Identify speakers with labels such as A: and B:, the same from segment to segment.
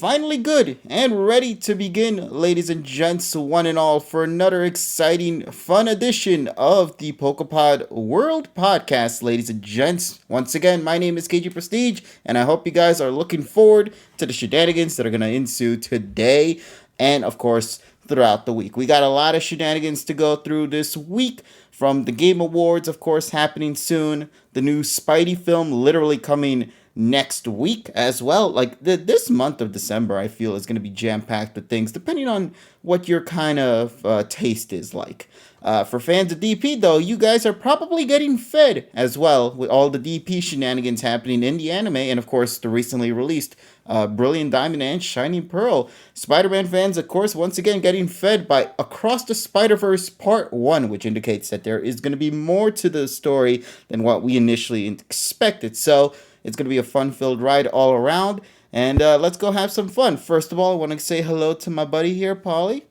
A: finally good and ready to begin, ladies and gents, one and all, for another exciting, fun edition of the PokePod World Podcast, ladies and gents. Once again, my name is KG Prestige, and I hope you guys are looking forward to the shenanigans that are going to ensue today and, of course, throughout the week. We got a lot of shenanigans to go through this week, from the Game Awards, of course, happening soon, the new Spidey film literally coming next week as well. Like this month of December, I feel is going to be jam packed with things, depending on what your kind of taste is like. For fans of DP, though, you guys are probably getting fed as well with all the DP shenanigans happening in the anime, and of course the recently released Brilliant Diamond and Shining Pearl. Spider-Man fans, of course, once again getting fed by Across the Spider-Verse Part 1, which indicates that there is going to be more to the story than what we initially expected. So it's going to be a fun-filled ride all around, and let's go have some fun. First of all, I want to say hello to my buddy here, Polly.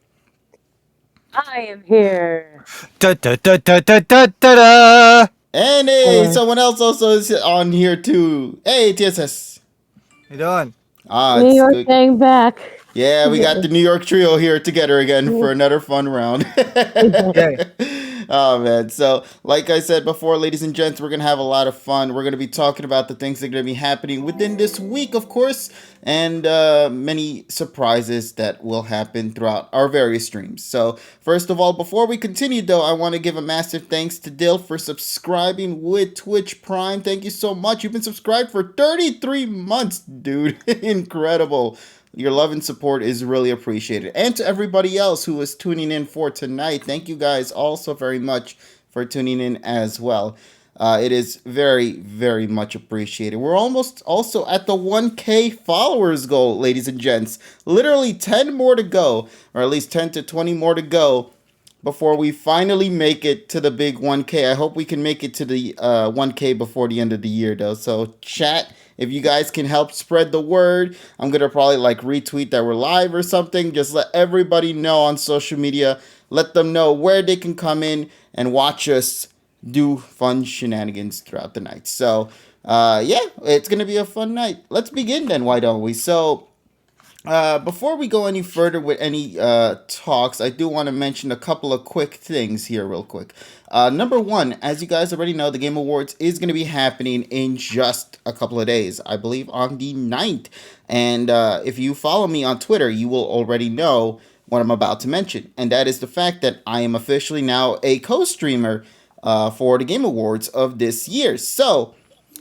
B: I am here.
C: Da da da da da da da da.
A: And hey, someone else also is on here too. Hey, TSS.
C: How you doing?
A: Ah,
B: New
A: it's
B: York
A: good.
B: gang back.
A: Yeah, we got the New York trio here together again for another fun round.
C: Okay.
A: Oh, man. So, like I said before, ladies and gents, we're going to have a lot of fun. We're going to be talking about the things that are going to be happening within this week, of course, and many surprises that will happen throughout our various streams. So, first of all, before we continue, though, I want to give a massive thanks to Dill for subscribing with Twitch Prime. Thank you so much. You've been subscribed for 33 months, dude. Incredible. Your love and support is really appreciated. And to everybody else who is tuning in for tonight, thank you guys also very much for tuning in as well. It is very, very much appreciated. We're almost also at the 1K followers goal, ladies and gents. Literally 10 more to go, or at least 10 to 20 more to go before we finally make it to the big 1K. I hope we can make it to the 1K before the end of the year, though. So, chat, if you guys can help spread the word, I'm going to probably retweet that we're live or something. Just let everybody know on social media. Let them know where they can come in and watch us do fun shenanigans throughout the night. So, yeah, it's going to be a fun night. Let's begin then, why don't we? So, before we go any further with any talks, I do want to mention a couple of quick things here real quick. Number one, as you guys already know, the Game Awards is going to be happening in just a couple of days, I believe on the 9th. And if you follow me on Twitter, you will already know what I'm about to mention. And that is the fact that I am officially now a co-streamer for the Game Awards of this year. So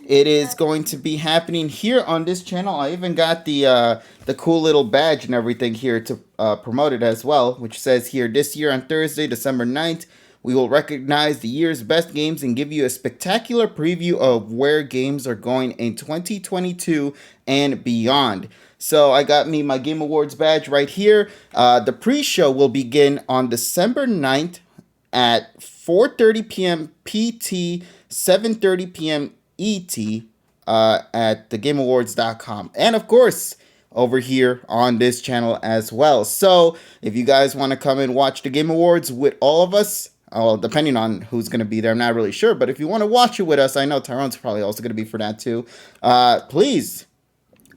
A: it is going to be happening here on this channel. I even got the cool little badge and everything here to promote it as well, which says here, this year on Thursday, December 9th, we will recognize the year's best games and give you a spectacular preview of where games are going in 2022 and beyond. So I got me my Game Awards badge right here. The pre-show will begin on December 9th at 4:30 p.m. PT, 7:30 p.m. ET at thegameawards.com. And of course, over here on this channel as well. So if you guys want to come and watch the Game Awards with all of us, well, depending on who's going to be there, I'm not really sure. But if you want to watch it with us, I know Tyrone's probably also going to be for that too. Please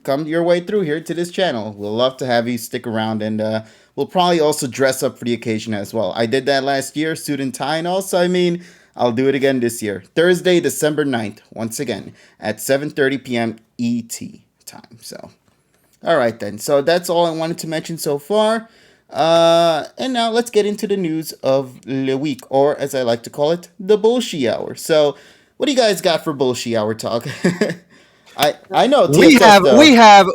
A: come your way through here to this channel. We'll love to have you stick around, and we'll probably also dress up for the occasion as well. I did that last year, suit and tie, and also, I'll do it again this year. Thursday, December 9th, once again, at 7:30 p.m. ET time. So, all right then. So that's all I wanted to mention so far. And now let's get into the news of the week, or as I like to call it, the bullshit hour. So, what do you guys got for bullshit hour talk? I know
C: We
A: TSS,
C: have
A: though.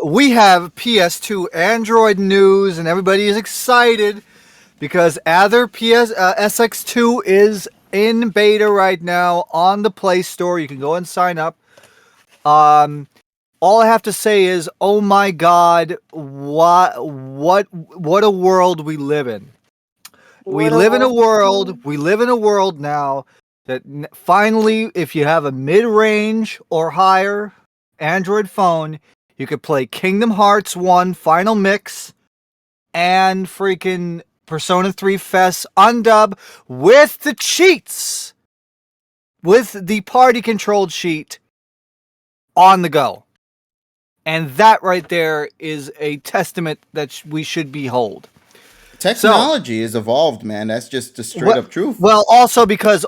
C: we have PS2 Android news, and everybody is excited because Ather SX2 is in beta right now on the Play Store. You can go and sign up. All I have to say is, oh my God, what a world we live in. We live in a world now that finally, if you have a mid-range or higher Android phone, you could play Kingdom Hearts 1 Final Mix and freaking Persona 3 FES undub with the cheats, with the party controlled sheet on the go. And that right there is a testament that we should behold.
A: Technology is evolved, man. That's just the straight up truth.
C: Well, also because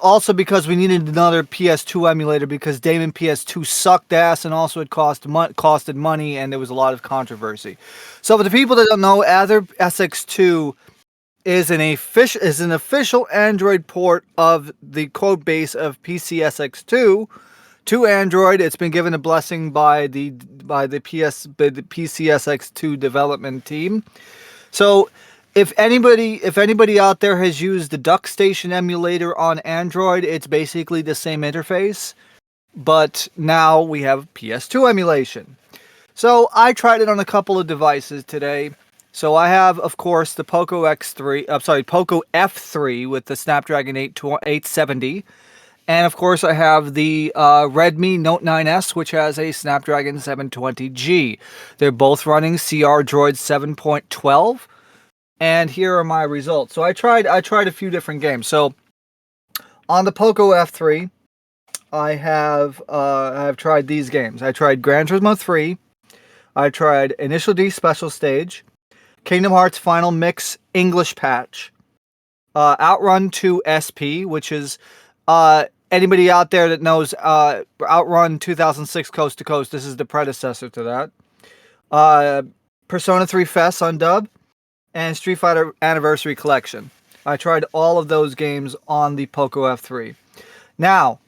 C: we needed another PS2 emulator because Damon PS2 sucked ass, and also it costed money, and there was a lot of controversy. So for the people that don't know, Aether SX2 is an official Android port of the code base of PCSX2 to Android. It's been given a blessing by the PCSX2 development team. So if anybody out there has used the DuckStation emulator on Android, it's basically the same interface, but now we have PS2 emulation. So I tried it on a couple of devices today. So I have, of course, the Poco F3 with the Snapdragon 870. And of course, I have the Redmi Note 9S, which has a Snapdragon 720G. They're both running CR Droid 7.12. And here are my results. So I tried a few different games. So on the Poco F3, I have tried these games. I tried Gran Turismo 3. I tried Initial D Special Stage, Kingdom Hearts Final Mix English Patch, Outrun 2 SP, which is anybody out there that knows Outrun 2006 Coast to Coast. This is the predecessor to that. Persona 3 FES on dub, and Street Fighter Anniversary Collection. I tried all of those games on the Poco F3. Now,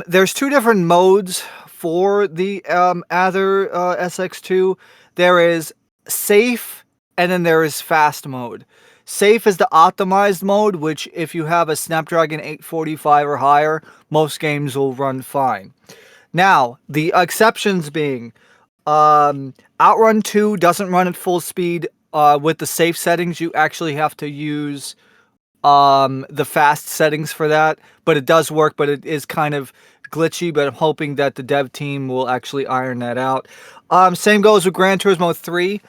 C: there's two different modes for the Aether SX2. There is safe, and then there is fast mode. Safe is the optimized mode, which if you have a Snapdragon 845 or higher, most games will run fine. Now, the exceptions being, Outrun 2 doesn't run at full speed. With the safe settings, you actually have to use the fast settings for that, but it does work, but it is kind of glitchy, but I'm hoping that the dev team will actually iron that out. Same goes with Gran Turismo 3.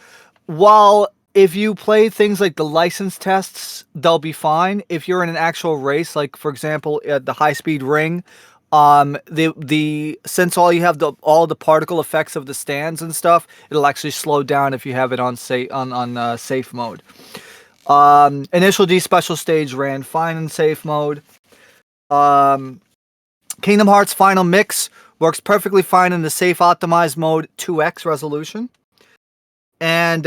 C: While if you play things like the license tests, they'll be fine. If you're in an actual race, like for example at the high-speed ring, since all you have all the particle effects of the stands and stuff, it'll actually slow down if you have it on safe mode. Initial D Special Stage ran fine in safe mode. Kingdom Hearts Final Mix works perfectly fine in the safe optimized mode 2x resolution. And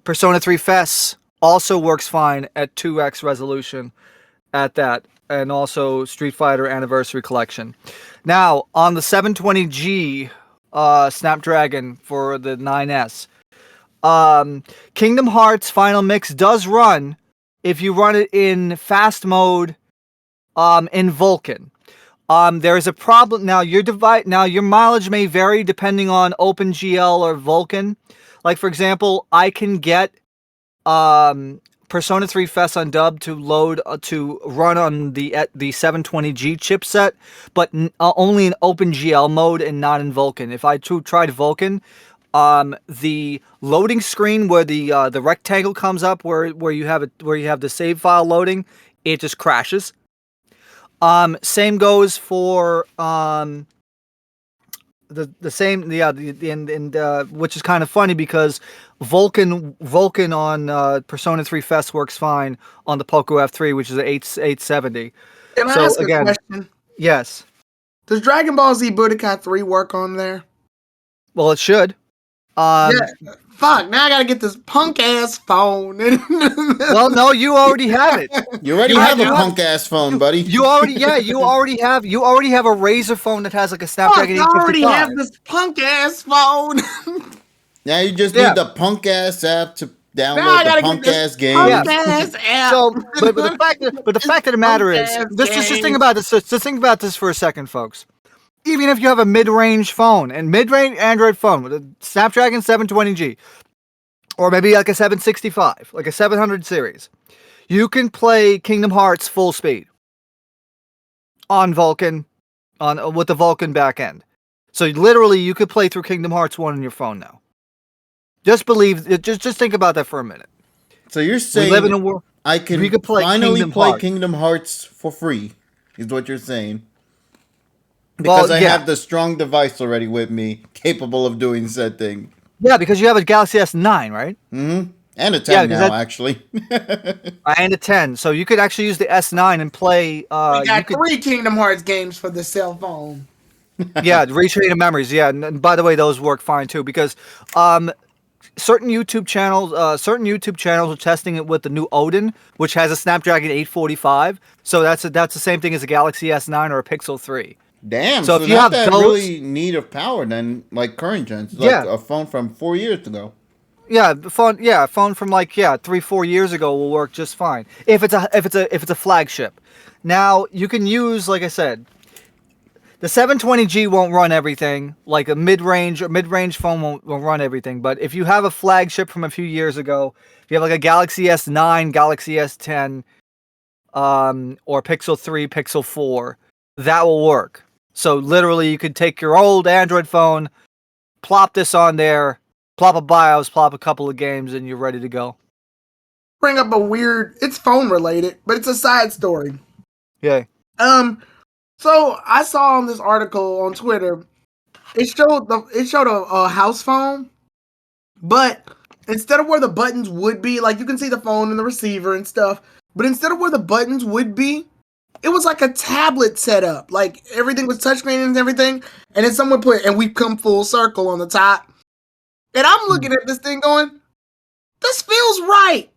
C: Persona 3 FES also works fine at 2x resolution at that. And also Street Fighter Anniversary Collection. Now, on the 720G Snapdragon for the 9S, Kingdom Hearts Final Mix does run if you run it in fast mode in Vulkan. There is a problem now. Your mileage may vary depending on OpenGL or Vulkan. Like for example, I can get Persona 3 FES on dub to run on the 720G chipset, but only in OpenGL mode and not in Vulkan. If I tried Vulkan, the loading screen where the rectangle comes up where you have the save file loading, it just crashes. Same goes for which is kind of funny because Vulkan on Persona 3 FES works fine on the Poco F3, which is an 870.
D: Can I ask a question?
C: Yes.
D: Does Dragon Ball Z Budokai 3 work on there?
C: Well, it should.
D: Yeah. Fuck, now I gotta get this punk ass phone.
C: Well, no, you already have it.
A: You already have a punk ass phone, buddy.
C: You already have a Razer phone that has like a Snapdragon 855.
D: I already have this punk ass phone.
A: Now you just need the punk ass app to download the punk ass game.
D: Punk ass app.
C: So, but the fact of the matter is, just think about this. Just think about this for a second, folks. Even if you have a mid-range phone and mid-range Android phone with a Snapdragon 720G, or maybe like a 765, like a 700 series, you can play Kingdom Hearts full speed on Vulkan, with the Vulkan backend. So literally, you could play through Kingdom Hearts 1 on your phone now. Just think about that for a minute.
A: So you're saying
C: we live in a world
A: I can finally play Kingdom Hearts for free, is what you're saying. Because I
C: yeah.
A: have the strong device already with me, capable of doing said thing.
C: Yeah, because you have a Galaxy S9, right?
A: Mm-hmm. And a
C: Yeah,
A: 10
C: because
A: now, actually.
C: and a 10. So you could actually use the S9 and play.
D: We
C: You
D: got
C: could
D: 3 Kingdom Hearts games for the cell phone.
C: yeah, retrain memories. Yeah, and by the way, those work fine too because certain YouTube channels are testing it with the new Odin, which has a Snapdragon 845. So that's the same thing as a Galaxy S9 or a Pixel 3.
A: Damn,
C: So
A: so
C: if you
A: not
C: have
A: that
C: those,
A: really need of power then, like current gens, like
C: yeah,
A: a phone from 4 years ago.
C: a phone from like 3-4 years ago will work just fine if it's a flagship. Now you can use, like I said, the 720G won't run everything. Like a mid-range phone won't run everything. But if you have a flagship from a few years ago, if you have like a Galaxy S9, Galaxy S10, or Pixel 3, Pixel 4, that will work. So literally, you could take your old Android phone, plop this on there, plop a BIOS, plop a couple of games, and you're ready to go.
D: Bring up a weird. It's phone related, but it's a side story.
C: Yeah.
D: So I saw on this article on Twitter, it showed a house phone, but instead of where the buttons would be, like you can see the phone and the receiver and stuff, but instead of where the buttons would be, it was like a tablet setup. Like everything was touchscreen and everything, and then someone put "and we've come full circle" on the top, and I'm looking at this thing going, "This feels right."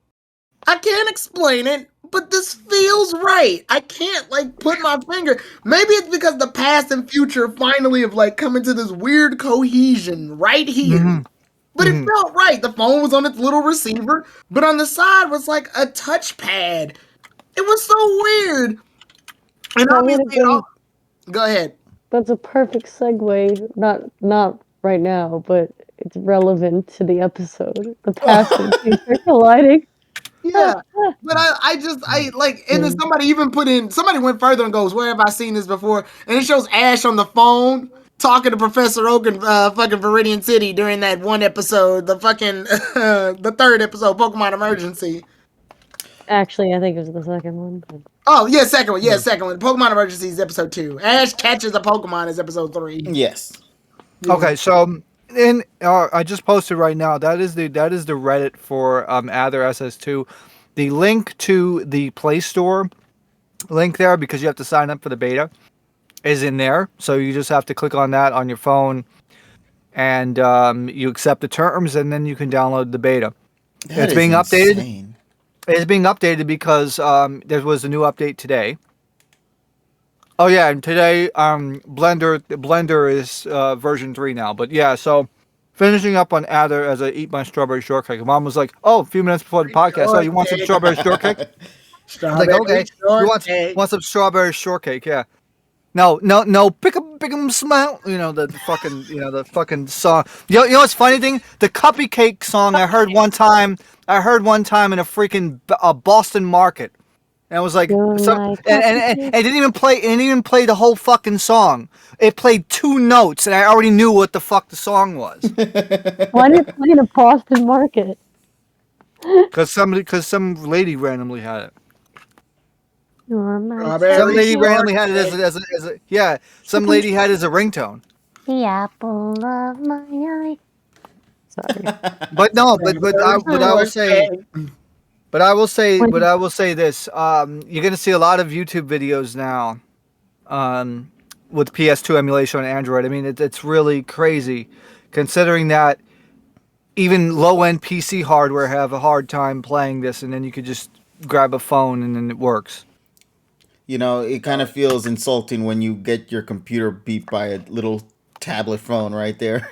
D: I can't explain it, but this feels right. I can't like put my finger. Maybe it's because the past and future finally have like come into this weird cohesion right here.
C: Mm-hmm.
D: But it felt right. The phone was on its little receiver, but on the side was like a touchpad. It was so weird. And obviously, go ahead.
B: That's a perfect segue. Not right now, but it's relevant to the episode. The past and future colliding.
D: Yeah. But I like, and then somebody went further and goes, "Where have I seen this before?" And it shows Ash on the phone talking to Professor Oak in fucking Viridian City during that one episode, the fucking the third episode, Pokemon Emergency.
B: Actually, I think it was the second one. But...
D: Oh yeah, second one. Yeah, second one. Pokemon Emergency is episode 2. Ash catches a Pokemon is episode 3.
A: Yes.
C: Okay, so I just posted right now. That is the Reddit for Adder SS2. The link to the Play Store link there, because you have to sign up for the beta, is in there. So you just have to click on that on your phone, and you accept the terms, and then you can download the beta.
A: That
C: it's
A: is
C: being updated.
A: insane.
C: It's being updated because there was a new update today. Oh yeah, and today Blender is version 3 now. But yeah, so finishing up on Adder as I eat my strawberry shortcake. Mom was like, "Oh, a few minutes before the podcast, oh, you want some strawberry shortcake?" I was like, "Okay, you want some strawberry shortcake?" Yeah. No, pick 'em smile. The fucking song. You know what's funny thing? The cupcake song I heard one time. in a freaking Boston market. And I was like, and it didn't even play. It didn't even play the whole fucking song. It played 2 notes, and I already knew what the fuck the song was.
B: Why did it play in a Boston market?
C: Because some lady randomly had it.
B: Some
C: lady randomly had it as a yeah. Some lady had it as a ringtone.
B: The apple of my eye. Sorry.
C: But I will say. But I will say this. You're going to see a lot of YouTube videos now with PS2 emulation on Android. I mean, it's really crazy considering that even low-end PC hardware have a hard time playing this, and then you could just grab a phone and then it works.
A: You know, it kind of feels insulting when you get your computer beat by a little tablet phone right there.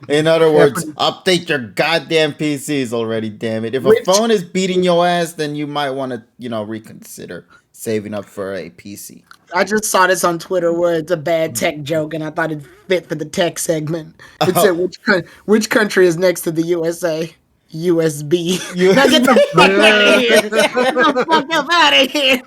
A: In other words, update your goddamn PCs already, damn it. If a phone is beating your ass, then you might want to, reconsider saving up for a PC.
D: I just saw this on Twitter where it's a bad tech joke, and I thought it fit for the tech segment. It said, which country is next to the USA? USB. Now get the fuck out of here. Get the fuck out of here.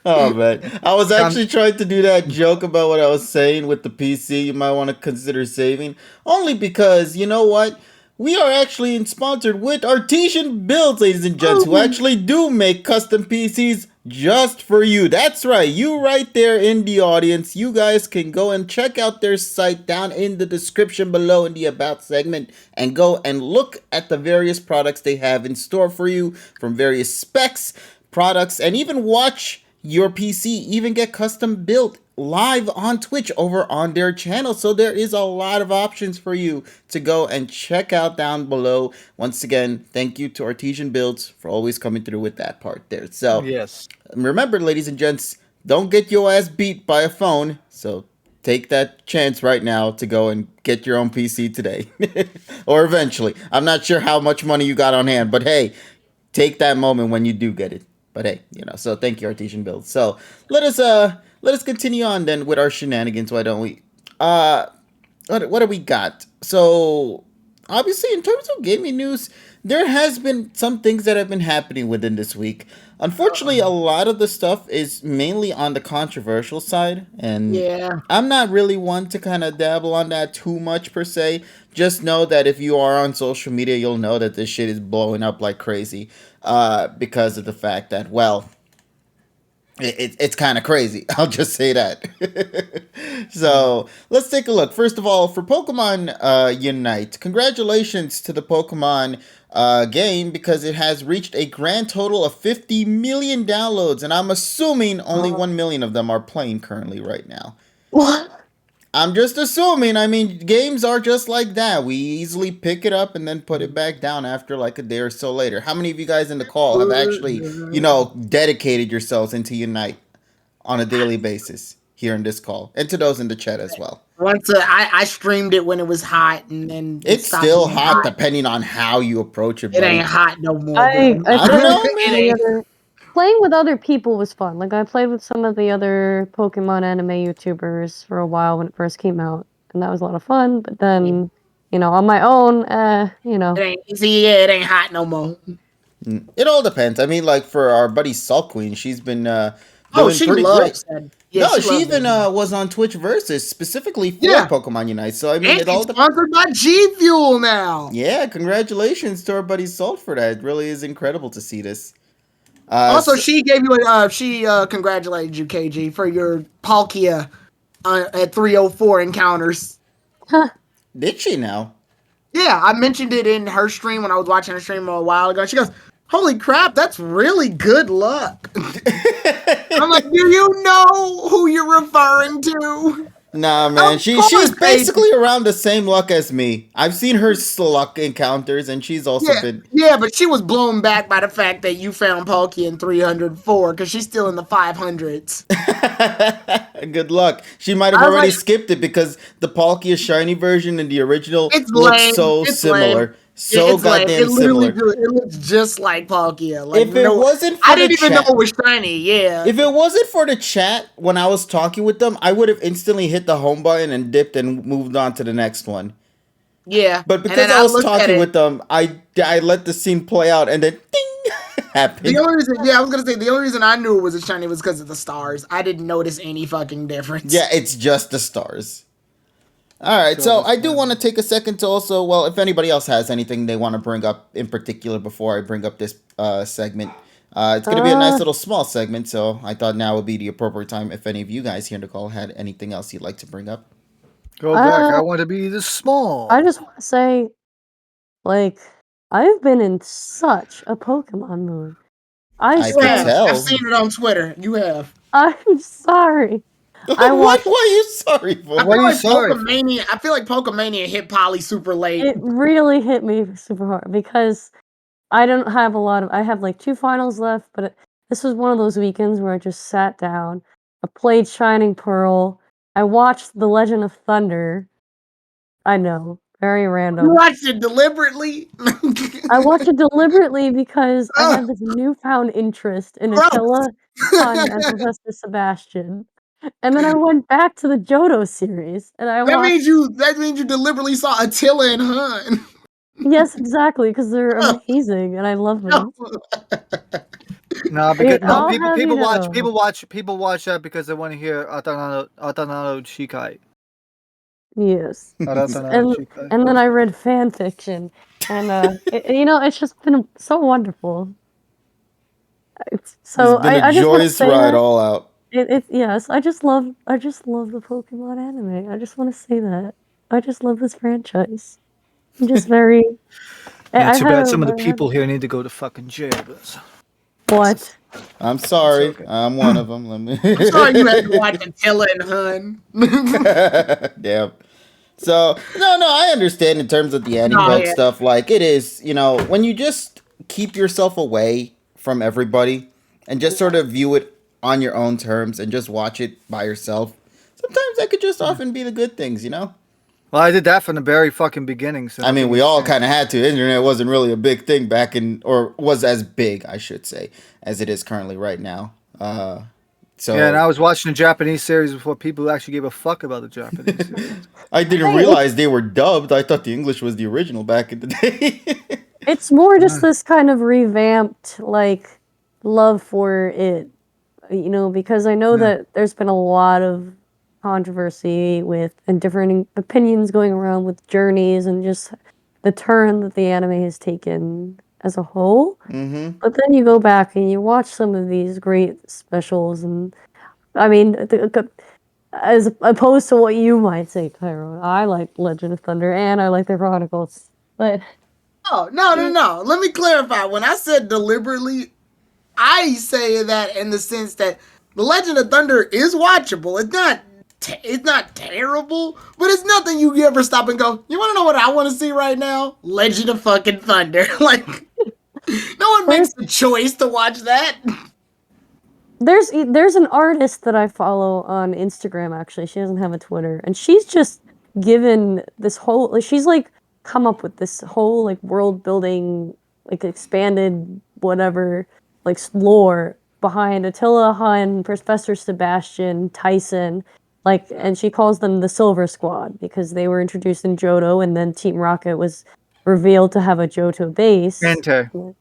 A: Oh, man. I was actually trying to do that joke about what I was saying with the PC. You might want to consider saving. Only because, you know what? We are actually sponsored with Artesian Builds, ladies and gents, who actually do make custom PCs just for you. That's right. You right there in the audience. You guys can go and check out their site down in the description below in the About segment and go and look at the various products they have in store for you from various specs, products, and even watch your PC even get custom built live on Twitch over on their channel. So there is a lot of options for you to go and check out down below. Once again, thank you to Artesian Builds for always coming through with that part there. So
C: Yes.
A: remember, ladies and gents, don't get your ass beat by a phone. So take that chance right now to go and get your own PC today. Or eventually. I'm not sure how much money you got on hand, but hey, take that moment when you do get it. But hey, so thank you, Artesian Build. So let us continue on then with our shenanigans, why don't we? What do we got? So obviously in terms of gaming news, there has been some things that have been happening within this week. Unfortunately, a lot of the stuff is mainly on the controversial side, and
D: Yeah.
A: I'm not really one to kind of dabble on that too much per se. Just know that if you are on social media, you'll know that this shit is blowing up like crazy, because of the fact that, well, it's kind of crazy. I'll just say that. So let's take a look. First of all, for Pokemon Unite, congratulations to the Pokemon game, because it has reached a grand total of 50 million downloads, and I'm assuming only 1 million of them are playing currently right now.
B: What?
A: I'm just assuming. I mean, games are just like that. We easily pick it up and then put it back down after like a day or so later. How many of you guys in the call have actually, dedicated yourselves into Unite on a daily basis here in this call? And to those in the chat as well.
D: I streamed it when it was hot, and then
A: It's
D: stopped
A: still
D: being
A: hot depending on how you approach it,
D: It
A: buddy.
D: ain't hot no more.
B: I
D: bro.
A: I
B: feel
A: don't know,
B: like
A: man.
B: playing with other people was fun. Like I played with some of the other Pokemon anime YouTubers for a while when it first came out, and that was a lot of fun. But then, on my own,
D: it ain't hot no more.
A: It all depends. I mean, like for our buddy Salt Queen, she's been
D: Oh,
A: doing
D: she
A: pretty great.
D: loves that. Yeah,
A: No,
D: she
A: she
D: loves
A: even
D: that.
A: was on Twitch Versus specifically for
D: Yeah.
A: Pokemon Unite. So I mean,
D: And
A: it all
D: she's
A: depends.
D: sponsored by G Fuel now.
A: Yeah, congratulations to our buddy Salt for that. It really is incredible to see this.
D: Also, she gave you she congratulated you, KG, for your Palkia at 304 encounters.
A: Did she now?
D: Yeah, I mentioned it in her stream when I was watching her stream a while ago. She goes, "Holy crap, that's really good luck." I'm like, "Do you know who you're referring to?"
A: Nah, man.
D: Of
A: She's
D: course,
A: basically around the same luck as me. I've seen her luck encounters, and she's also been.
D: Yeah, but she was blown back by the fact that you found Palkia in 304 because she's still in the 500s.
A: Good luck. She might have already skipped it because the Palkia shiny version and the original looks so similar.
D: Lame.
A: So goddamn similar.
D: It looks just like Palkia. Like,
A: If it wasn't for
D: I
A: the
D: didn't even
A: chat,
D: know it was shiny. Yeah.
A: if it wasn't for the chat when I was talking with them, I would have instantly hit the home button and dipped and moved on to the next one.
D: Yeah.
A: But because I was talking with them, I let the scene play out and then ding happened.
D: The only reason, I was gonna say the only reason I knew it was a shiny was because of the stars. I didn't notice any fucking difference.
A: Yeah, it's just the stars. All right, so I do want to take a second to also, well, if anybody else has anything they want to bring up in particular before I bring up this segment, it's going to be a nice little small segment, so I thought now would be the appropriate time if any of you guys here in the call had anything else you'd like to bring up.
C: Go back. I want to be this small.
B: I just want to say, like, I've been in such a Pokemon mood.
A: I can tell.
D: I've seen it on Twitter. You have.
B: I'm sorry.
A: What are you sorry for?
D: I feel like Pokemania hit Polly super late.
B: It really hit me super hard because I don't have a lot of. I have like 2 finals left, but this was one of those weekends where I just sat down. I played Shining Pearl. I watched The Legend of Thunder. I know, very random.
D: You watched it deliberately?
B: I watched it deliberately because I had this newfound interest in Attila, Hun, and Professor Sebastian. And then I went back to the Johto series, and I
D: that
B: watched...
D: means you deliberately saw Attila and Hun.
B: Yes, exactly, because they're amazing, and I love them.
C: No, because people watch that because they want to hear Atanado Shikai.
B: Yes. And then I read fan fiction, and it's just been so wonderful. So
A: It's been a
B: I just want to
A: joyous
B: say
A: ride
B: that.
A: all out.
B: Yes, I just love the Pokemon anime. I just want to say that. I just love this franchise. I'm just very.
C: Yeah,
B: I
C: too bad some of the
B: I have
C: people here need to go to fucking jail. But
B: what?
A: I'm sorry.
C: okay.
A: I'm one of them. Let me.
D: I'm sorry you had to watch Attila and Hun.
A: Damn. So no, I understand in terms of the
D: No,
A: anti-poke
D: yeah.
A: stuff. Like it is, when you just keep yourself away from everybody and just sort of view it on your own terms and just watch it by yourself. Sometimes that could just often be the good things.
C: Well, I did that from the very fucking beginning. So
A: I mean,
C: nothing
A: we
C: has
A: all
C: changed.
A: kind of had to. Internet wasn't really a big thing back in, or was as big, I should say, as it is currently right now. So
C: Yeah, and I was watching the Japanese series before people actually gave a fuck about the Japanese series.
A: I didn't
B: Hey,
A: realize they were dubbed. I thought the English was the original back in the day.
B: it's more just this kind of revamped like love for it, because I know
C: Yeah.
B: that there's been a lot of controversy with and different opinions going around with journeys and just the turn that the anime has taken as a whole.
A: Mm-hmm.
B: But then you go back and you watch some of these great specials, and I mean, as opposed to what you might say, Tyrone, I like Legend of Thunder and I like the Chronicles, but
D: Oh, no. Let me clarify. When I said deliberately, I say that in the sense that The Legend of Thunder is watchable. It's not terrible, but it's nothing you ever stop and go, you want to know what I want to see right now? Legend of fucking Thunder. Like, no one makes the choice to watch that.
B: there's an artist that I follow on Instagram. Actually, she doesn't have a Twitter, and she's just given this whole she's like come up with this whole like world building, like expanded whatever like lore behind Attila, Hun, Professor Sebastian, Tyson, like, and she calls them the Silver Squad because they were introduced in Johto, and then Team Rocket was revealed to have a Johto base.
C: Ente.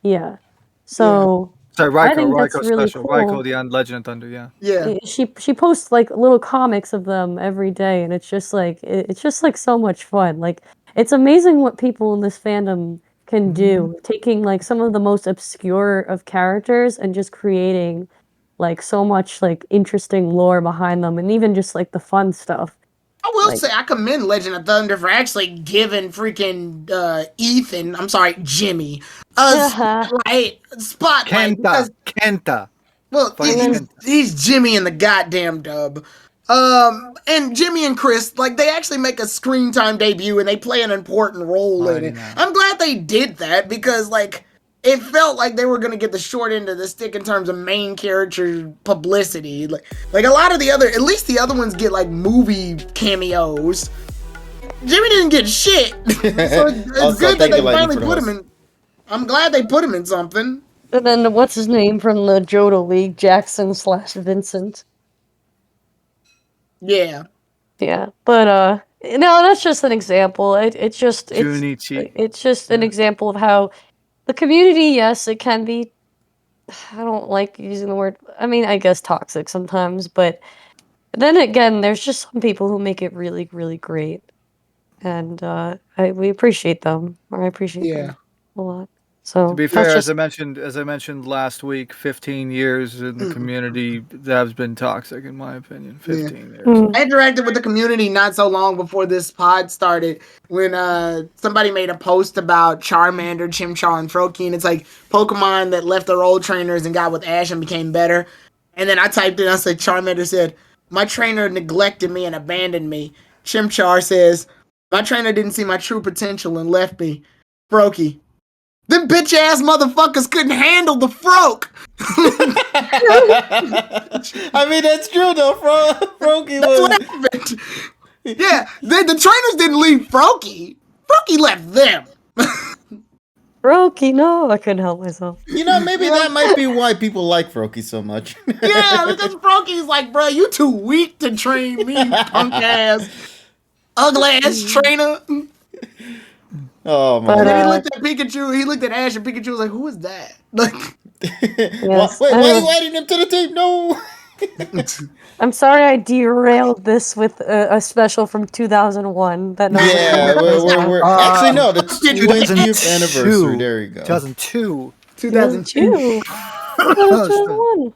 B: Yeah, so.
C: Sorry,
B: I think that's
C: Raikou
B: really
C: special.
B: cool.
C: Raikou the Legend of Thunder, yeah.
D: Yeah.
B: She posts like little comics of them every day, and it's just like so much fun. Like it's amazing what people in this fandom can do, taking like some of the most obscure of characters and just creating like so much like interesting lore behind them, and even just like the fun stuff.
D: I will
B: Like-
D: say I commend Legend of Thunder for actually giving freaking Jimmy, spotlight because
C: Kenta.
D: well,
C: Fucking
D: he's Jimmy in the goddamn dub. And Jimmy and Chris, like, they actually make a screen time debut and they play an important role in it. I'm glad they did that because, like, it felt like they were gonna get the short end of the stick in terms of main character publicity. Like a lot of the other, at least the other ones get like movie cameos. Jimmy didn't get shit, so it's
A: Also,
D: good that
A: thank
D: they
A: you, Lightning,
D: finally
A: for the
D: put him
A: host.
D: in. I'm glad they put him in something.
B: And then what's his name from the Johto League, Jackson/Vincent.
D: Yeah.
B: Yeah, but no, that's just an example. It's just
C: Junichi.
B: it's just an example of how the community, yes, it can be. I don't like using the word. I mean, I guess toxic sometimes, but then again, there's just some people who make it really, really great, and we appreciate them, or I appreciate them a lot. So
C: To be
B: that's
C: fair,
B: just,
C: as I mentioned last week, 15 years in the community that has been toxic, in my opinion. 15 years.
D: I interacted with the community not so long before this pod started when somebody made a post about Charmander, Chimchar, and Froakie, and it's like Pokemon that left their old trainers and got with Ash and became better. And then I typed in, I said, Charmander said, my trainer neglected me and abandoned me. Chimchar says, my trainer didn't see my true potential and left me. Froakie, them bitch ass motherfuckers couldn't handle the Froak.
A: I mean, that's true though. Froakie
D: That's
A: was.
D: what happened. Yeah, the trainers didn't leave Froakie. Froakie left them.
B: Froakie, no, I couldn't help myself.
A: Maybe that might be why people like Froakie so much.
D: Yeah, because Froakie's like, bro, you too weak to train me, punk ass, ugly ass trainer.
A: Oh my
B: But,
D: And then he
A: god.
D: looked at Pikachu, he looked at Ash, and Pikachu was like, who is that? Like,
B: Yes,
A: Wait,
B: I
A: why are
B: know.
A: you adding him to the team? No.
B: I'm sorry I derailed this with a special from 2001 that no one
A: Yeah,
B: remembers now.
A: we're actually no, the 20th
C: 2002.
A: anniversary. There you go.
C: 2002.
D: 2002.
B: 2001.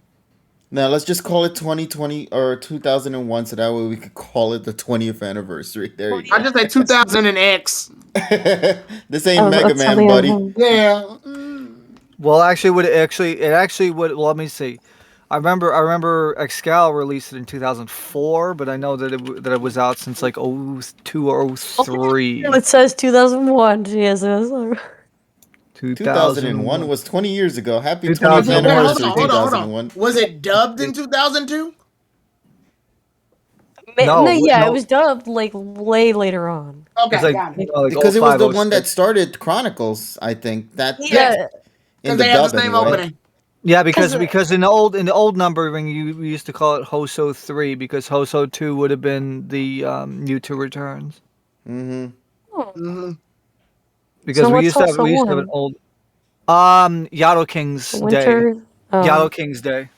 A: Now let's just call it 2020 or 2001, so that way we could call it the 20th anniversary. There you
D: I
A: go.
D: just say 2000 and X.
A: This ain't Mega
B: That's
A: Man,
B: something
A: buddy.
B: else.
D: Yeah.
C: Well, actually, it actually would. Let me see. I remember Excal released it in 2004, but I know that it was out since like 02 or 03.
B: It says 2001. Yes,
A: 2001 was 20 years ago. Happy 20th
C: 2001.
D: Wait,
A: anniversary,
D: hold on.
A: 2001.
D: Was it dubbed in 2002?
B: No, yeah,
C: no.
B: it was dubbed like way later on.
D: Okay,
C: It's like,
D: got it.
C: like
A: Because it was the
C: 05,
A: one that
C: 06.
A: started Chronicles, I think. That
B: Yeah,
A: in
D: Because
A: the
D: they have the
A: dub
D: same
A: anyway.
D: opening.
C: Yeah, because
B: 'Cause,
C: in the old numbering we used to call it Hoso 3 because Hoso 2 would have been the Mewtwo Returns.
A: Mm-hmm.
D: Mm-hmm.
C: Because
B: So
C: we
B: what's
C: used to have
B: Hoso
C: an
B: 1?
C: old Yato King's Day.
B: Winter.
C: Yato King's Day.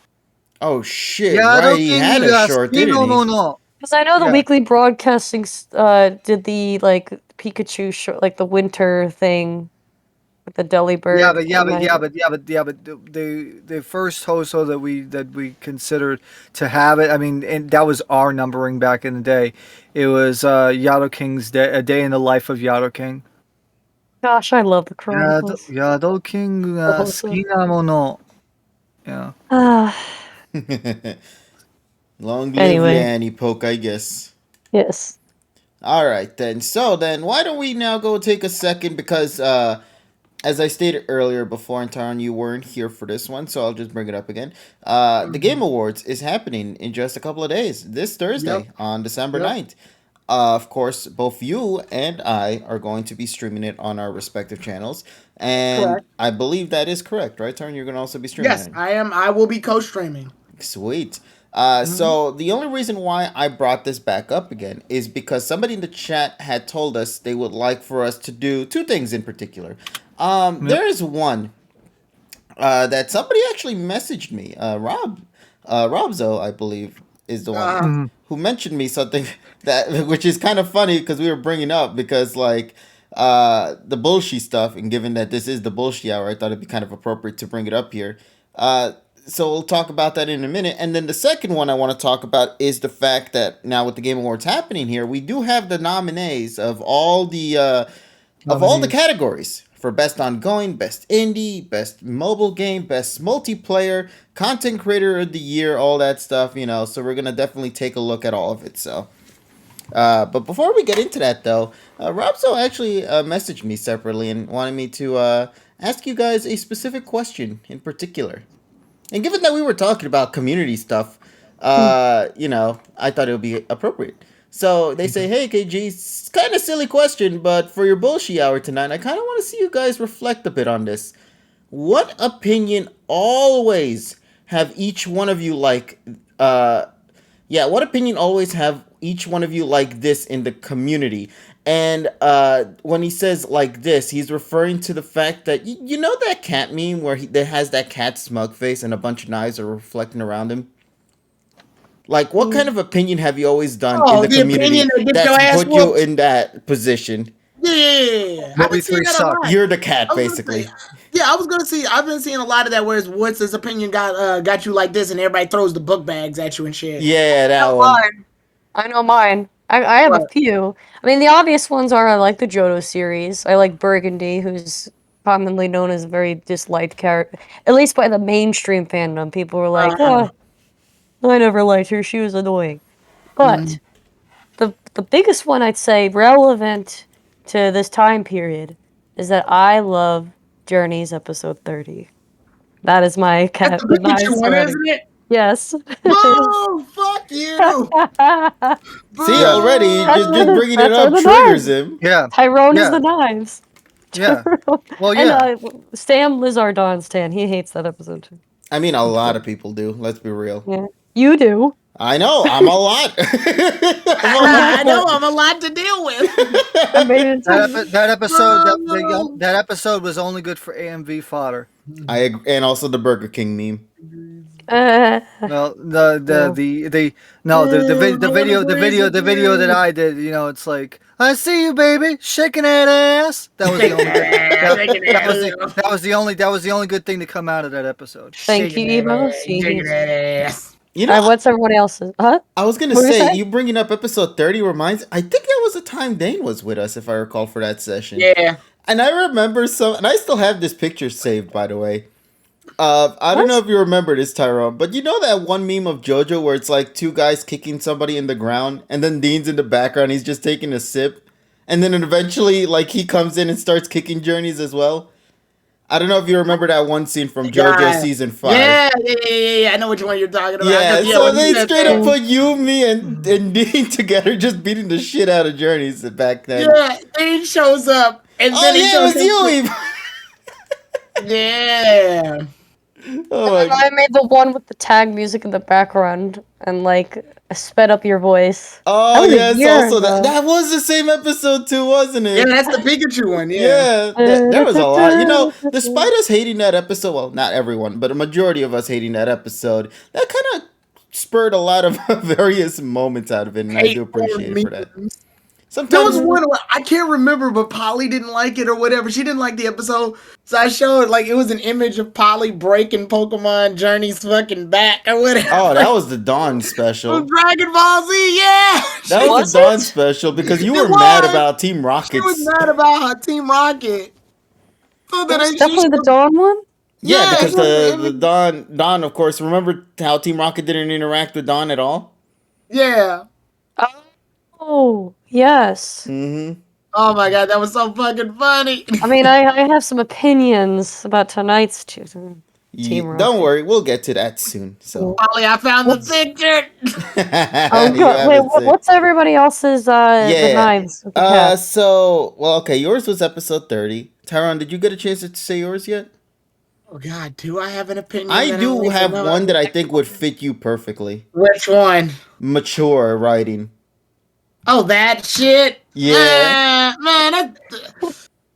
A: Oh shit!
C: Yato
A: Right, he
C: King
A: had a short, didn't he?
C: no.
B: Because I know the
C: Yeah.
B: weekly broadcasting did the like Pikachu show, like the winter thing with the Delibird.
C: But the first Hoso that we considered to have it. I mean, and that was our numbering back in the day. It was Yato King's Day, a day in the life of Yato King.
B: Gosh, I love the Chronicles.
C: Yato King
B: Hoso.
C: Skina Mono. Yeah.
A: Long live
B: Anyway.
A: Lanny Poke, I guess.
B: Yes.
A: All right, then. So then, why don't we now go take a second because, as I stated earlier before, and Taran, you weren't here for this one, so I'll just bring it up again. The Game Awards is happening in just a couple of days, this Thursday on December 9th. Of course, both you and I are going to be streaming it on our respective channels, and
D: Correct.
A: I believe that is correct, right, Taran? You're going to also be streaming
D: Yes,
A: it.
D: I am. I will be co-streaming.
A: Sweet. So the only reason why I brought this back up again is because somebody in the chat had told us they would like for us to do two things in particular. There is one that somebody actually messaged me. Robzo, I believe, is the one who mentioned me something that which is kind of funny because we were bringing up because like the bullshit stuff, and given that this is the bullshit hour, I thought it'd be kind of appropriate to bring it up here. So we'll talk about that in a minute. And then the second one I want to talk about is the fact that now with the Game Awards happening here, we do have the nominees of all the categories for best ongoing, best indie, best mobile game, best multiplayer, content creator of the year, all that stuff, you know. So we're going to definitely take a look at all of it. So but before we get into that though, Robso actually messaged me separately and wanted me to ask you guys a specific question in particular. And given that we were talking about community stuff, you know, I thought it would be appropriate. So they say, hey, KG, it's kind of silly question, but for your bullshit hour tonight, I kind of want to see you guys reflect a bit on this. What opinion always have each one of you like, what opinion always have each one of you like this in the community? And when he says like this, he's referring to the fact that, you know that cat meme where that has that cat smug face and a bunch of knives are reflecting around him? Like, what kind of opinion have you always done in the community that's put you in that position?
D: Yeah. I've been seeing that a lot.
A: You're the cat, basically.
D: I was gonna see. I've been seeing a lot of that. Where it's, what's his opinion got you like this, and everybody throws the book bags at you and shit.
A: Yeah, that one.
B: I know mine. I have a few. I mean, the obvious ones are I like the Johto series. I like Burgundy, who's commonly known as a very disliked character, at least by the mainstream fandom. People were like, "Oh, I never liked her. She was annoying." But the biggest one I'd say relevant to this time period is that I love Journey's episode 30. That is my cat.
D: That's the Pikachu one, isn't it?
B: Yes.
D: Oh, fuck you!
A: See, already, just bringing it up triggers him.
C: Yeah.
B: Tyrone is the knives.
C: Yeah. Well, yeah.
B: And Sam Lizardon Stan, he hates that episode too.
A: I mean, a lot of people do. Let's be real.
B: Yeah. You do.
A: I know. I'm a lot.
D: I know. I'm a lot to deal with.
C: That episode was only good for AMV fodder.
A: I agree, and also the Burger King meme.
C: Well, the video that I did, you know, it's like, I see you, baby, shaking that ass. That was the only good.
D: ass. Shaking that
C: That was the only good thing to come out of that episode.
B: Thank you, Emo. See,
D: Shaking that ass.
A: You know,
B: what's everybody else's? Huh?
A: I was gonna
B: What were you
A: say,
B: saying?
A: you bringing up episode 30 reminds. I think that was the time Dane was with us, if I recall, for that session.
D: Yeah.
A: And I remember and I still have this picture saved, by the way. I don't know if you remember this, Tyrone, but you know that one meme of JoJo where it's like two guys kicking somebody in the ground, and then Dean's in the background, he's just taking a sip, and then eventually, like, he comes in and starts kicking Journeys as well. I don't know if you remember that one scene from JoJo season 5.
D: Yeah. I know which one you're talking about.
A: Yeah, so
D: when
A: they
D: you said
A: straight
D: that-
A: up put Yumi and Dean together just beating the shit out of Journeys back then.
D: Yeah, Dean shows up, and
A: Oh
D: then he
A: yeah,
D: shows
A: it was
D: up.
A: Yumi!
D: Yeah.
A: Oh
B: And
A: my
B: I made the one with the tag music in the background and like sped up your voice.
A: Oh
B: That was a
A: yes,
B: year
A: also
B: ago.
A: that was the same episode too, wasn't it?
D: Yeah, that's the Pikachu one. Yeah.
A: Yeah, there was a lot. You know, despite us hating that episode, well, not everyone, but a majority of us hating that episode, that kind of spurred a lot of various moments out of it, and I do appreciate it for that.
D: There
A: Sometimes
D: was one where I can't remember, but Polly didn't like it or whatever. She didn't like the episode, so I showed like it was an image of Polly breaking Pokemon Journey's fucking back or whatever.
A: Oh, that was the Dawn
D: From
A: special.
D: Dragon Ball Z, yeah.
A: That was
B: Was
A: the Dawn
B: it?
A: special because you
D: It
A: were mad
D: was.
A: about Team
D: She
A: Rockets.
D: was mad about her Team Rocket. So then
B: It's definitely the Dawn one.
A: Yeah,
D: Yeah,
A: because
D: it was
A: the
D: image-
A: Dawn, of course. Remember how Team Rocket didn't interact with Dawn at all?
D: Yeah.
B: Oh, yes.
A: Mm-hmm.
D: Oh my god, that was so fucking funny.
B: I mean, I have some opinions about tonight's Team
A: Don't
B: Rocket.
A: worry, we'll get to that soon. So,
D: Polly, I found the picture.
B: Oh,
A: You
B: good. Wait,
A: haven't seen-
B: what's everybody else's the knives with the cap?
A: Okay, yours was episode 30. Tyrone, did you get a chance to say yours yet?
D: Oh god, do I have an opinion?
A: I
D: that
A: do
D: don't even
A: have
D: know?
A: one that I think would fit you perfectly.
D: Which one?
A: Mature writing.
D: Oh, that shit?
A: Yeah.
D: Man,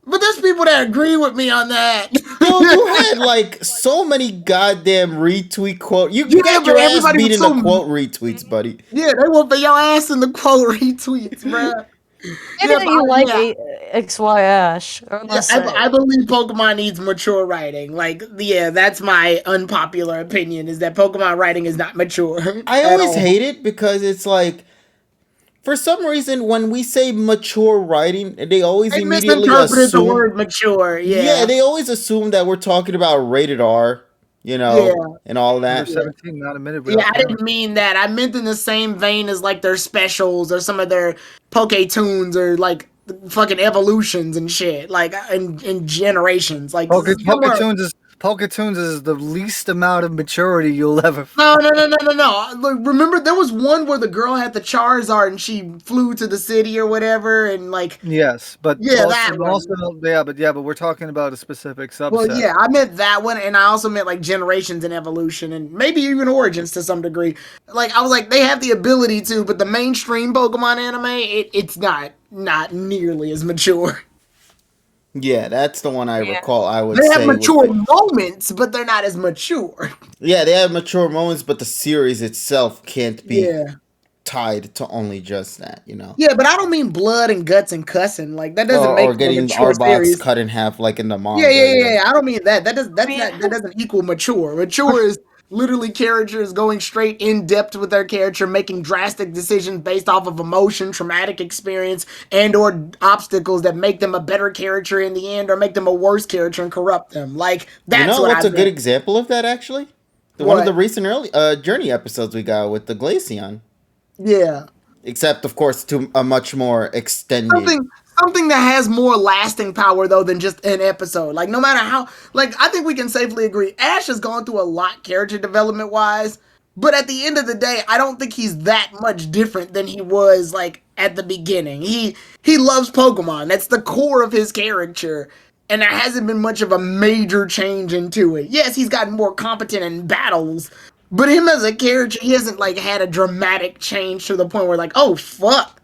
D: but there's people that agree with me on that.
A: Yo, you had like so many goddamn retweet quote. You
D: Yeah,
A: got
D: but
A: your ass
D: everybody
A: beat
D: was
A: in the
D: so-
A: quote retweets, buddy.
D: Yeah, they will put your ass in the quote retweets, bruh.
B: Maybe that you
D: but
B: like
D: yeah.
B: XY Ash.
D: Yeah,
B: Unless
D: I believe Pokemon needs mature writing. Like, yeah, that's my unpopular opinion, is that Pokemon writing is not mature.
A: I
D: at
A: always
D: all.
A: hate it because it's like, for some reason, when we say mature writing, they always
D: They
A: immediately
D: misinterpreted the
A: assume.
D: word mature, yeah.
A: They always assume that we're talking about rated R, you know, and all
C: Under
A: that.
C: 17, not admitted.
D: Yeah,
C: without
D: I didn't mean that. I meant in the same vein as like their specials or some of their Poke-Tunes or like fucking evolutions and shit. Like in generations. Like
C: Poketoons is the least amount of maturity you'll ever.
D: No. Like, remember there was one where the girl had the Charizard and she flew to the city or whatever and like
C: Yes, but
D: Yeah,
C: also,
D: that one.
C: but we're talking about a specific subset.
D: well, yeah, I meant that one, and I also meant like generations and evolution, and maybe even origins to some degree. Like I was like, they have the ability to, but the mainstream Pokemon anime, it's not nearly as mature.
A: Yeah, that's the one I recall. I would
D: They
A: say
D: have mature moments, but they're not as mature.
A: Yeah, they have mature moments, but the series itself can't be
D: Yeah,
A: tied to only just that, you know.
D: yeah, but I don't mean blood and guts and cussing. Like that doesn't make
A: Or
D: it a
A: getting
D: mature
A: our box
D: series.
A: cut in half like in the manga.
D: Yeah. I don't mean that. That doesn't equal mature. Mature is literally characters going straight in depth with their character, making drastic decisions based off of emotion, traumatic experience, and or obstacles that make them a better character in the end, or make them a worse character and corrupt them. Like that's
A: You know
D: what
A: what's
D: I
A: a good
D: meant.
A: example of that actually? One of
D: What?
A: the recent early Journey episodes we got with the Glaceon.
D: Yeah.
A: Except of course to a much more extended.
D: Something that has more lasting power though than just an episode. Like no matter how, like I think we can safely agree, Ash has gone through a lot character development wise, but at the end of the day, I don't think he's that much different than he was like at the beginning. He loves Pokemon. That's the core of his character. And there hasn't been much of a major change into it. Yes, he's gotten more competent in battles, but him as a character, he hasn't like had a dramatic change to the point where like, oh fuck,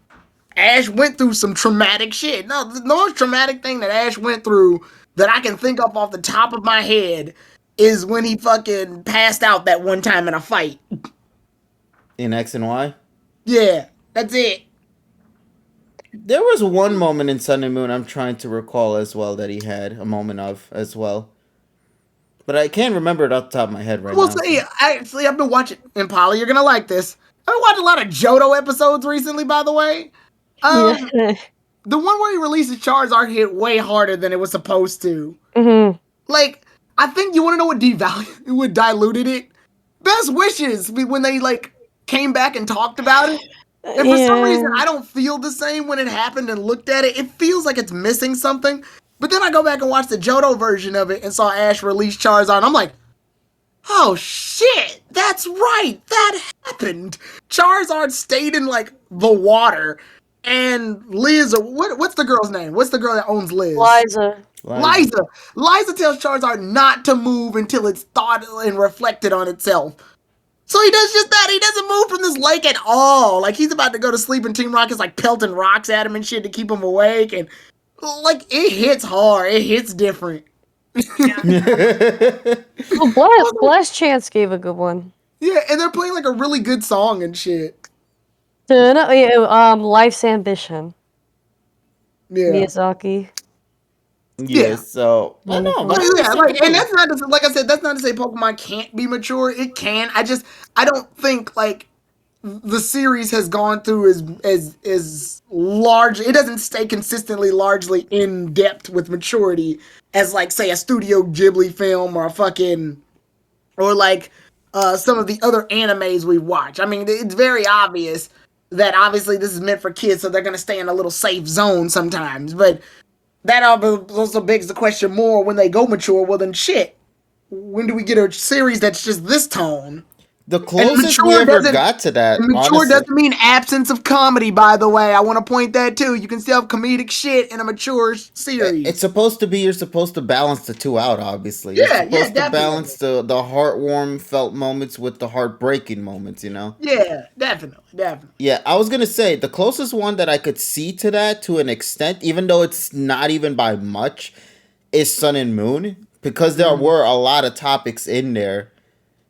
D: Ash went through some traumatic shit. No, the most traumatic thing that Ash went through that I can think of off the top of my head is when he fucking passed out that one time in a fight.
A: In X and Y?
D: Yeah, that's it.
A: There was one moment in Sun and Moon I'm trying to recall as well that he had a moment of as well. But I can't remember it off the top of my head right
D: I will
A: now.
D: say,
A: So.
D: actually, I've been watching, and Polly, you're gonna like this. I've been watching a lot of Johto episodes recently, by the way.
B: Yeah.
D: The one where he releases Charizard hit way harder than it was supposed to.
B: Mhm.
D: Like, I think you want to know what diluted it? Best Wishes when they like came back and talked about it. And for some reason,
B: Yeah.
D: I don't feel the same when it happened and looked at it. It feels like it's missing something. But then I go back and watch the Johto version of it and saw Ash release Charizard. And I'm like, oh shit, that's right. That happened. Charizard stayed in like the water. And Liz, what's the girl's name? What's the girl that owns Liz?
B: Liza.
D: Liza tells Charizard not to move until it's thought and reflected on itself. So he does just that. He doesn't move from this lake at all. Like he's about to go to sleep, and Team Rocket's like pelting rocks at him and shit to keep him awake. And like it hits hard. It hits different.
B: Oh, Blast Chance gave a good one.
D: Yeah, and they're playing like a really good song and shit.
B: Life's Ambition.
D: Yeah.
B: Miyazaki.
A: Yeah, so I know,
B: Wonderful.
A: but
D: Yeah, like, and that's not to, like I said, that's not to say Pokemon can't be mature. It can. I don't think like the series has gone through as large. It doesn't stay consistently largely in depth with maturity as like say a Studio Ghibli film or a fucking or like some of the other animes we watch. I mean, it's very obvious that obviously this is meant for kids, so they're gonna stay in a little safe zone sometimes, but. That also begs the question more when they go mature. Well, then shit. When do we get a series that's just this tone?
A: the closest we ever got to that,
D: Mature
A: honestly,
D: doesn't mean absence of comedy, by the way. I want to point that too. You can still have comedic shit in a mature series.
A: it's supposed to be. You're supposed to balance the two out. Obviously,
D: Yeah,
A: you're supposed to
D: definitely.
A: balance the heartwarm felt moments with the heartbreaking moments. You know.
D: Yeah, definitely.
A: Yeah, I was gonna say the closest one that I could see to that to an extent, even though it's not even by much, is Sun and Moon because there were a lot of topics in there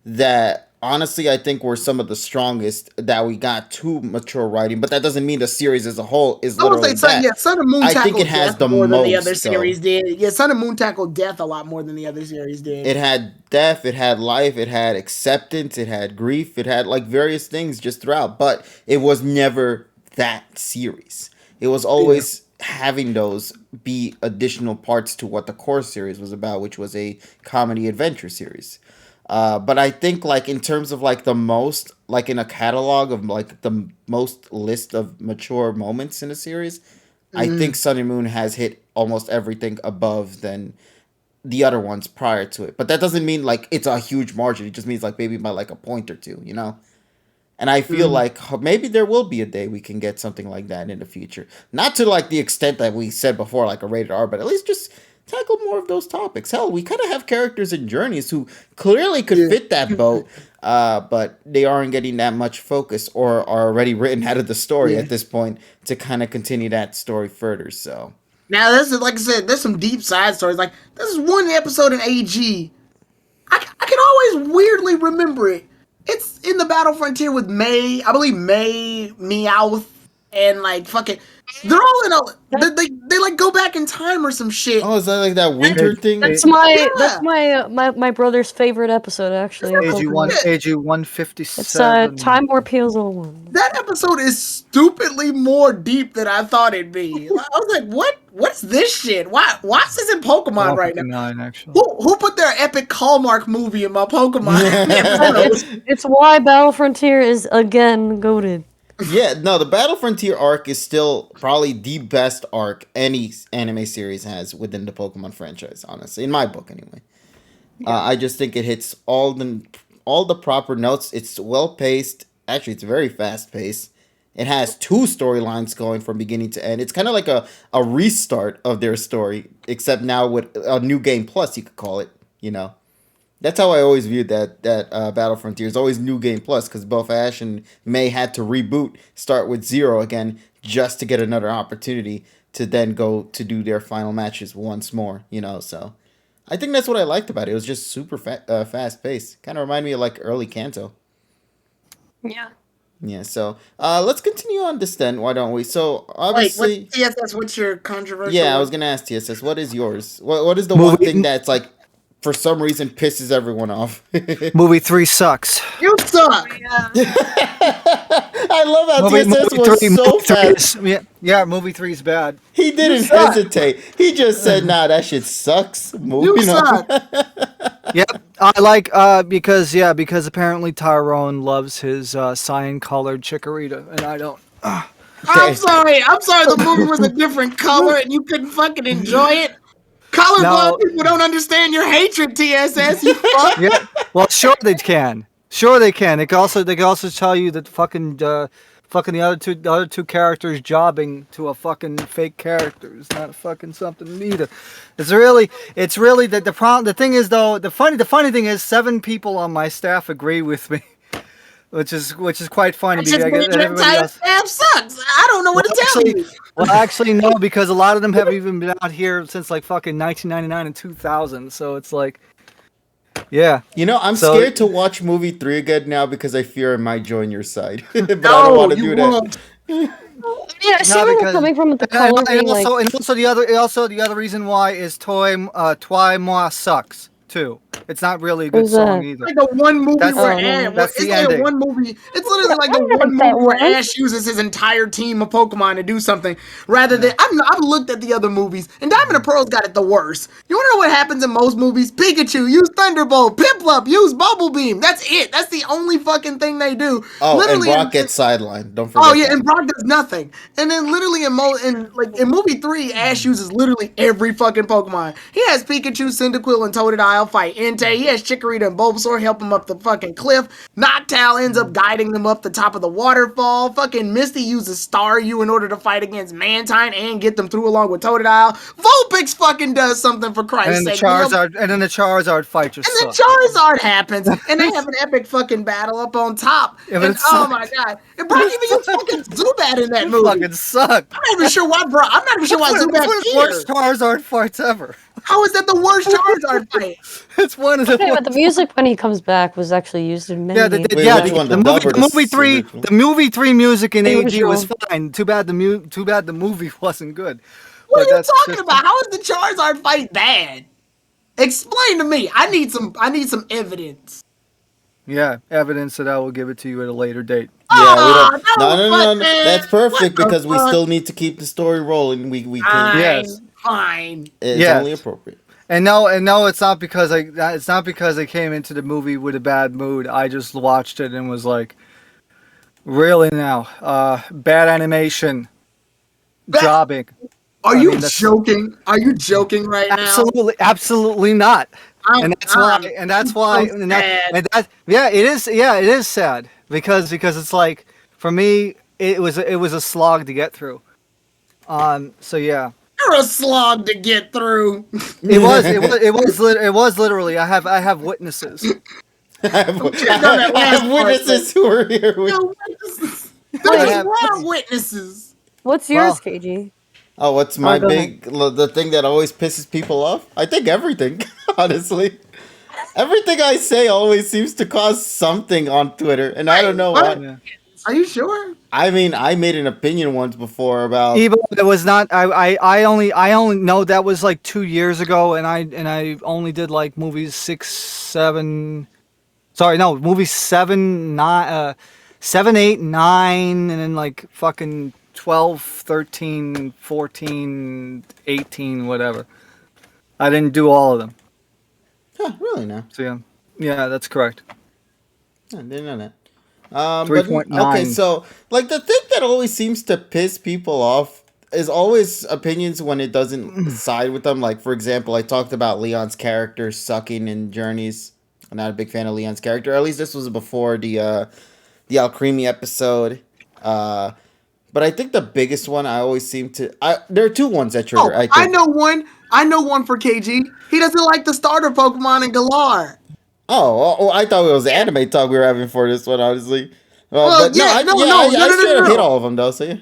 A: that honestly I think were some of the strongest that we got to mature writing, but that doesn't mean the series as a whole is
D: I would
A: literally
D: say
A: that.
D: Sun and Moon
A: I
D: tackled
A: think it has
D: death
A: the
D: more than the other
A: most,
D: series
A: though.
D: did. Yeah, Sun and Moon tackled death a lot more than the other series did.
A: It had death, it had life, it had acceptance, it had grief, it had like various things just throughout, but it was never that series. It was always having those be additional parts to what the core series was about, which was a comedy adventure series. But I think like in terms of like the most like in a catalog of like the most list of mature moments in a series, I think Sun and Moon has hit almost everything above than the other ones prior to it. But that doesn't mean like it's a huge margin. It just means like maybe by like a point or two, you know? And I feel like maybe there will be a day we can get something like that in the future. Not to like the extent that we said before, like a rated R, but at least just tackle more of those topics. Hell, we kind of have characters in Journeys who clearly could fit that boat, but they aren't getting that much focus or are already written out of the story at this point to kind of continue that story further. So.
D: Now, this is like I said, there's some deep side stories. Like, this is one episode in AG. I can always weirdly remember it. It's in the Battle Frontier with May. I believe May, Meowth, and like fucking. They're all in a. They like go back in time or some shit.
A: Oh, is that like that winter thing?
B: That's my brother's favorite episode actually.
C: AG 157.
B: It's Time Warp Heals 01.
D: That episode is stupidly more deep than I thought it'd be. I was like, what? What's this shit? Why is this in Pokemon right now?
C: Actually.
D: Who put their epic Hallmark movie in my Pokemon?
B: It's why Battle Frontier is again goated.
A: Yeah, no, the Battle Frontier arc is still probably the best arc any anime series has within the Pokemon franchise, honestly, in my book anyway. I just think it hits all the proper notes. It's well paced. Actually, it's very fast paced. It has two storylines going from beginning to end. It's kind of like a restart of their story, except now with a new game plus, you could call it, you know. That's how I always viewed that Battle Frontier. It's always New Game Plus because both Ash and May had to reboot, start with zero again, just to get another opportunity to then go to do their final matches once more. You know, so I think that's what I liked about it. It was just super fast paced. Kind of reminded me of like early Kanto.
B: Yeah.
A: Yeah, so let's continue on this then. Why don't we? So
D: Wait, what
A: obviously,
D: TSS? What's your controversial
A: yeah, I was
D: one?
A: gonna ask TSS. What is yours? What is the one thing
C: Movie
A: that's like, for some reason, pisses everyone off?
C: movie 3 sucks.
D: You suck.
A: I love how
C: Movie
A: TSS was so
C: movie three
A: fast.
C: is yeah, movie 3 is bad.
A: He
D: You
A: didn't
D: suck.
A: hesitate. He just said, "Nah, that shit sucks."
D: You
A: Moving on.
D: suck.
C: Yep, I like because apparently Tyrone loves his cyan colored Chikorita, and I don't.
D: I'm sorry. The movie was a different color and you couldn't fucking enjoy it. Colorblind
C: No.
D: people don't understand your hatred, TSS. You fuck.
C: Yeah, well, sure they can. Sure they can. They can also tell you that fucking the other two characters jobbing to a fucking fake character is not fucking something either. It's really that the problem. The thing is though, the funny thing is 7 people on my staff agree with me, which is quite funny.
D: It's just
C: because
D: your entire staff sucks. I don't know what to tell you.
C: Well, actually, no, because a lot of them have even been out here since like fucking 1999 and 2000. So it's like, yeah.
A: You know, I'm
C: So-
A: scared to watch movie 3 again now because I fear I might join your side. But I don't
D: No,
A: want to
D: you
A: do that.
D: won't.
B: Yeah, see where they're coming from with the color
C: and
B: being like.
C: also the other reason why is Toi Moi sucks too. It's not really a good
B: Who's
C: song
B: that?
C: either.
D: Like the one movie
C: That's-
D: where
C: that's
D: it's
C: the
D: like
C: ending.
D: one movie. It's literally like the
B: I know
D: one
B: what that
D: movie where
B: was.
D: Ash uses his entire team of Pokemon to do something. Rather than I've looked at the other movies, and Diamond and Pearl's got it the worst. You wanna know what happens in most movies? Pikachu use Thunderbolt, Piplup use Bubble Beam. That's it. That's the only fucking thing they do.
A: Oh,
D: Literally
A: and
D: in-
A: Brock gets sidelined. Don't forget.
D: Oh yeah,
A: that.
D: and Brock does nothing. And then literally in movie 3, Ash uses literally every fucking Pokemon. He has Pikachu, Cyndaquil, and Totodile fight Entei. He has Chikorita and Bulbasaur help him up the fucking cliff. Noctowl ends up guiding them up the top of the waterfall. Fucking Misty uses Staryu in order to fight against Mantine and get them through along with Totodile. Vulpix fucking does something for Christ's
C: And then the
D: sake.
C: Charizard fight just
D: And then
C: sucks.
D: Charizard happens, and they have an epic fucking battle up on top.
C: Yeah, but
D: And
C: it
D: oh
C: sucked.
D: my god! And Brock even used fucking Zubat in that movie.
C: Fucking suck.
D: I'm not even sure why
C: It's one of the
D: Zubat's
C: worst
D: here.
C: Charizard fights ever.
D: How is that the worst Charizard fight?
C: It's one of the
B: Okay,
C: worst.
B: but the music when he comes back was actually used in many
C: Yeah,
B: games.
A: Wait, which one, the dub or the original?
C: the movie 3 music in
B: The
C: AD was
B: original.
C: fine. Too bad the movie wasn't good.
D: What
C: But
D: are you
C: that's
D: talking
C: just-
D: about? How is the Charizard fight bad? Explain to me. I need some evidence.
C: Yeah, evidence that I will give it to you at a later date.
A: Yeah, we
D: Aw,
A: don't.
D: no,
A: No.
D: man.
A: That's perfect
D: What the
A: because we
D: fuck?
A: still need to keep the story rolling. We can.
D: Fine,
C: Yes.
D: fine.
A: It's
C: Yes.
A: only appropriate.
C: And no, it's not because I came into the movie with a bad mood. I just watched it and was like, really now, bad animation,
D: Ba-
C: jobbing.
D: Are
C: I
D: you
C: mean, that's-
D: joking? Are you joking right now?
C: Absolutely not.
D: I'm-
C: And that's why,
D: so sad.
C: yeah, it is sad because it's like for me it was a slog to get through. So yeah,
D: You're a slog to get through.
C: it was literally. I have witnesses.
A: I have,
D: have done that
A: I have
D: last part,
A: witnesses who are here. With,
D: No witnesses.
C: I
D: There's
C: have-
D: wrong witnesses.
B: What's yours,
C: Well-
B: KG?
A: oh, what's my
B: go ahead.
A: the thing that always pisses people off? I think everything, honestly. Everything I say always seems to cause something on Twitter, and I don't know
D: What?
A: why.
C: Yeah.
D: Are you sure?
A: I mean, I made an opinion once before about.
C: Even it was not. I only know that was like 2 years ago, and I only did like movies 6, 7. Sorry, no, movies 7, 9, 7, 8, 9, and then like fucking 12, 13, 14, 18, whatever. I didn't do all of them.
A: Huh, really? No,
C: So yeah, that's correct.
A: I didn't know that. But,
C: 3.9.
A: okay, so like the thing that always seems to piss people off is always opinions when it doesn't side with them. Like for example, I talked about Leon's character sucking in Journeys. I'm not a big fan of Leon's character. At least this was before the Alcremie episode. But I think the biggest one I always seem to there are two ones that trigger.
D: Oh,
A: I think.
D: I know one. I know one for KG. He doesn't like the starter Pokemon in Galar.
A: Oh, I thought it was anime talk we were having for this one. Honestly,
D: Well,
A: but
D: yeah,
A: I
D: no,
A: straight up
D: no.
A: hit all of them though. So yeah.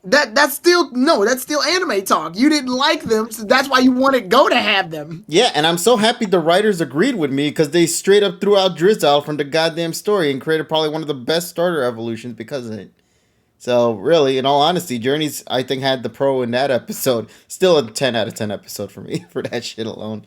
D: That's still anime talk. You didn't like them, so that's why you wanted Go to have them.
A: Yeah, and I'm so happy the writers agreed with me because they straight up threw out Drizzle from the goddamn story and created probably one of the best starter evolutions because of it. So really, in all honesty, Journeys I think had the pro in that episode. Still a 10 out of 10 episode for me for that shit alone.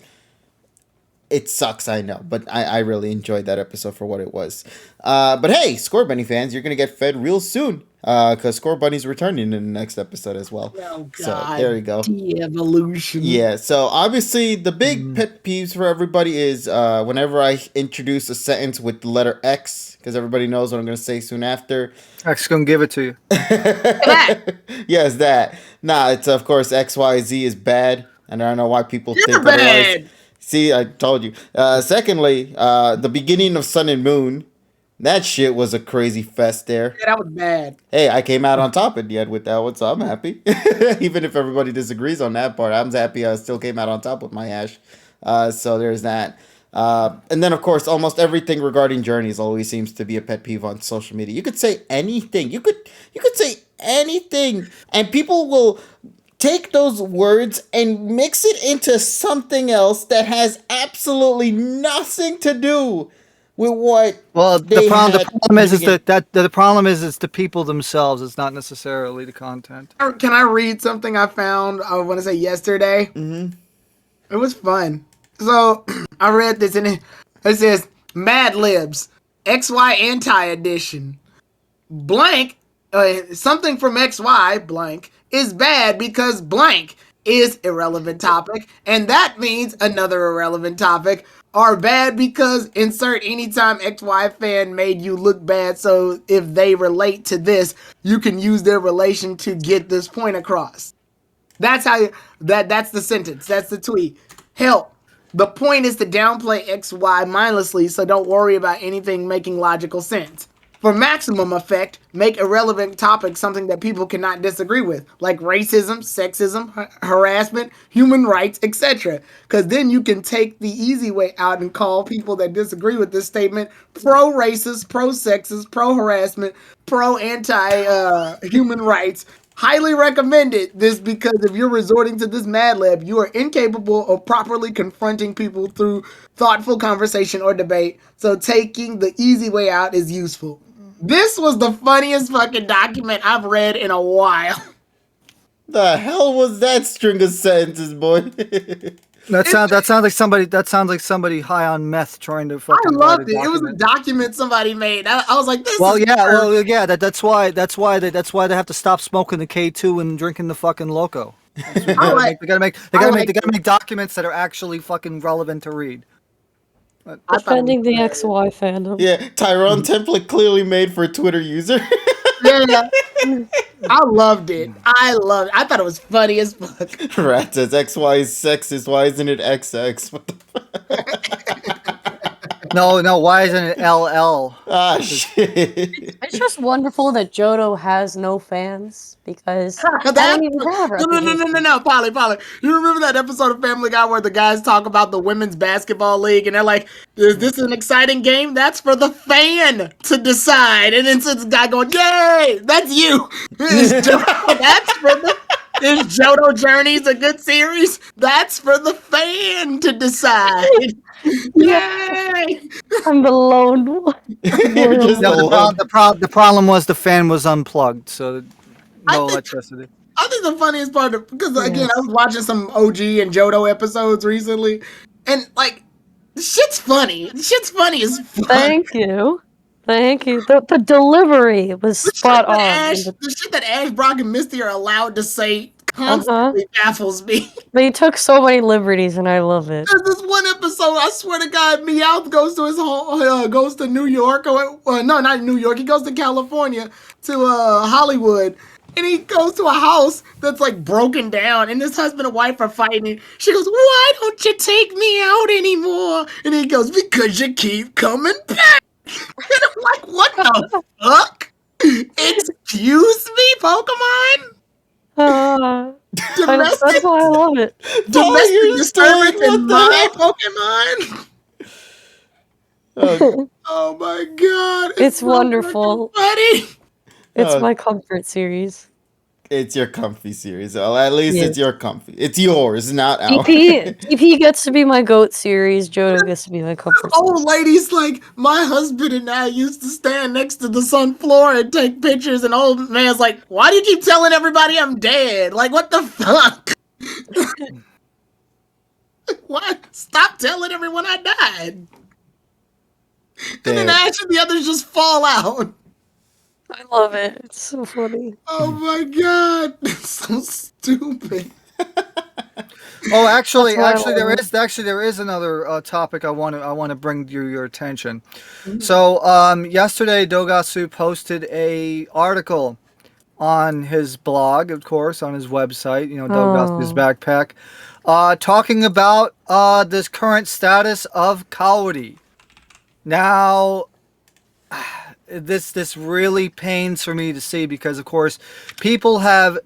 A: It sucks, I know, but I really enjoyed that episode for what it was. But hey, Score Bunny fans, you're gonna get fed real soon because Score Bunny's returning in the next episode as well.
D: Oh God!
A: So there you go.
D: De-evolution.
A: Yeah. So obviously, the big pet peeves for everybody is whenever I introduce a sentence with the letter X, because everybody knows what I'm gonna say soon after.
C: X gonna give it to you.
A: Yes, that. Nah, it's of course XYZ is bad, and I don't know why people
D: You're
A: think
D: bad.
A: otherwise. See, I told you. Secondly, the beginning of Sun and Moon, that shit was a crazy fest there.
D: Yeah, that was bad.
A: Hey, I came out on top at the end with that one, so I'm happy. Even if everybody disagrees on that part, I'm happy I still came out on top with my hash. So there's that. And then, of course, almost everything regarding journeys always seems to be a pet peeve on social media. You could say anything. You could say anything, and people will take those words and mix it into something else that has absolutely nothing to do with what.
C: Well, the
A: they
C: problem
A: had
C: is
A: in the
C: that the problem is it's the people themselves. It's not necessarily the content.
D: Can I read something I found? I want to say yesterday.
A: Mm-hmm.
D: It was fun. So I read this and it says Mad Libs XY Anti Edition. Blank, something from XY blank is bad because blank is irrelevant topic, and that means another irrelevant topic are bad because insert anytime XY fan made you look bad, so if they relate to this, you can use their relation to get this point across. That's how that's the sentence. That's the tweet. Help. The point is to downplay XY mindlessly, so don't worry about anything making logical sense. For maximum effect, make irrelevant topics something that people cannot disagree with, like racism, sexism, harassment, human rights, etc. Because then you can take the easy way out and call people that disagree with this statement pro-racist, pro-sexist, pro-harassment, pro-anti-human rights. Highly recommended this because if you're resorting to this Mad Lib, you are incapable of properly confronting people through thoughtful conversation or debate, so taking the easy way out is useful. This was the funniest fucking document I've read in a while.
A: The hell was that string of sentences, boy?
C: That sounds like somebody high on meth trying to fucking.
D: I loved it. It was a document somebody made. I was like, this.
C: Well, yeah. That's why they have to stop smoking the K2 and drinking the fucking Loco. They gotta make documents that are actually fucking relevant to read.
B: Defending the XY fandom.
A: Yeah, Tyrone template clearly made for a Twitter user.
D: Yeah. I loved it. I thought it was funny as fuck.
A: Rat says XY is sexist. Why isn't it XX? What the fuck?
C: No, why isn't it LL?
A: Ah, shit.
B: It's just wonderful that Johto has no fans because I don't even have
D: No, Polly. You remember that episode of Family Guy where the guys talk about the women's basketball league and they're like, is this an exciting game? That's for the fan to decide. And then this guy going, yay, that's you. Is Johto Journeys a good series? That's for the fan to decide. Yay!
B: I'm the lone one.
C: The problem was the fan was unplugged, so no electricity.
D: I think the funniest part, because again, I was watching some OG and Johto episodes recently, and like, shit's funny. Shit's funny as fuck.
B: Thank you. The delivery was spot on.
D: The shit that Ash, Brock, and Misty are allowed to say constantly baffles me.
B: They took so many liberties, and I love it.
D: There's this one episode, I swear to God, Meowth goes to his home, goes to New York, no, not New York. He goes to California, to Hollywood, and he goes to a house that's like broken down, and his husband and wife are fighting. She goes, "Why don't you take me out anymore?" And he goes, "Because you keep coming back." And I'm like, what the fuck? Excuse me, Pokemon?
B: That's why I love it.
D: Domestic disturbance in my Pokemon? Oh my god.
B: It's wonderful.
D: Funny.
B: It's my comfort series.
A: It's your comfy series. Well, at least it's
B: Yes.
A: your comfy. It's yours, not ours.
B: TP gets to be my goat series. Johto gets to be my comfort series.
D: Old lady's like, my husband and I used to stand next to the sun floor and take pictures, and old man's like, why do you keep telling everybody I'm dead? Like, what the fuck? What? Stop telling everyone I died. And then Ash and the others just fall out.
B: I love it. It's so funny.
D: Oh my god. It's so stupid.
C: Oh, actually,
B: That's why I love
C: there is another topic I want to bring to your attention.
B: Mm-hmm.
C: So, yesterday Dogasu posted a article on his blog, of course, on his website. Dogasu's
B: Oh.
C: backpack, talking about this current status of Kaori. Now, this really pains for me to see because, of course, people have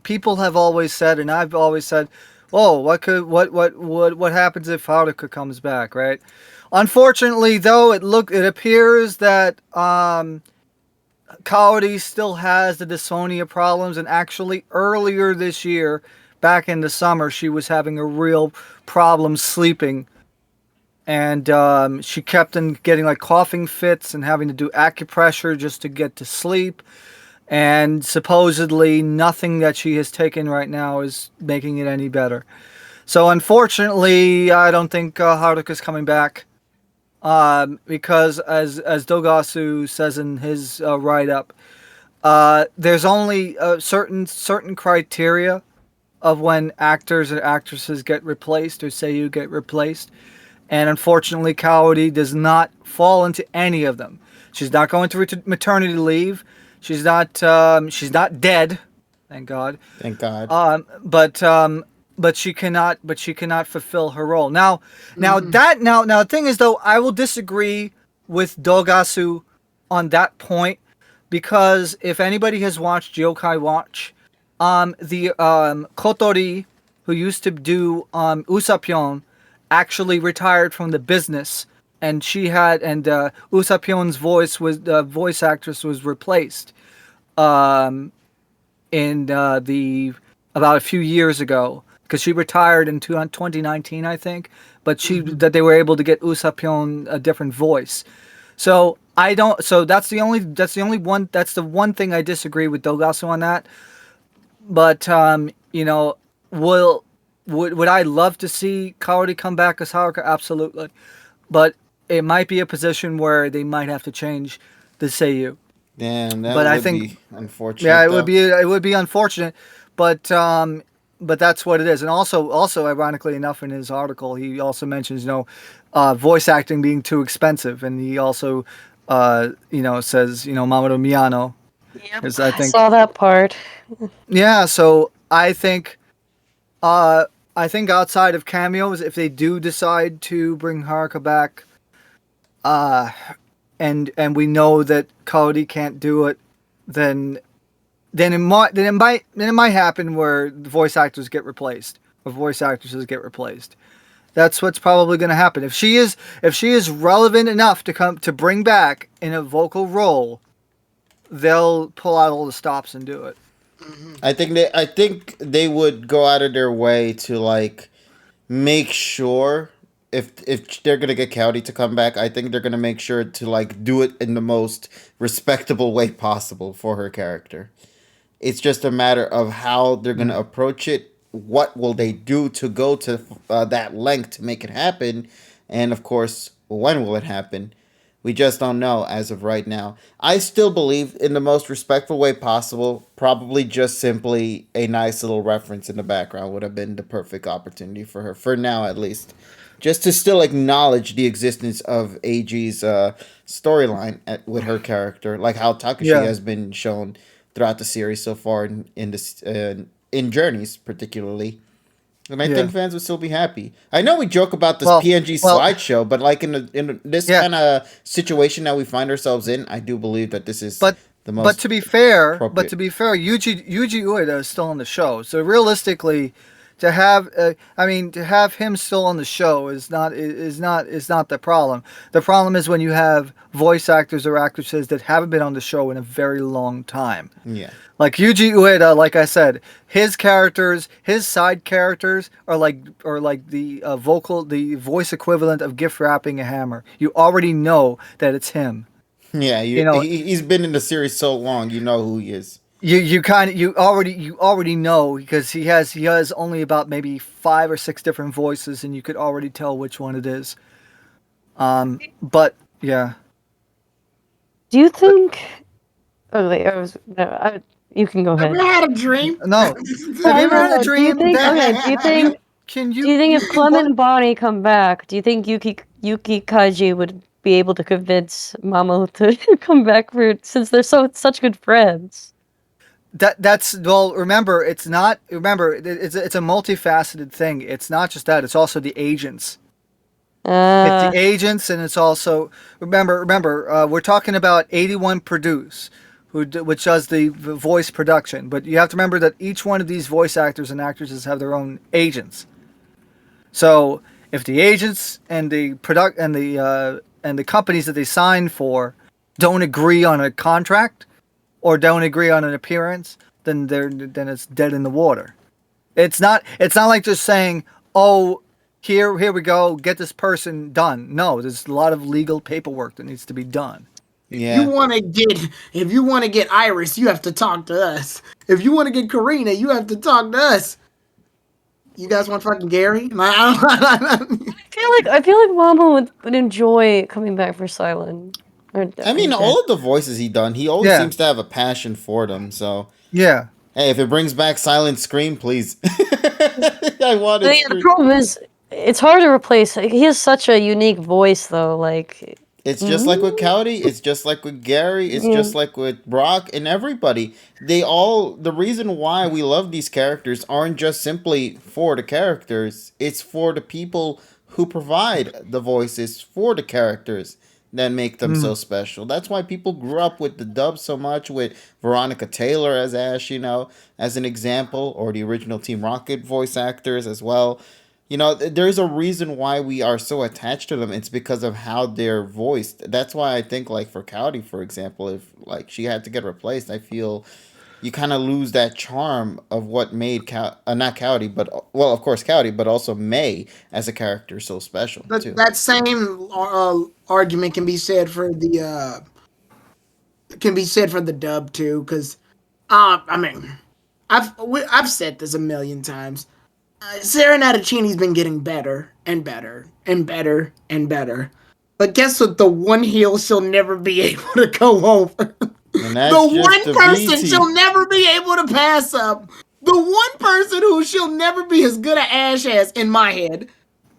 C: always said, and I've always said, oh, what happens if Haruka comes back, right? Unfortunately, though, it appears that Kaori still has the dysphonia problems, and actually earlier this year, back in the summer, she was having a real problem sleeping, and she kept on getting like coughing fits and having to do acupressure just to get to sleep. And supposedly nothing that she has taken right now is making it any better. So unfortunately, I don't think Haruka's coming back. Because as Dogasu says in his write-up, there's only certain criteria of when actors and actresses get replaced or seiyuu get replaced. And unfortunately, Kaori does not fall into any of them. She's not going through maternity leave. She's not dead, thank God.
A: Thank God.
C: But she cannot fulfill her role. Now the thing is though, I will disagree with Dogasu on that point, because if anybody has watched Yokai Watch, the Kotori, who used to do Usapyon, actually retired from the business, and Usapyon's voice actress was replaced in about a few years ago, because she retired in 2019, I think, but that they were able to get Usapyon a different voice. So that's the one thing I disagree with Dogasu on that. But would I love to see Kaori come back as Haruka? Absolutely. But it might be a position where they might have to change the seiyuu.
A: Damn, that
C: But
A: would be unfortunate.
C: Yeah,
A: though.
C: it would be unfortunate, but that's what it is. And also ironically enough, in his article, he also mentions voice acting being too expensive, and he also says Mamoru Miyano.
B: Yep,
C: I think
B: saw that part.
C: Yeah, so I think outside of cameos, if they do decide to bring Haruka back, and we know that Cody can't do it, then it might happen where the voice actors get replaced or voice actresses get replaced. That's what's probably going to happen. If she is relevant enough to bring back in a vocal role, they'll pull out all the stops and do it.
A: I think they would go out of their way to like make sure if they're gonna get Cowdy to come back, I think they're gonna make sure to like do it in the most respectable way possible for her character. It's just a matter of how they're gonna approach it. What will they do to go to that length to make it happen? And of course, when will it happen? We just don't know as of right now. I still believe in the most respectful way possible. Probably just simply a nice little reference in the background would have been the perfect opportunity for her, for now at least. Just to still acknowledge the existence of AG's storyline with her character, like how Takashi has been shown throughout the series so far in Journeys particularly. And I think fans would still be happy. I know we joke about this PNG slideshow, but like in this kind of situation that we find ourselves in, I do believe that this is the most.
C: But to be fair, Yuji Ueda is still on the show. So realistically, to have to have him still on the show is not the problem. The problem is when you have voice actors or actresses that haven't been on the show in a very long time.
A: Yeah.
C: Like Yuji Ueda, like I said, his characters, his side characters are like the the voice equivalent of gift wrapping a hammer. You already know that it's him.
A: Yeah,
C: You know,
A: he's been in the series so long, you know who he is.
C: you already know because he has only about maybe 5 or 6 different voices, and you could already tell which one it is. But yeah.
B: Do you think? Oh wait, you can go ahead.
D: Ever had a dream?
C: No. Have you ever had a dream?
B: Do you think if Clement and Bonnie come back, do you think Yuki Kaji would be able to convince Mamo to come back since they're such good friends?
C: That's well. Remember, it's not. Remember, it's a multifaceted thing. It's not just that. It's also the agents. It's the agents, and it's also remember. We're talking about 81 Produce, which does the voice production. But you have to remember that each one of these voice actors and actresses have their own agents. So if the agents and the and the companies that they sign for don't agree on a contract or don't agree on an appearance, then it's dead in the water. It's not like just saying, "Oh, here we go, get this person done." No, there's a lot of legal paperwork that needs to be done.
A: Yeah.
D: If you want to get Iris, you have to talk to us. If you want to get Karina, you have to talk to us. You guys want fucking Gary?
B: I feel like Mama would enjoy coming back for Silent.
A: I mean, all of the voices he done, he always seems to have a passion for them. So
C: yeah.
A: Hey, if it brings back Silent Scream, please. I want it.
B: The problem is, it's hard to replace. He has such a unique voice, though. Like
A: it's just like with Cowdy. It's just like with Gary. It's just like with Brock and everybody. The reason why we love these characters aren't just simply for the characters. It's for the people who provide the voices for the characters that make them so special. That's why people grew up with the dub so much, with Veronica Taylor as Ash, as an example, or the original Team Rocket voice actors as well. There's a reason why we are so attached to them. It's because of how they're voiced. That's why I think, like, for Cowdy, for example, if, like, she had to get replaced, I feel you kind of lose that charm of what made not Cowdy, but, well, of course Cowdy, but also May as a character so special, too.
D: That same argument can be said for the dub, too, because, I mean, I've said this a million times. Sarah Natticini's been getting better and better and better and better. But guess what? The one heel she'll never be able to go over. The one person she'll never be able to pass up. The one person who she'll never be as good at Ash as, in my head.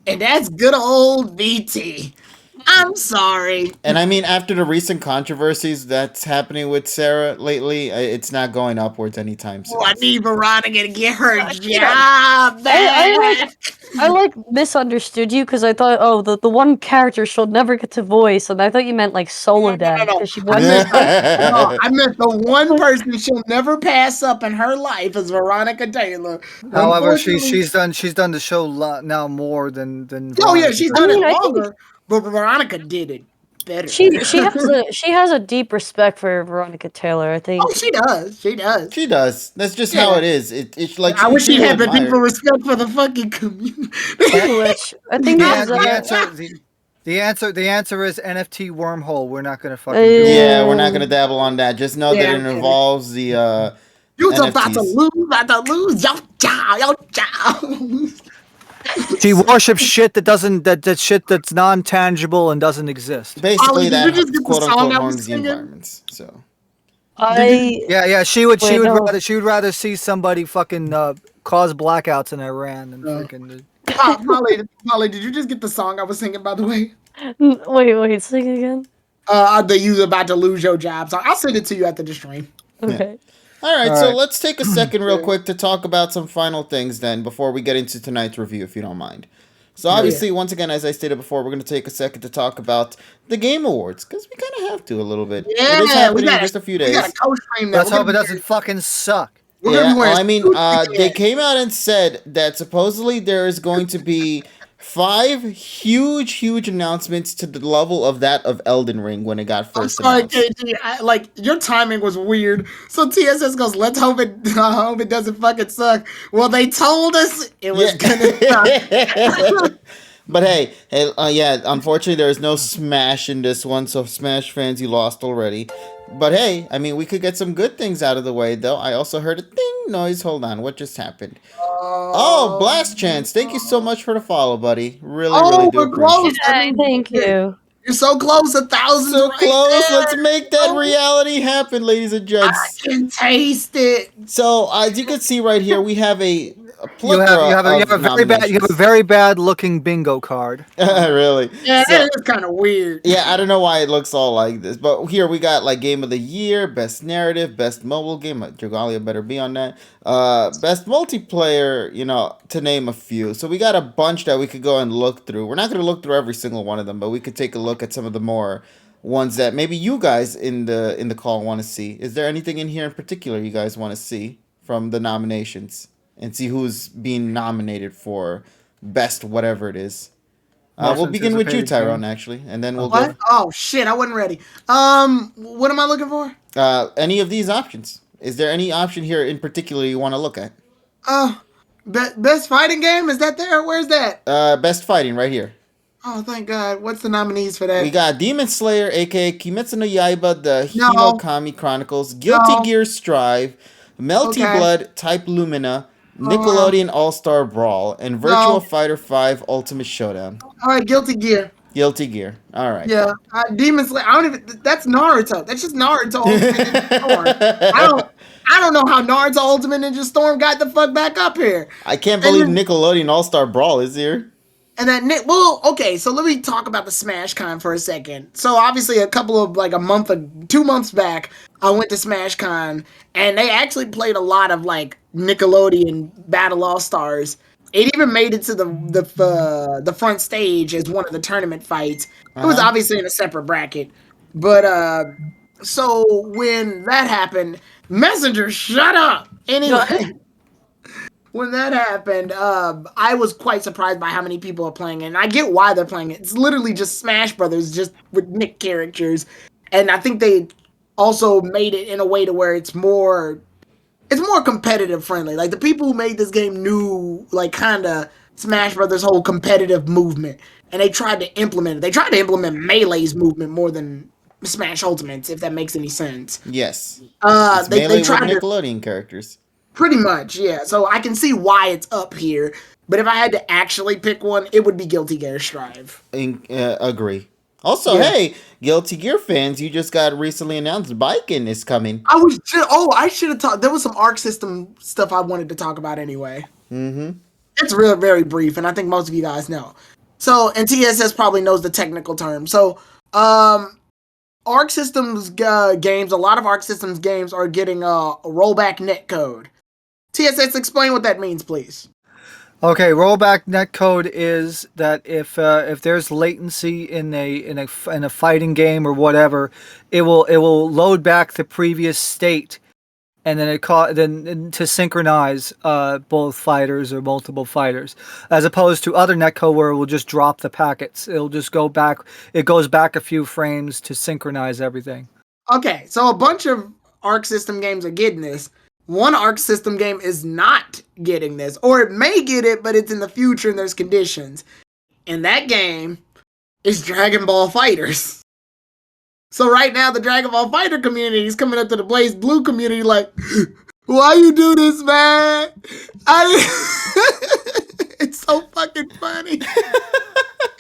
D: And that's good old VT. I'm sorry.
A: And I mean, after the recent controversies that's happening with Sarah lately, it's not going upwards anytime soon.
D: Oh, I need Veronica to get her job back.
B: I misunderstood you because I thought, the one character she'll never get to voice, and I thought you meant like Soledad.
D: No. I meant the one person she'll never pass up in her life is Veronica Taylor.
C: However, she's done the show now more than
D: Oh yeah, she's done it longer. But Veronica did it better.
B: She has a deep respect for Veronica Taylor, I think.
D: Oh, she does.
A: She does. That's just how it is. It's like
D: I wish she had the deeper respect for the fucking community.
B: Which I think
C: the answer is NFT wormhole. We're not gonna fucking do it.
A: Yeah, we're not gonna dabble on that. Just know that it involves the
D: You're about to lose. Yo.
C: She worships shit that shit that's non-tangible and doesn't exist.
A: Basically, that quote unquote harms the environments. So,
C: she would rather see somebody fucking cause blackouts in Iran than freaking.
D: Molly, did you just get the song I was singing? By the way,
B: wait, sing it again.
D: You're about to lose your job. So I'll send it to you after the stream.
B: Okay.
A: Yeah. All right, so let's take a second real quick to talk about some final things then before we get into tonight's review, if you don't mind. So obviously, once again, as I stated before, we're going to take a second to talk about the Game Awards, because we kind of have to a little bit.
D: Yeah,
A: it is happening in just a few days.
C: Let's hope it doesn't fucking suck.
D: We're gonna be wearing
A: I mean,
D: suits
A: they
D: again.
A: came out and said that supposedly there is going to be 5 huge announcements to the level of that of Elden Ring when it got
D: I'm
A: first
D: sorry,
A: announced.
D: KG. Like your timing was weird. So TSS goes, "Let's hope it, hope it doesn't fucking suck." Well, they told us it was gonna suck.
A: Yeah. But yeah, unfortunately there is no Smash in this one, so Smash fans, you lost already. But hey, I mean, we could get some good things out of the way, though. I also heard a ding noise. Hold on, what just happened? Oh, Blast Chance, thank you so much for the follow, buddy. Really
D: Oh,
A: do
D: we're
A: appreciate
D: close.
A: it.
D: I
B: Yay,
D: mean,
B: thank you.
D: you're so close. 1,000's
A: So
D: right
A: close. Let's
D: there.
A: make that
D: Oh,
A: reality happen, ladies and
D: I
A: gents.
D: can taste it.
A: So, as you can see right here, we have a
C: You have
A: plethora of
C: you have a
A: nominations.
C: very bad looking bingo card.
A: Really?
D: Yeah,
A: So,
D: it is kind of weird.
A: yeah, I don't know why it looks all like this, but here we got like Game of the Year, Best Narrative, Best Mobile Game. Dragalia better be on that. Best Multiplayer, to name a few. So we got a bunch that we could go and look through. We're not going to look through every single one of them, but we could take a look at some of the more ones that maybe you guys in the call want to see. Is there anything in here in particular you guys want to see from the nominations and see who's being nominated for best whatever it is?
C: Most
A: We'll begin with you,
C: anticipated
A: Tyrone,
C: game.
A: actually, and then we'll
D: What?
A: go.
D: Oh shit! I wasn't ready. What am I looking for?
A: Any of these options. Is there any option here in particular you want to look at?
D: Uh, best fighting game, is that there? Where's that?
A: Best fighting right here.
D: Oh, thank God. What's the nominees for
A: We
D: that?
A: got Demon Slayer, aka Kimetsu no Yaiba, the
D: No,
A: Hinokami Chronicles, Guilty
D: no.
A: Gear Strive, Melty
D: Okay.
A: Blood, Type Lumina,
D: Uh,
A: Nickelodeon All Star Brawl, and Virtual
D: no.
A: Fighter 5 Ultimate Showdown.
D: All right, Guilty Gear.
A: Guilty Gear. All right.
D: Yeah, Demon Slayer. I don't even. That's Naruto. That's just Naruto Ultimate Ninja Storm. I don't. I don't know how Naruto Ultimate Ninja Storm got the fuck back up here.
A: I can't
D: And
A: believe
D: then,
A: Nickelodeon All Star Brawl is here.
D: and then well, okay. So let me talk about the Smash Con for a second. So obviously, a couple of like 2 months back, I went to Smash Con, and they actually played a lot of like Nickelodeon Battle All Stars. It even made it to the front stage as one of the tournament fights. It was
A: Uh
D: obviously in a separate bracket, but so when that happened, Messenger, shut up. Anyway, when that happened, I was quite surprised by how many people are playing it. And I get why they're playing it. It's literally just Smash Brothers, just with Nick characters. And I think they also made it in a way to where it's more competitive friendly. Like the people who made this game knew like kind of Smash Brothers whole competitive movement, and they tried to implement it. They tried to implement Melee's movement more than Smash Ultimates, if that makes any sense.
A: Yes. It's
D: They
A: Melee with
D: tried to
A: Nickelodeon characters.
D: pretty much, yeah. So I can see why it's up here. But if I had to actually pick one, it would be Guilty Gear Strive.
A: Agree. Also,
D: Yeah.
A: hey, Guilty Gear fans, you just got recently announced Biken is coming.
D: I should have talked. There was some Arc System stuff I wanted to talk about anyway.
A: Mm-hmm.
D: It's real very brief, and I think most of you guys know. So, and TSS probably knows the technical term. So, Arc Systems games, a lot of Arc Systems games are getting a rollback netcode. TSS, explain what that means, please.
C: Okay, rollback netcode is that if there's latency in a fighting game or whatever, it will load back the previous state, and then then to synchronize both fighters or multiple fighters, as opposed to other netcode where it will just drop the packets. It'll just go back. It goes back a few frames to synchronize everything.
D: Okay, so a bunch of Arc System games are getting this. One Arc System game is not getting this, or it may get it, but it's in the future and there's conditions. And that game is Dragon Ball Fighters. So right now, the Dragon Ball Fighter community is coming up to the Blaze Blue community like, why you do this, man? It's so fucking funny.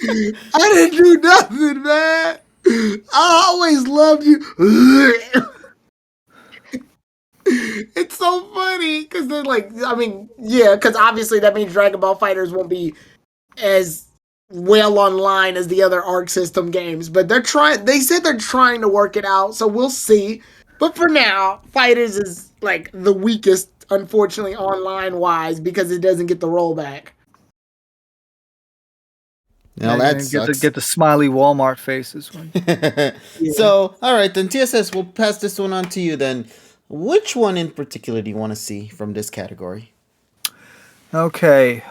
D: I didn't do nothing, man. I always loved you. It's so funny because they're like, I mean, yeah, because obviously that means Dragon Ball Fighters won't be as well online as the other Arc System games, but they said they're trying to work it out, so we'll see. But for now, Fighterz is like the weakest, unfortunately, online wise, because it doesn't get the rollback.
A: Now that sucks.
C: Get the smiley Walmart faces one.
A: So, all right then, TSS, we'll pass this one on to you then. Which one in particular do you want to see from this category?
C: Okay.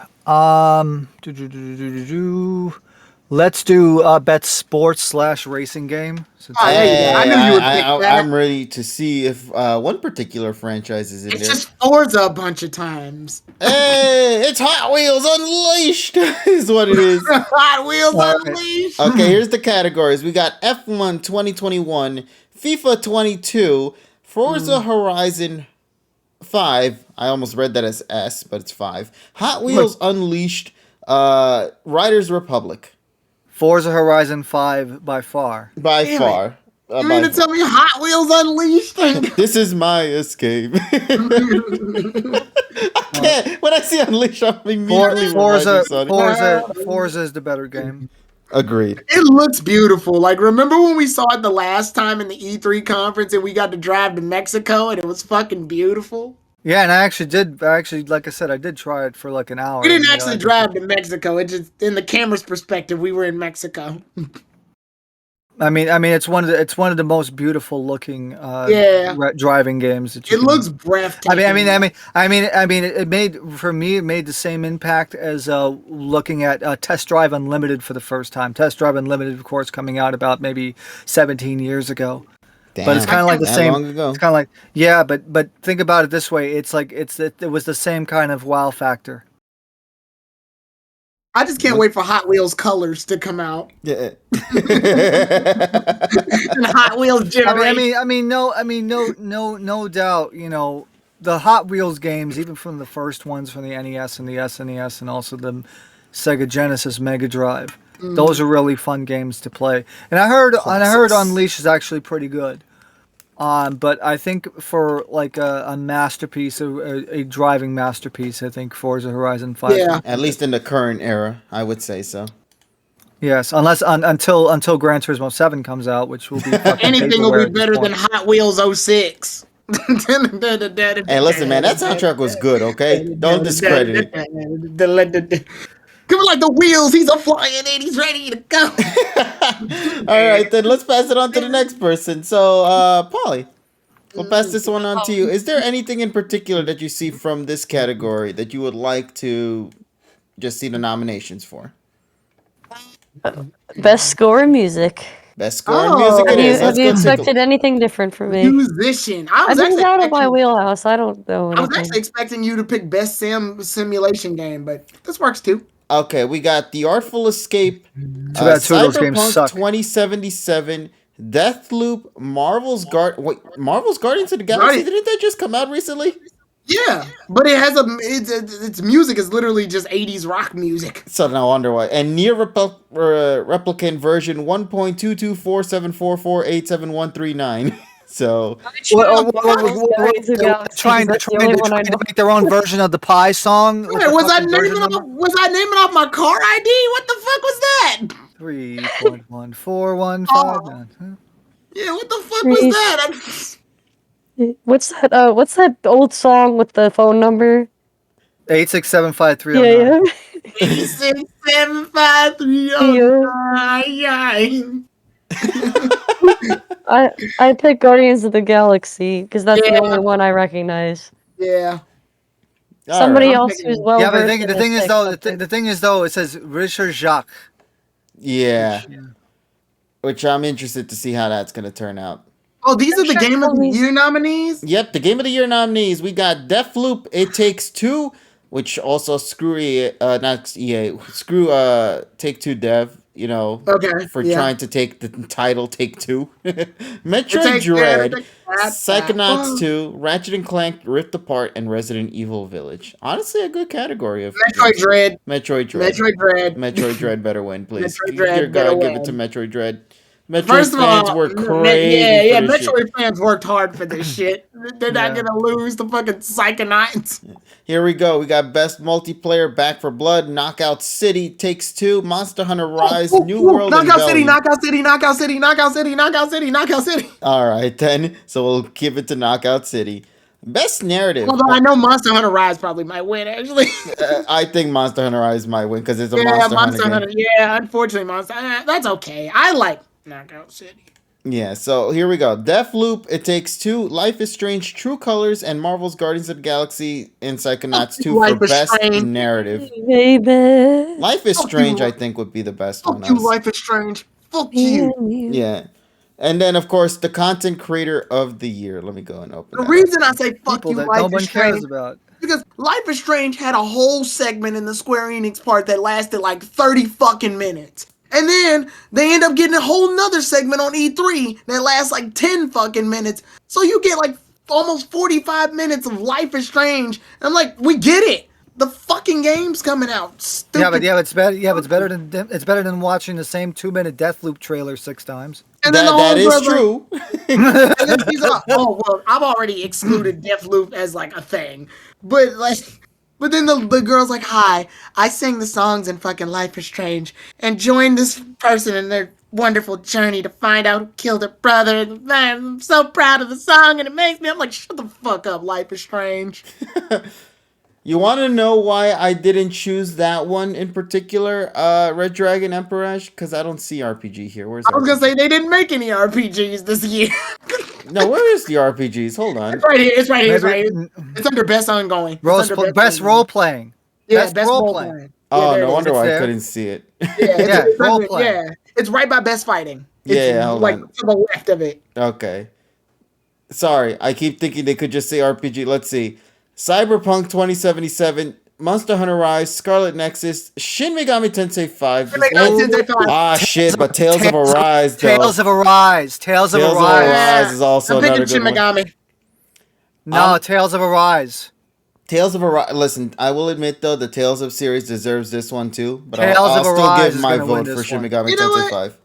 C: Let's do best sports / racing game.
D: Oh, there you go. I knew you would pick that.
A: I'm ready to see if one particular franchise is in
D: It's
A: there.
D: just Forza a bunch of times.
A: Hey, it's Hot Wheels Unleashed is what it is.
D: Hot Wheels Unleashed.
A: Okay, here's the categories. We got F1 2021, FIFA 22, Forza Horizon 5. I almost read that as S, but it's 5. Hot Wheels Unleashed, Riders Republic.
C: Forza Horizon 5 by far.
A: By
D: Damn
A: far.
D: You mean to tell me Hot Wheels Unleashed?
A: This is my escape. I can't. When I see Unleashed, I'm immediately
C: Forza
A: Forza
C: is the better game.
A: Agreed.
D: It looks beautiful. Like, remember when we saw it the last time in the E3 conference and we got to drive to Mexico and it was fucking beautiful?
C: Yeah, and I actually, like I said, I did try it for like an hour.
D: We didn't actually drive to Mexico. It just, in the camera's perspective, we were in Mexico.
C: I mean, it's one of the most beautiful looking driving games. That
D: it looks breathtaking.
C: It made the same impact as looking at Test Drive Unlimited for the first time. Test Drive Unlimited, of course, coming out about maybe 17 years ago.
A: Damn,
C: but it's kind of like the same.
A: Long ago.
C: It's kind of like but think about it this way. It's like it was the same kind of wow factor.
D: I just can't wait for Hot Wheels colors to come out.
A: Yeah.
D: And Hot Wheels generation.
C: No doubt. You know, the Hot Wheels games, even from the first ones from the NES and the SNES, and also the Sega Genesis Mega Drive. Those are really fun games to play. And I heard Unleashed is actually pretty good. But I think for like a masterpiece, a driving masterpiece, I think Forza Horizon 5.
D: Yeah.
A: At least in the current era, I would say so.
C: Yes, until Gran Turismo 7 comes out, which will be
D: anything will be better than Hot Wheels 06.
A: Hey, listen, man, that soundtrack was good. Okay, don't discredit it.
D: Come on, like the wheels, he's a flying and he's ready to go.
A: All right, then let's pass it on to the next person. So, Polly, we'll pass this one on to you. Is there anything in particular that you see from this category that you would like to just see the nominations for?
B: Best score in music.
A: Best score in music it is.
B: Have you expected anything different from me?
D: Musician.
B: I think it's out of my wheelhouse. I don't know anything.
D: I was actually expecting you to pick best simulation game, but this works too.
A: Okay, we got The Artful Escape, Cyberpunk 2077, Deathloop, Marvel's Guardians of the Galaxy. Didn't that just come out recently?
D: Yeah, but it has its music is literally just 80s rock music.
A: So no wonder why. And Near Replicant version 1.22474487139. So
C: trying to make their own version of the Pie song.
D: Wait, was I naming off my car ID? What the fuck was that?
C: 3.1415.
D: Yeah, what the fuck was that?
B: What's that old song with the phone number?
C: 8675309.
B: Yeah.
D: 8675309.
B: I picked Guardians of the Galaxy because that's the only one I recognize.
D: Yeah.
B: Somebody else who's well.
C: Yeah, but the thing is though, it says Richard Jacques.
A: Yeah. Which I'm interested to see how that's gonna turn out.
D: Oh, these are the Game of the Year nominees?
A: Yep, the Game of the Year nominees. We got Deathloop, It Takes Two, which also screw Take-Two dev, you know, for trying to take the title Take-Two. Metroid Dread, Psychonauts 2, Ratchet and Clank Rift Apart, and Resident Evil Village. Honestly, a good category of
D: Metroid Dread
A: better win, please.
D: Dear God,
A: give it to Metroid Dread. Metroid fans were crazy.
D: Yeah, Metroid fans worked hard for this shit. They're not gonna lose the fucking Psychonauts.
A: Here we go. We got Best Multiplayer, Back for Blood, Knockout City, Takes Two, Monster Hunter Rise, New World,
D: Knockout City.
A: All right, then. So we'll give it to Knockout City. Best Narrative.
D: Although I know Monster Hunter Rise probably might win, actually.
A: I think Monster Hunter Rise might win because it's a Monster Hunter game.
D: Yeah, unfortunately, Monster. That's okay. I like Knockout City.
A: Yeah, so here we go. Deathloop, It Takes Two, Life is Strange, True Colors, and Marvel's Guardians of the Galaxy and Psychonauts 2 for
D: Life is
A: Best
D: Strange.
A: Narrative.
B: Baby.
A: Life is
D: Fuck
A: Strange,
D: you.
A: I think, would be the best
D: Fuck
A: one.
D: you, Life is Strange. Fuck you.
A: Yeah. And then, of course, the Content Creator of the Year. Let me go and open
D: The
A: that
D: reason
A: up.
D: I say fuck
C: People
D: you,
C: that
D: Life
C: no
D: is
C: one
D: Strange,
C: cares about.
D: because Life is Strange had a whole segment in the Square Enix part that lasted like 30 fucking minutes. And then they end up getting a whole nother segment on E3 that lasts like 10 fucking minutes. So you get like almost 45 minutes of Life is Strange. And I'm like, we get it. The fucking game's coming out. Stupid.
C: It's better. Yeah, but it's better than watching the same 2-minute Deathloop trailer 6 times.
D: And then
A: That is
D: homegirl's like-
A: true.
D: and then she's like, oh well, I've already excluded Deathloop as like a thing. But then the girl's like, hi, I sing the songs in fucking Life is Strange and join this person in their wonderful journey to find out who killed her brother. And I'm so proud of the song and it makes me, I'm like, shut the fuck up, Life is Strange.
A: You want to know why I didn't choose that one in particular, Red Dragon Emperor? Because I don't see RPG here. Where's
D: I was gonna
A: RPG?
D: say they didn't make any RPGs this year.
A: No, where is the RPGs? Hold on.
D: It's right here, it's right here, it's
C: Maybe-
D: right here. It's under best ongoing. It's
C: Best
D: under
C: role playing.
D: Yeah,
C: best role
D: role
C: playing.
D: playing.
A: Oh,
D: there
A: no
D: it
A: wonder
D: is.
A: why I
C: there.
A: couldn't see it.
C: Yeah,
D: it's
C: role
D: under-
C: playing.
D: yeah, it's right by best fighting. It's
A: Yeah, hold
D: like
A: on.
D: to the left of it.
A: Okay. Sorry, I keep thinking they could just say RPG. Let's see. Cyberpunk 2077, Monster Hunter Rise, Scarlet Nexus, Shin Megami Tensei 5.
D: Shin Megami Tensei 5.
A: Ah, shit, but Tales of Arise, though.
C: Tales of Arise. Tales of
A: Tales of
C: Arise.
A: Arise is also
D: I'm
A: another
D: picking
A: good
D: Shin
A: one.
D: Megami.
C: No, Tales of Arise.
A: Tales of Arise. Listen, I will admit though, the Tales of series deserves this one too. But
C: Tales
A: I'll
C: of
A: still
C: Arise
A: give
C: is
A: my
C: gonna win
A: vote for
C: this
A: Shin
C: one.
A: Megami
D: You know
A: Tensei
D: what?
A: 5.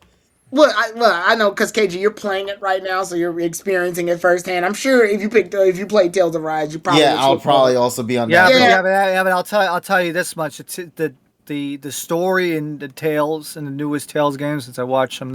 D: Well, I know because KG, you're playing it right now, so you're experiencing it firsthand. I'm sure if you played Tales of Rise, you probably
A: Yeah,
D: would
A: I'll
D: switch
A: probably
D: over.
A: also be on
C: Yeah,
A: that.
C: but I'll tell you this much: it's the story in the Tales and the newest Tales games, since I watched them,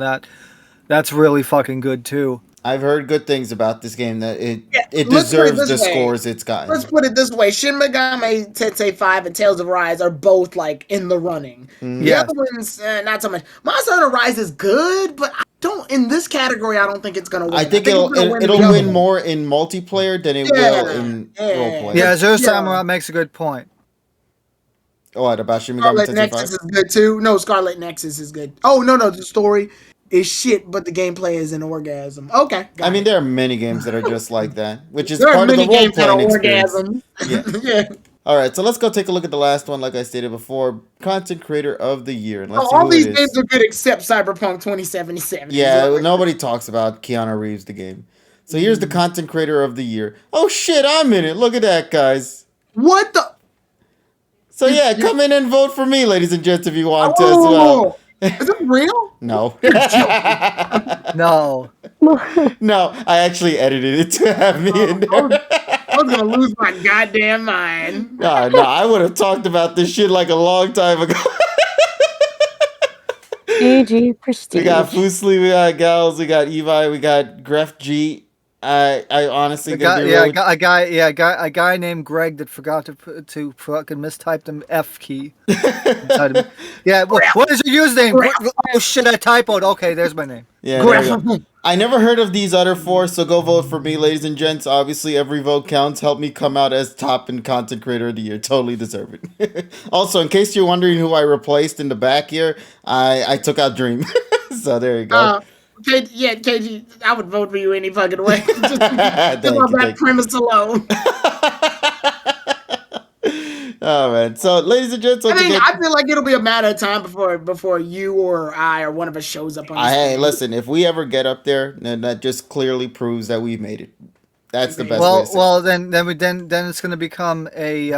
C: that's really fucking good too.
A: I've heard good things about this game. That it
D: let's put it
A: deserves
D: this
A: the
D: way.
A: scores it's gotten.
D: Let's put it this way: Shin Megami Tensei 5 and Tales of Rise are both like in the running. The
C: Yes.
D: other ones, not so much. Monster Hunter Rise is good, but I don't in this category. I don't think it's gonna win.
A: I think
D: it's
A: it'll
D: gonna
A: it'll
D: the other
A: win
D: one.
A: more in multiplayer than it
D: Yeah,
A: will in
D: yeah.
A: roleplay.
C: Yeah, Zero
D: Yeah.
C: Samurai makes a good point.
A: Oh, what about Shin Megami
D: Scarlet
A: Tensei
D: Nexus
A: 5?
D: is good too. No, Scarlet Nexus is good. Oh no, the story is shit, but the gameplay is an orgasm. Okay,
A: I mean, there are many games that are just like that, which is
D: there are
A: part of the
D: many games that are
A: role-playing experience.
D: orgasm.
A: Yeah.
D: yeah.
A: All right, so let's go take a look at the last one. Like I stated before, Content Creator of the Year. And let's see
D: All
A: who
D: these
A: it
D: games
A: is.
D: are good except Cyberpunk 2077.
A: Yeah, nobody talks about Keanu Reeves, the game. So here's the Content Creator of the Year. Oh shit, I'm in it. Look at that, guys.
D: What the?
A: So yeah, come in and vote for me, ladies and gents, if you want to as
D: Oh,
A: well.
D: is it real?
A: No.
C: No,
A: No, I actually edited it to have me in there.
D: I was gonna lose my goddamn mind.
A: No, I would have talked about this shit like a long time ago.
B: GG Prestige.
A: We got Fusli, we got Gals, we got Evi, we got Gref G. I honestly
C: a
A: gonna
C: guy,
A: be
C: yeah,
A: real.
C: a guy named Greg that forgot to fucking mistype the F key. Yeah, what is your username? Oh shit, I typoed. Okay, there's my name.
A: Yeah, there we go. I never heard of these other four, so go vote for me, ladies and gents. Obviously, every vote counts. Help me come out as top and Content Creator of the Year. Totally deserve it. Also, in case you're wondering who I replaced in the back here, I took out Dream. So there you go.
D: KG, I would vote for you any fucking way. just on
A: Thank you,
D: that
A: thank you.
D: premise alone.
A: Oh man. So, ladies and gents, once again,
D: I feel like it'll be a matter of time before you or I or one of us shows up on the
A: hey,
D: stage.
A: listen, if we ever get up there, then that just clearly proves that we've made it. That's the best way to say
C: Well, then it's gonna become a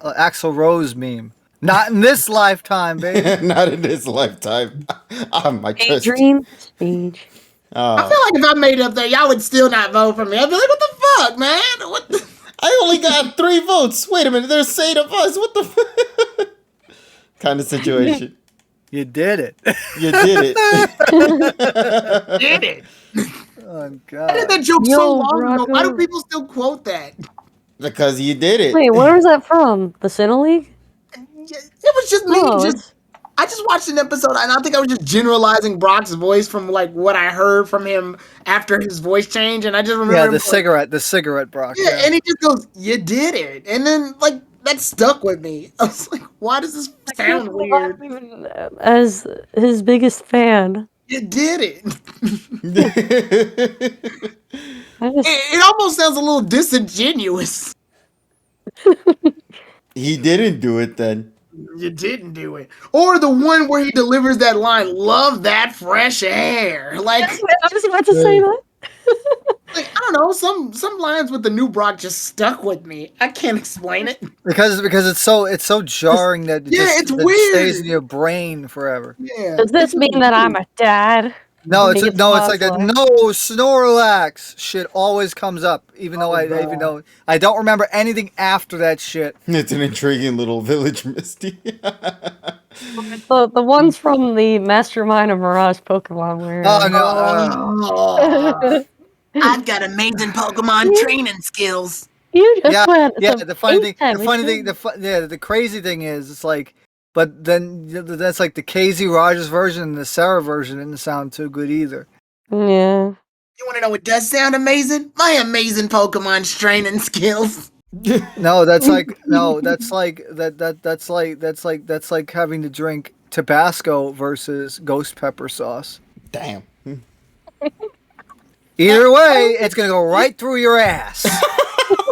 C: Axl Rose meme. Not in this lifetime, baby.
A: it. Not in this lifetime. My trust.
B: Dream Prestige.
D: I feel like if I made it up there, y'all would still not vote for me. I'd be like, what the fuck, man? What the...
A: I only got 3 votes. Wait a minute, there's 8 of us. What the kind of situation?
C: You did it.
A: You did it.
D: Did it?
C: Oh
D: I did
C: god.
D: that joke
B: Yo,
D: so long ago. Why do
B: Rocco.
D: people still quote that?
A: Because you did it.
B: Wait, where was that from? The Sinnoh League?
D: It was just me.
B: Oh,
D: just
B: it's
D: I just watched an episode, and I think I was just generalizing Brock's voice from like what I heard from him after his voice change, and I just remember him
C: the cigarette Brock.
D: yeah, and he just goes, "You did it," and then like that stuck with me. I was like, "Why does this sound weird?"
B: I'm even, as his biggest fan.
D: You did it.
B: I just,
D: It almost sounds a little disingenuous.
A: He didn't do it then.
D: You didn't do it. Or the one where he delivers that line, "Love that fresh air." Like,
B: I was about to say that.
D: like I don't know, some lines with the new Brock just stuck with me. I can't explain it.
C: Because it's so jarring that
D: It's
C: that
D: weird.
C: stays in your brain forever.
D: Yeah.
B: Does this mean that I'm a dad?
C: No,
B: He
C: it's
B: gets
C: like that.
B: Oslo.
C: No, Snorlax shit always comes up, even though even though I don't remember anything after that shit.
A: It's an intriguing little village, Misty.
B: The ones from the Mastermind of Mirage Pokemon where
C: Oh no!
D: I've got amazing Pokemon training skills.
B: you just went
C: yeah.
B: some
C: The funny
B: A10,
C: thing, the crazy thing is, it's like, but then that's like the KZ Rogers version and the Sarah version didn't sound too good either.
B: Yeah.
D: You want to know what does sound amazing? My amazing Pokemon training skills.
C: No, that's like that's like having to drink Tabasco versus ghost pepper sauce.
A: Damn.
C: Either way, it's gonna go right through your ass.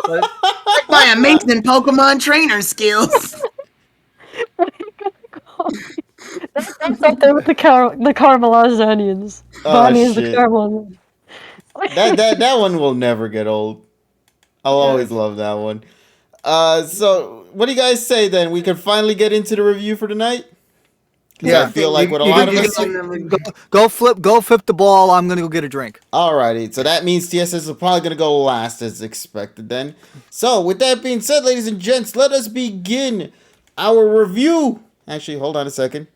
C: But,
D: Like my amazing Pokemon trainer skills.
B: That's up there with the caramelized onions.
A: Oh,
B: Bonnie is the
A: shit.
B: caramelized.
A: That one will never get old. I'll always love that one. So what do you guys say then? We can finally get into the review for tonight?
C: yeah,
A: I feel like
C: you-
A: what a
C: you
A: lot
C: can-
A: of
C: you
A: us.
C: can- go flip the ball. I'm gonna go get a drink.
A: Alrighty, so that means TSS is probably going to go last as expected then. So, with that being said, ladies and gents, let us begin our review. Actually, hold on a second.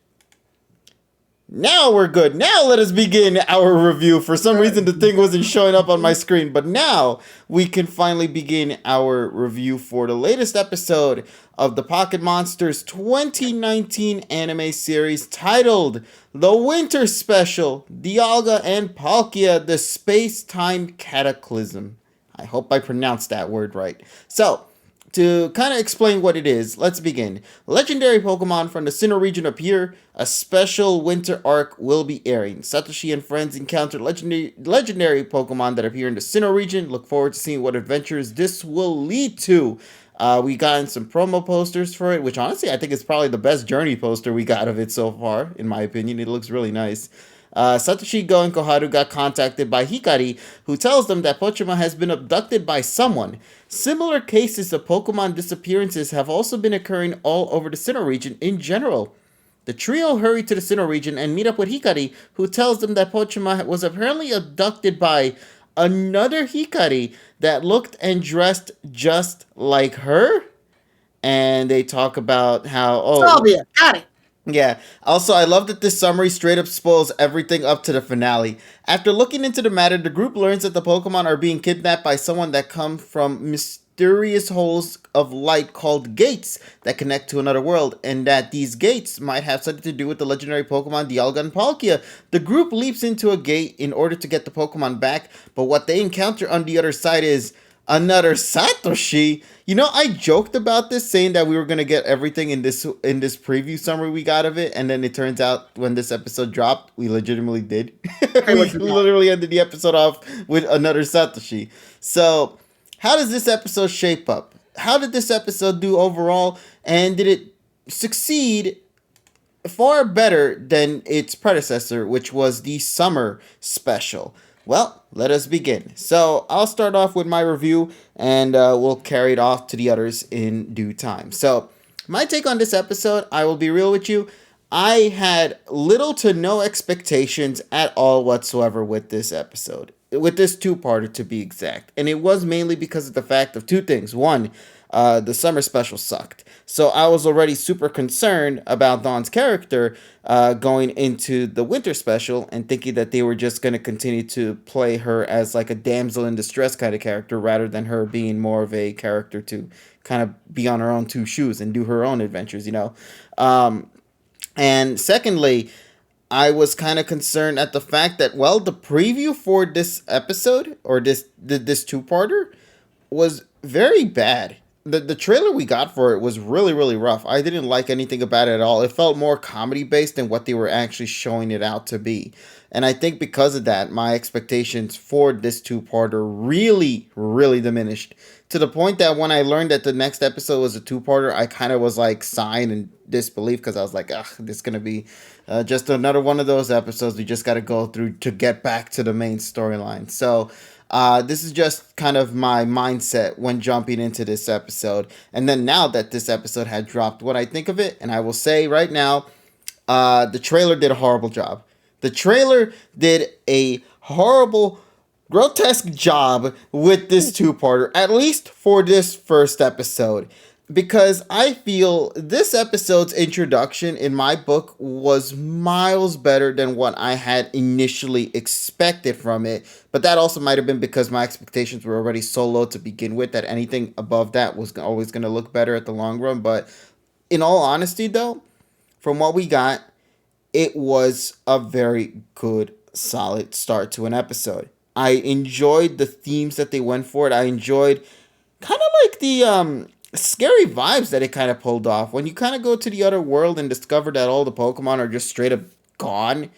A: Now we're good. Now let us begin our review. For some reason, the thing wasn't showing up on my screen, but now we can finally begin our review for the latest episode of the Pocket Monsters 2019 anime series titled The Winter Special, Dialga and Palkia, The Space-Time Cataclysm. I hope I pronounced that word right. So, to kind of explain what it is, let's begin. Legendary Pokemon from the Sinnoh region appear. A special winter arc will be airing. Satoshi and friends encounter legendary Pokemon that appear in the Sinnoh region. Look forward to seeing what adventures this will lead to. We got some promo posters for it, which honestly I think is probably the best journey poster we got of it so far, in my opinion. It looks really nice. Satoshi, Go, and Koharu got contacted by Hikari, who tells them that Pochima has been abducted by someone. Similar cases of Pokemon disappearances have also been occurring all over the Sinnoh region in general. The trio hurry to the Sinnoh region and meet up with Hikari, who tells them that Pochima was apparently abducted by another Hikari that looked and dressed just like her. And they talk about how...
D: Salvia, got it.
A: Yeah. Also, I love that this summary straight up spoils everything up to the finale. After looking into the matter, the group learns that the Pokemon are being kidnapped by someone that come from mysterious holes of light called gates that connect to another world, and that these gates might have something to do with the legendary Pokemon Dialga and Palkia. The group leaps into a gate in order to get the Pokemon back, but what they encounter on the other side is another Satoshi. You know, I joked about this, saying that we were gonna get everything in this preview summary we got of it, and then it turns out when this episode dropped, we legitimately did. We literally ended the episode off with another Satoshi. So, how does this episode shape up? How did this episode do overall, and did it succeed far better than its predecessor, which was the summer special? Well, let us begin. So I'll start off with my review, and we'll carry it off to the others in due time. So my take on this episode, I will be real with you. I had little to no expectations at all whatsoever with this episode. With this two-parter, to be exact. And it was mainly because of the fact of two things. One, the summer special sucked. So I was already super concerned about Dawn's character going into the winter special and thinking that they were just going to continue to play her as like a damsel in distress kind of character rather than her being more of a character to kind of be on her own two shoes and do her own adventures, you know. And secondly, I was kind of concerned at the fact that, well, the preview for this episode, or this two-parter, was very bad. The trailer we got for it was really, really rough. I didn't like anything about it at all. It felt more comedy based than what they were actually showing it out to be. And I think because of that, my expectations for this two-parter really, really diminished. To the point that when I learned that the next episode was a two-parter, I kind of was like sighing in disbelief, because I was like, ugh, this is going to be just another one of those episodes we just got to go through to get back to the main storyline. So this is just kind of my mindset when jumping into this episode. And then now that this episode had dropped, what I think of it, and I will say right now, the trailer did a horrible job. The trailer did a horrible, grotesque job with this two-parter, at least for this first episode. Because I feel this episode's introduction, in my book, was miles better than what I had initially expected from it. But that also might have been because my expectations were already so low to begin with that anything above that was always going to look better at the long run. But in all honesty, though, from what we got, it was a very good, solid start to an episode. I enjoyed the themes that they went for it. I enjoyed kind of like the scary vibes that it kind of pulled off. When you kind of go to the other world and discover that all the Pokemon are just straight up gone,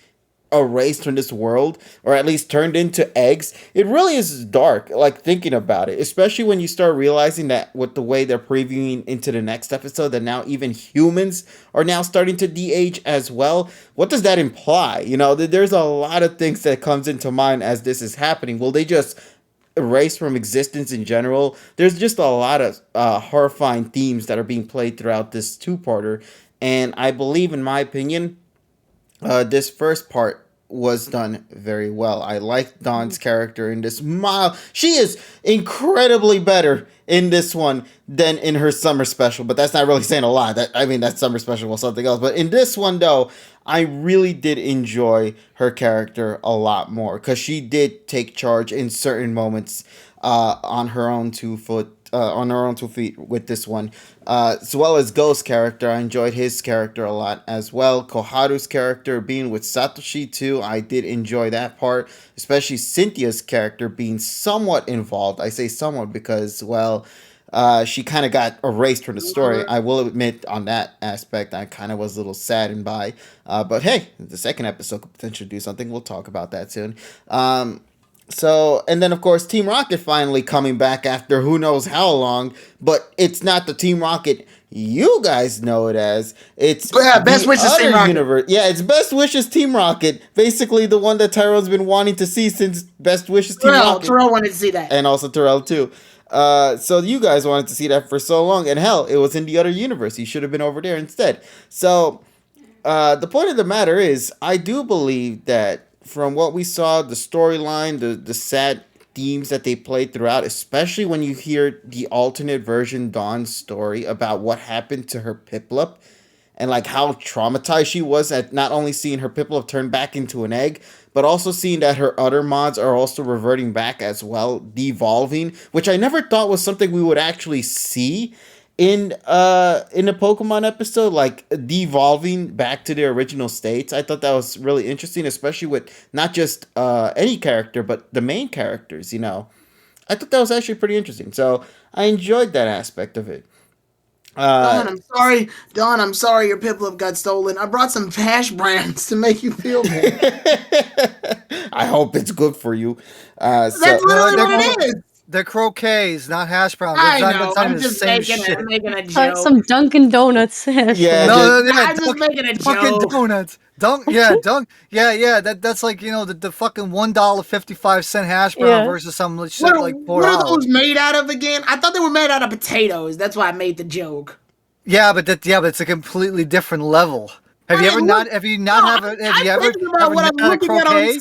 A: erased from this world, or at least turned into eggs, it really is dark, like thinking about it, especially when you start realizing that with the way they're previewing into the next episode, that now even humans are now starting to de-age as well. What does that imply? You know, there's a lot of things that comes into mind as this is happening. Will they just erase from existence in general? There's just a lot of horrifying themes that are being played throughout this two-parter, and I believe, in my opinion, this first part was done very well. I like Dawn's character in this. She is incredibly better in this one than in her summer special, but that's not really saying a lot. That summer special was something else. But in this one, though, I really did enjoy her character a lot more, because she did take charge in certain moments on her own 2 foot. On her own 2 feet with this one, as well as Ghost's character. I enjoyed his character a lot as well. Koharu's character being with Satoshi too, I did enjoy that part, especially Cynthia's character being somewhat involved. I say somewhat because, well, she kind of got erased from the story. I will admit, on that aspect, I kind of was a little saddened by. But hey, the second episode could potentially do something. We'll talk about that soon. So, and then of course, Team Rocket finally coming back after who knows how long, but it's not the Team Rocket you guys know it as. It's
D: Best Wishes Team Rocket.
A: Universe. Yeah, it's Best Wishes Team Rocket. Basically, the one that Tyrone's been wanting to see since Best Wishes Team Rocket.
D: Terrell wanted to see that,
A: and also Terrell too. So you guys wanted to see that for so long, and hell, it was in the other universe. You should have been over there instead. So, the point of the matter is, I do believe that from what we saw, the storyline, the sad themes that they played throughout, especially when you hear the alternate version Dawn's story about what happened to her Piplup, and like how traumatized she was at not only seeing her Piplup turn back into an egg, but also seeing that her other mods are also reverting back as well, devolving, which I never thought was something we would actually see in a Pokemon episode, like devolving back to their original states. I thought that was really interesting, especially with not just any character, but the main characters, you know. I thought that was actually pretty interesting. So I enjoyed that aspect of it.
D: Dawn, I'm sorry your Piplup got stolen. I brought some hash browns to make you feel better.
A: I hope it's good for you.
D: That's literally what it is.
C: They're croquets, not hash browns.
D: I know. I'm just making a joke.
B: Some Dunkin' Donuts.
A: Yeah,
D: I'm just making a
C: fucking
D: joke.
C: donuts. That's like, you know, the fucking $1.55 hash brown versus some shit like $4.
D: What are those made out of again? I thought they were made out of potatoes. That's why I made the joke.
C: Yeah, but it's a completely different level. Have you ever not had a croquet?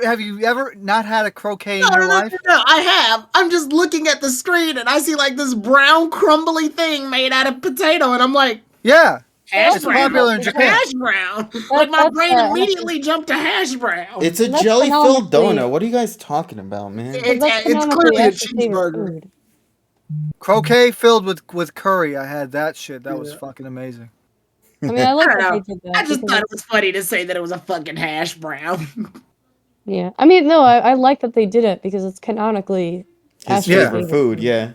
C: Have you ever not had a croquet in your life?
D: No, I have. I'm just looking at the screen and I see like this brown crumbly thing made out of potato, and I'm like,
C: yeah.
D: Hash
C: it's
D: brown.
C: Popular in Japan.
D: Hash brown. Like my brain immediately jumped to hash brown.
A: It's a jelly-filled donut. What are you guys talking about, man?
D: It's clearly a cheeseburger.
C: Croquet filled with curry. I had that shit. That was fucking amazing.
B: I mean, I
D: I
B: like
D: don't
B: that they
D: know.
B: did
D: I
B: that
D: just
B: because
D: thought it
B: it's
D: was funny to say that it was a fucking hash brown.
B: yeah. I mean, no, I like that they did it because it's canonically
A: His
B: Ash's
C: Yeah.
A: favorite
B: favorite
A: food,
B: food.
A: yeah.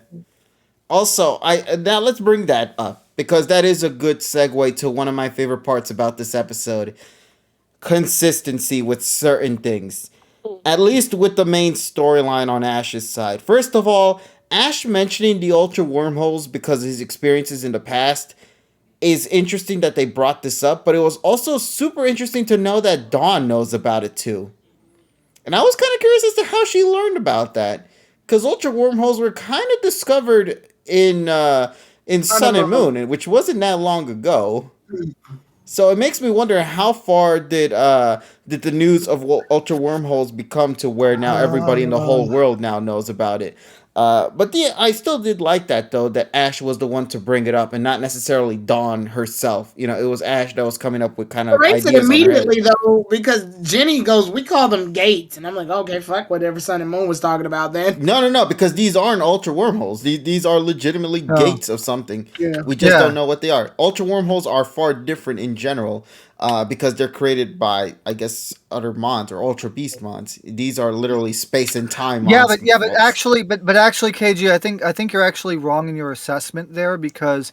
A: Also, I now let's bring that up because that is a good segue to one of my favorite parts about this episode. Consistency with certain things. At least with the main storyline on Ash's side. First of all, Ash mentioning the ultra wormholes because of his experiences in the past is interesting that they brought this up, but it was also super interesting to know that Dawn knows about it too. And I was kind of curious as to how she learned about that, because ultra wormholes were kind of discovered in
D: I don't
A: Sun and
D: know.
A: Moon, which wasn't that long ago. So it makes me wonder how far did the news of ultra wormholes become to where now everybody in the whole world now knows about it. But yeah, I still did like that though, that Ash was the one to bring it up and not necessarily Dawn herself. You know, it was Ash that was coming up with kind of
D: Breaks it
A: ideas on her head.
D: immediately though, because Jenny goes, "We call them gates," and I'm like, "Okay, fuck whatever Sun and Moon was talking about then."
A: No, because these aren't ultra wormholes. These are legitimately
C: Oh.
A: gates of something.
D: Yeah.
A: We just
C: Yeah.
A: don't know what they are. Ultra wormholes are far different in general, because they're created by, I guess, other mons or ultra beast mons. These are literally space and time
C: Yeah,
A: mons.
C: but
A: Folks.
C: actually, KG, I think you're actually wrong in your assessment there because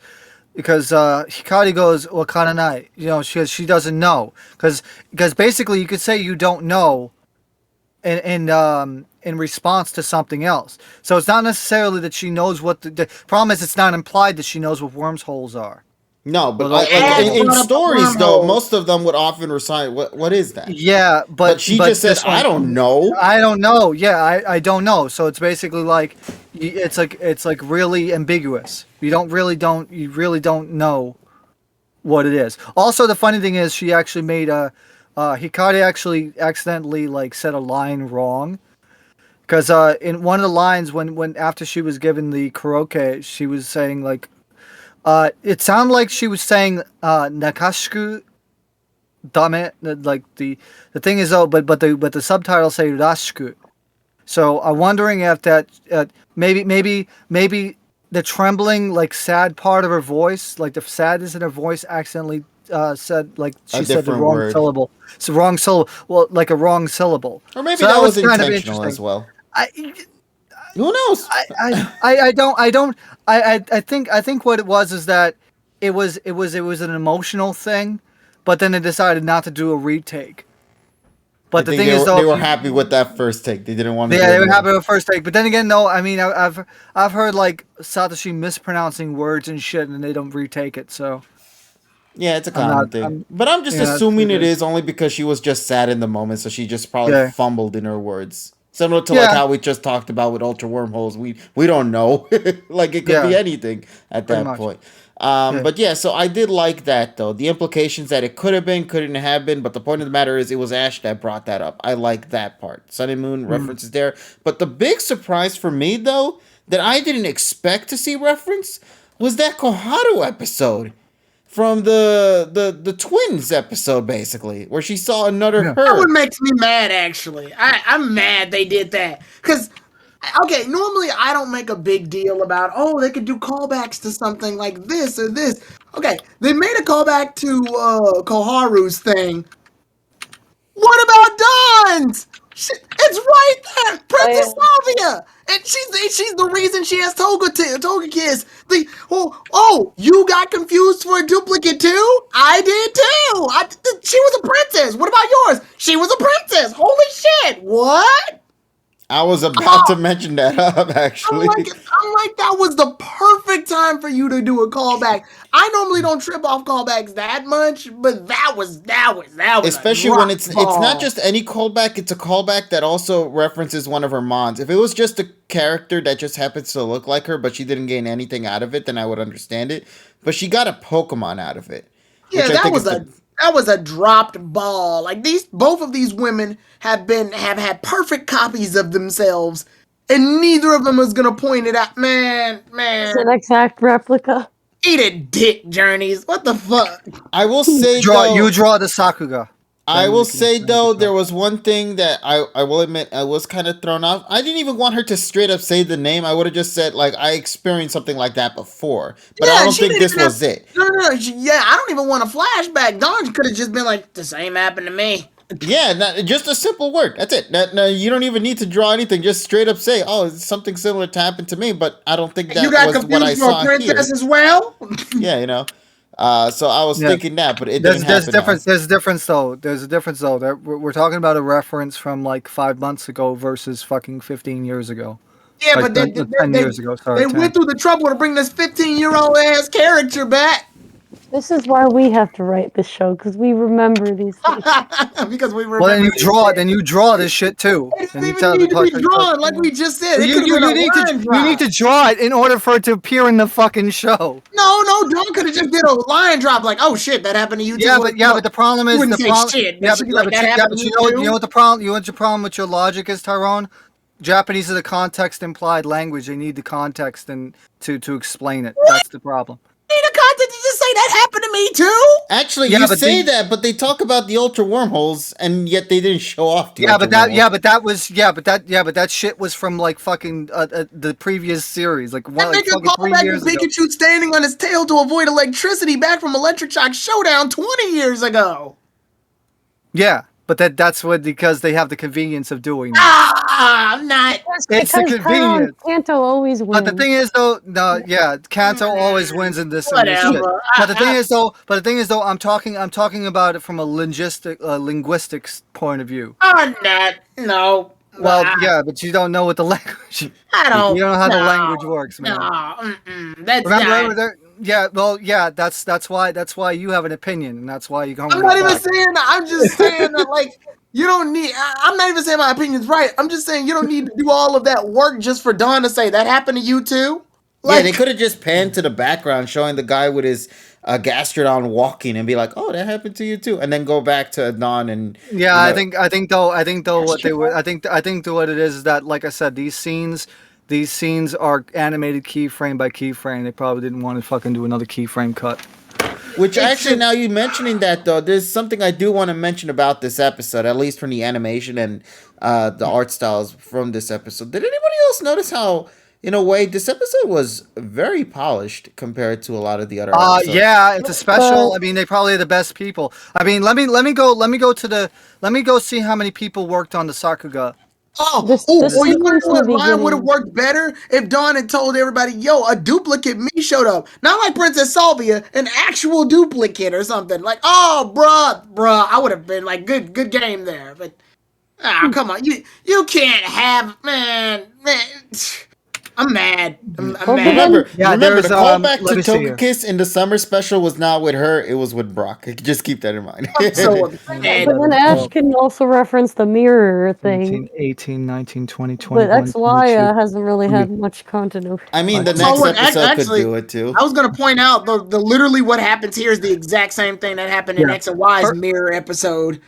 C: Hikari goes Wakananai. You know, she doesn't know because basically you could say you don't know in response to something else. So it's not necessarily that she knows what the problem is. It's not implied that she knows what wormholes are.
A: No, but
C: Well, ultra
A: like
D: Ash
C: wormholes.
A: in
D: brought up the
A: stories though,
D: wormhole.
A: most of them would often recite what is that.
C: Yeah,
A: But she just said,
C: this
A: "I
C: one,
A: don't know."
C: I don't know. Yeah, I don't know. So it's basically like it's like really ambiguous. You really don't know what it is. Also, the funny thing is, she actually made a Hikari actually accidentally like said a line wrong because in one of the lines when after she was given the karaoke, she was saying like it sounded like she was saying nakashiku dame like the thing is though but the subtitles say rashiku. So I'm wondering if that maybe the trembling like sad part of her voice, like the sadness in her voice, accidentally said like
A: A
C: she said the
A: different
C: wrong
A: word.
C: syllable. It's a wrong syllable. Well, like a wrong syllable.
A: Or maybe
C: So
A: that
C: that
A: was
C: was kind of
A: intentional as
C: interesting.
A: well.
C: I
A: Who knows?
C: I think what it was is that it was an emotional thing, but then they decided not to do a retake.
A: I
C: But the
A: think
C: thing is, though,
A: they
C: if
A: were
C: you
A: happy with that first take. They didn't want to
C: yeah,
A: do
C: they were
A: another.
C: happy with first take. But then again, no, I mean, I've heard like Satoshi mispronouncing words and shit, and they don't retake it. So
A: Yeah, it's a
C: I'm not.
A: common thing. But I'm just
C: Yeah, that's what
A: assuming
C: it
A: it
C: is.
A: is only because she was just sad in the moment, so she just probably
C: Yeah,
A: fumbled in her words. Similar to like
C: yeah,
A: how we just talked about with ultra wormholes. We don't know. Like it could be
C: yeah,
A: anything at
C: pretty
A: that
C: much.
A: point.
C: Yeah.
A: But yeah, so I did like that though. The implications that it could have been, couldn't have been, but the point of the matter is it was Ash that brought that up. I like that part. Sun and Moon
C: Mm.
A: references there. But the big surprise for me though, that I didn't expect to see reference, was that Koharu episode from the twins episode, basically, where she saw another
C: Yeah.
D: That
A: her.
D: one makes me mad, actually. I'm mad they did that. Because, okay, normally I don't make a big deal about, oh, they could do callbacks to something like this or this. Okay, they made a callback to Koharu's thing. What about Dawn's? It's right there,
B: Oh yeah.
D: Princess Salvia, and she's the reason she has Toga Kiss. You got confused for a duplicate too? I did too. She was a princess. What about yours? She was a princess. Holy shit! What?
A: I was about to
D: Oh,
A: mention that up, actually.
D: I'm like, that was the perfect time for you to do a callback. I normally don't trip off callbacks that much, but that was a
A: Especially when
D: drop
A: it's not
D: ball.
A: just any callback, it's a callback that also references one of her mons. If it was just a character that just happens to look like her, but she didn't gain anything out of it, then I would understand it. But she got a Pokemon out of it,
D: Yeah,
A: which I think is the
D: that was a dropped ball. Like both of these women have had perfect copies of themselves, and neither of them is gonna point it out. Man,
B: It's an exact replica.
D: eat it, dick journeys. What the fuck?
A: I will say
C: You
A: though,
C: draw the Sakuga.
A: I will say though, there was one thing that I will admit I was kind of thrown off. I didn't even want her to straight up say the name. I would have just said like I experienced something like that before, but I
D: Yeah,
A: don't
D: she
A: think
D: didn't
A: this
D: even have.
A: was it.
D: No. Yeah, I don't even want a flashback. Dawn could have just been like, the same happened to me.
A: Yeah, just a simple word. That's it. No, you don't even need to draw anything. Just straight up say, "Oh, something similar to happened to me," but I don't think
D: You
A: that
D: got
A: was what I
D: confused for a
A: saw here.
D: princess as well?
A: Yeah, So I was thinking that, but it didn't
C: There's
A: happen.
C: difference. There's a difference though. There's a difference though. We're talking about a reference from like 5 months ago versus fucking 15 years ago.
D: Yeah,
C: Like
D: but they,
C: 10 years ago. Sorry,
D: they
C: 10.
D: went through the trouble to bring this 15-year-old ass character back.
B: This is why we have to write this show, because we remember these things.
D: Because we remember.
C: Well, then you draw this shit too.
D: It
C: Then
D: didn't
C: you
D: even
C: tell
D: need
C: the
D: to be
C: part.
D: drawn, like we just said. It
C: You,
D: could have
C: you,
D: been a
C: you need
D: line
C: to
D: drop.
C: you need to draw it in order for it to appear in the fucking show.
D: No, Dawn could have just did a line drop, like, "Oh shit, that happened to you too."
C: But the problem is
D: wouldn't
C: the
D: say
C: problem.
D: shit, but
C: Yeah,
D: she'd
C: but
D: be like, "That happened to
C: you
D: you
C: know
D: too?"
C: you know what the problem. You know what your problem with your logic is, Tyrone? Japanese is a context implied language. They need the context and to explain it.
D: What?
C: That's the problem.
D: Need a content to just say that happened to me too?
A: Actually,
C: Yeah,
A: you
C: but
A: say that, but they talk about the ultra wormholes, and yet they didn't show off the ultra wormholes.
C: But that shit was from like fucking the previous series, like
D: That
C: like
D: nigga
C: fucking
D: called
C: 3
D: back to
C: years ago.
D: Pikachu standing on his tail to avoid electricity back from Electric Shock Showdown 20 years ago.
C: Yeah, but that's what because they have the convenience of doing that.
D: I'm not.
C: It's the
B: Because
C: convenience.
B: Kanto always wins.
C: But the thing is, though, no, yeah, Kanto always wins in this shit.
D: Whatever.
C: But the thing is, though, I'm talking about it from a linguistics point of view.
D: I'm not. No.
C: Well, yeah, but you don't know what the language.
D: I don't.
C: You don't know how the language works, man.
D: No. That's
C: Remember,
D: not.
C: that's why you have an opinion, and that's why you come.
D: I'm not even saying that. I'm just saying that, like, you don't need. I'm not even saying my opinion's right. I'm just saying you don't need to do all of that work just for Dawn to say that happened to you too. Like,
A: Yeah, they could have just panned to the background, showing the guy with his gastrodon walking, and be like, "Oh, that happened to you too," and then go back to Don and.
C: Yeah, I think though what they were I think what it is that, like I said, these scenes are animated keyframe by keyframe. They probably didn't want to fucking do another keyframe cut.
A: Which actually, now you mentioning that though, there's something I do want to mention about this episode, at least from the animation and the art styles from this episode. Did anybody else notice how, in a way, this episode was very polished compared to a lot of the other episodes?
C: Yeah, it's a special. I mean, they probably are the best people. I mean, let me go see how many people worked on the Sakuga.
D: You know what line would have worked better if Dawn had told everybody, "Yo, a duplicate me showed up." Not like Princess Salvia, an actual duplicate or something. Like, "Oh, bruh," I would have been like, "Good game there." But, come on, you can't have, man. I'm mad. I'm mad.
A: Remember, the callback to
C: let me see here.
A: Togekiss in the summer special was not with her; it was with Brock. Just keep that in mind.
D: I'm so
B: But
D: upset.
B: then Ash can also reference the mirror thing.
C: 18, 19, 20,
B: But
C: 21,
B: XY hasn't really had much continuity.
A: I mean, the
D: So
A: next
D: look,
A: episode
D: actually,
A: could do it too.
D: I was gonna point out the literally what happens here is the exact same thing that happened in X and Y's mirror episode.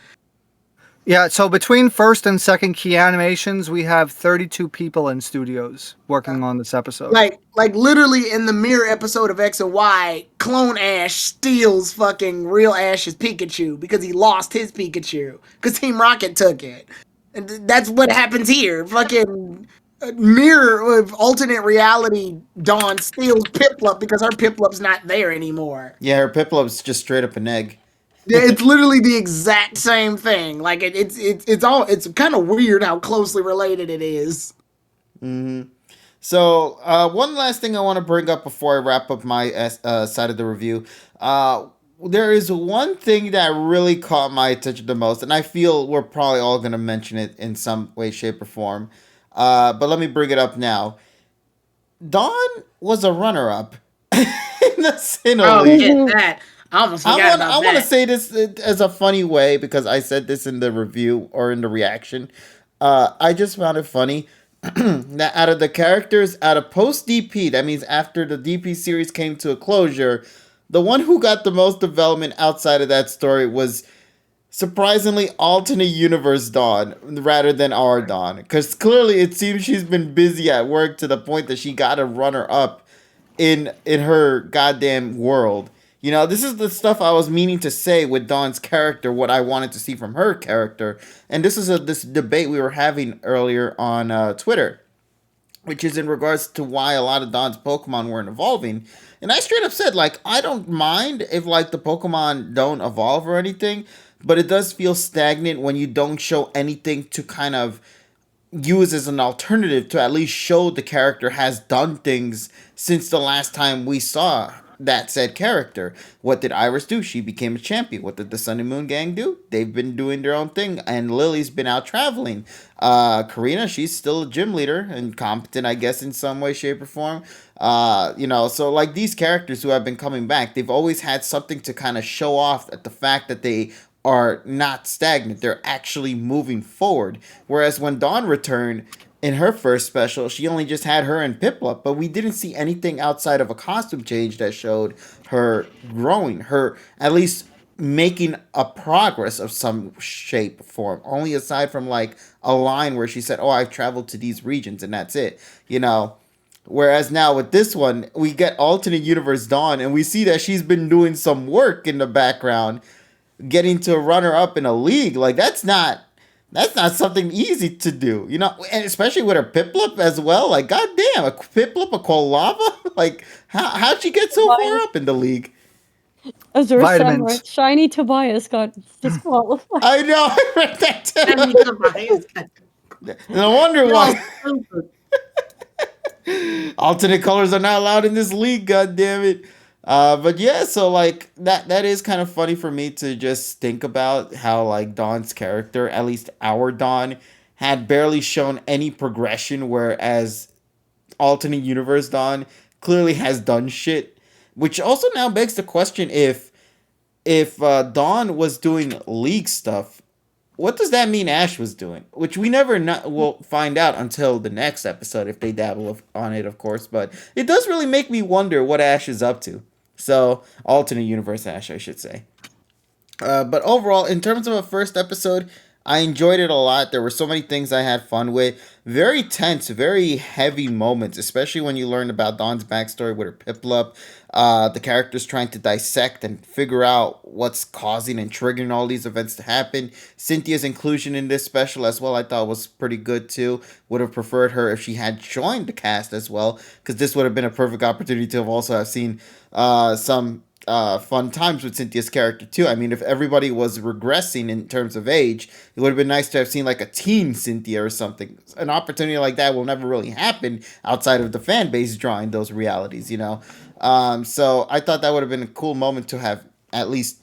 C: Yeah, so between first and second key animations, we have 32 people in studios working on this episode.
D: Like literally in the mirror episode of X and Y, Clone Ash steals fucking real Ash's Pikachu because he lost his Pikachu because Team Rocket took it. And that's what happens here. Fucking mirror of alternate reality, Dawn steals Piplup because her Piplup's not there anymore.
A: Yeah, her Piplup's just straight up an egg.
D: Yeah, it's literally the exact same thing. Like it's kind of weird how closely related it is.
A: Mm-hmm. So one last thing I want to bring up before I wrap up my side of the review. There is one thing that really caught my attention the most, and I feel we're probably all going to mention it in some way, shape, or form. But let me bring it up now. Dawn was a runner-up in the Sinnoh League.
D: Get that. I almost forgot about that.
A: I want to say this as a funny way because I said this in the review or in the reaction. I just found it funny that out of the characters, out of post-DP, that means after the DP series came to a closure, the one who got the most development outside of that story was surprisingly alternate universe Dawn rather than our Dawn. Because clearly it seems she's been busy at work to the point that she got a runner-up in her goddamn world. You know, this is the stuff I was meaning to say with Dawn's character, what I wanted to see from her character. And this is this debate we were having earlier on Twitter, which is in regards to why a lot of Don's Pokemon weren't evolving. And I straight up said, like, I don't mind if, like, the Pokemon don't evolve or anything, but it does feel stagnant when you don't show anything to kind of use as an alternative to at least show the character has done things since the last time we saw that said character. What did Iris do? She became a champion. What did the Sun and Moon Gang do? They've been doing their own thing, and Lily's been out traveling. Karina, she's still a gym leader and competent, I guess, in some way, shape, or form. You know, so like these characters who have been coming back, they've always had something to kind of show off at the fact that they are not stagnant. They're actually moving forward. Whereas when Dawn returned in her first special, she only just had her and Piplup, but we didn't see anything outside of a costume change that showed her growing, her at least making a progress of some shape form. Only aside from like a line where she said, "Oh, I've traveled to these regions," and that's it. You know. Whereas now with this one, we get alternate universe Dawn, and we see that she's been doing some work in the background, getting to runner up in a league. Like that's not something easy to do, you know, and especially with her Piplup as well. Like, goddamn, a Piplup, a Quilava? Like, how'd she get so far up in the league?
B: Azure Samurai,
C: Vitamins.
B: Shiny Tobias got disqualified.
A: I know, I read that
D: Shiny
A: too.
D: Tobias got-
A: No wonder why
D: Yo, stupid.
A: alternate colors are not allowed in this league. God damn it. But yeah, so like that is kind of funny for me to just think about how like Dawn's character, at least our Dawn, had barely shown any progression, whereas alternate universe Dawn clearly has done shit. Which also now begs the question, if Dawn was doing league stuff, what does that mean Ash was doing? Which we never will find out until the next episode if they dabble on it, of course. But it does really make me wonder what Ash is up to. So, alternate universe Ash, I should say. But overall, in terms of a first episode, I enjoyed it a lot. There were so many things I had fun with. Very tense, very heavy moments, especially when you learn about Dawn's backstory with her Piplup. The characters trying to dissect and figure out what's causing and triggering all these events to happen. Cynthia's inclusion in this special as well, I thought was pretty good too. Would have preferred her if she had joined the cast as well, because this would have been a perfect opportunity to have also have seen some fun times with Cynthia's character too. I mean, if everybody was regressing in terms of age, it would have been nice to have seen like a teen Cynthia or something. An opportunity like that will never really happen outside of the fan base drawing those realities, you know. So I thought that would have been a cool moment to have at least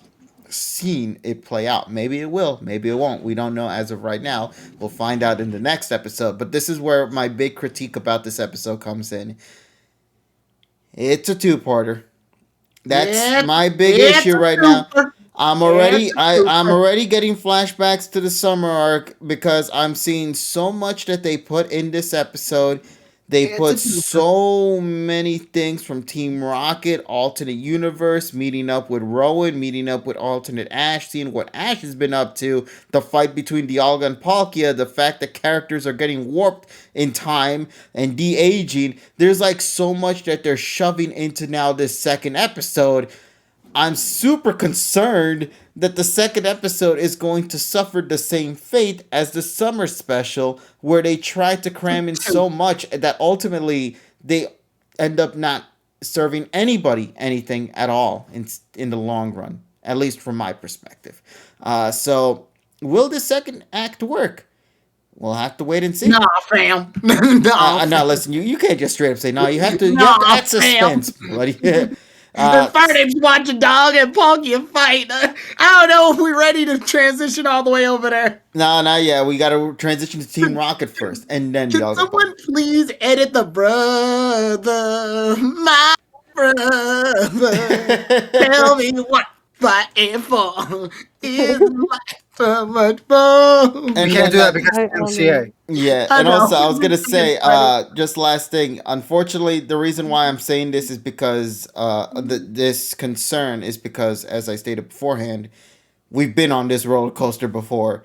A: seen it play out. Maybe it will, maybe it won't. We don't know as of right now. We'll find out in the next episode. But this is where my big critique about this episode comes in. It's a two-parter. That's my big issue right now. I'm already getting flashbacks to the summer arc because I'm seeing so much that they put in this episode. They put so many things from Team Rocket, alternate universe, meeting up with Rowan, meeting up with alternate Ash, seeing what Ash has been up to, the fight between Dialga and Palkia, the fact that characters are getting warped in time and de-aging. There's like so much that they're shoving into now this second episode. I'm super concerned that the second episode is going to suffer the same fate as the summer special, where they try to cram in so much that ultimately they end up not serving anybody anything at all in the long run, at least from my perspective. So, will the second act work? We'll have to wait and see.
D: Nah, fam. Nah,
A: No, listen, you can't just straight up say no. You have to add suspense, buddy.
D: The Fighterz watch a dog and Palkia fight. I don't know if we're ready to transition all the way over there.
A: No, not yet. We got to transition to Team Rocket first, and then
D: Can someone please edit the brother, my brother? Tell me what fighting for is like so much fun.
C: And you can't do that because of MCA.
A: Yeah,
D: I
A: and
D: know.
A: also I was gonna say, just last thing. Unfortunately, the reason why I'm saying this is because this concern is because, as I stated beforehand, we've been on this roller coaster before.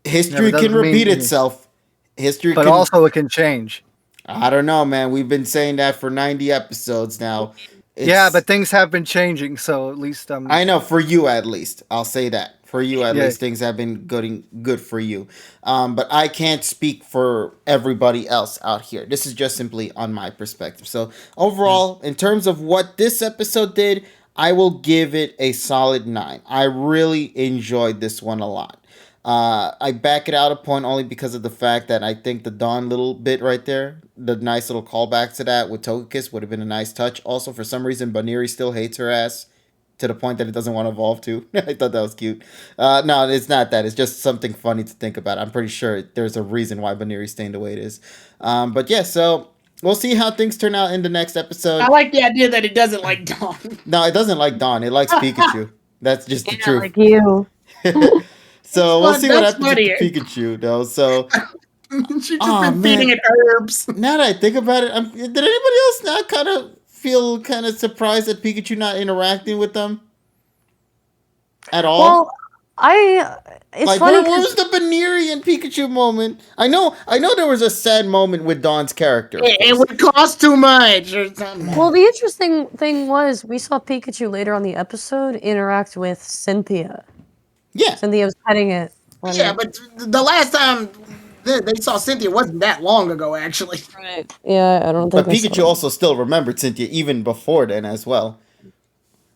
A: History can repeat itself.
C: But also it can change.
A: I don't know, man. We've been saying that for 90 episodes now.
C: Yeah, but things have been changing, so at least
A: I know, for you at least. I'll say that. For you at
C: Yeah.
A: least, things have been good for you. But I can't speak for everybody else out here. This is just simply on my perspective. So overall, in terms of what this episode did, I will give it a solid 9. I really enjoyed this one a lot. I back it out a point only because of the fact that I think the Dawn little bit right there, the nice little callback to that with Togekiss would have been a nice touch. Also, for some reason, Baniri still hates her ass to the point that it doesn't want to evolve too. I thought that was cute. No, it's not that. It's just something funny to think about. I'm pretty sure there's a reason why Baniri's staying the way it is. But yeah, so we'll see how things turn out in the next episode.
D: I like the idea that it doesn't like Dawn.
A: No, it doesn't like Dawn. It likes Pikachu. That's just the truth.
B: Like you.
A: So we'll see what
D: That's
A: happens with the Pikachu, though. So
D: she's just been feeding it herbs.
A: now that I think about it, did anybody else not kind of feel kind of surprised at Pikachu not interacting with them at all?
B: Well, it's
A: like,
B: funny.
A: Where was the Baniri and Pikachu moment? I know there was a sad moment with Dawn's character.
D: It would cost too much or something.
B: Well, the interesting thing was we saw Pikachu later on the episode interact with Cynthia.
A: Yeah.
B: Cynthia was petting it.
D: Yeah, but the last time they saw Cynthia wasn't that long ago, actually.
B: Right. Yeah, I don't think.
A: But Pikachu also still remembered Cynthia even before then as well,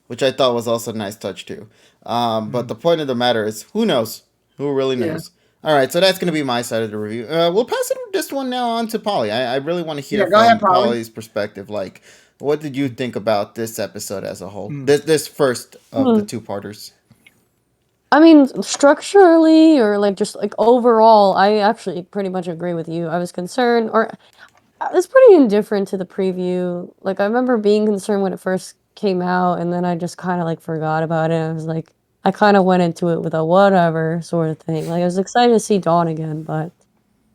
A: which I thought was also a nice touch too. But the point of the matter is, who knows? Who really knows? Yeah. All right, so that's going to be my side of the review. We'll pass this one now on to Polly. I really want to hear from Polly's perspective. Like, what did you think about this episode as a whole? This first of the two-parters.
B: I mean, structurally or like just like overall, I actually pretty much agree with you. I was concerned, or I was pretty indifferent to the preview. Like, I remember being concerned when it first came out, and then I just kind of like forgot about it. I was like, I kind of went into it with a whatever sort of thing. Like, I was excited to see Dawn again,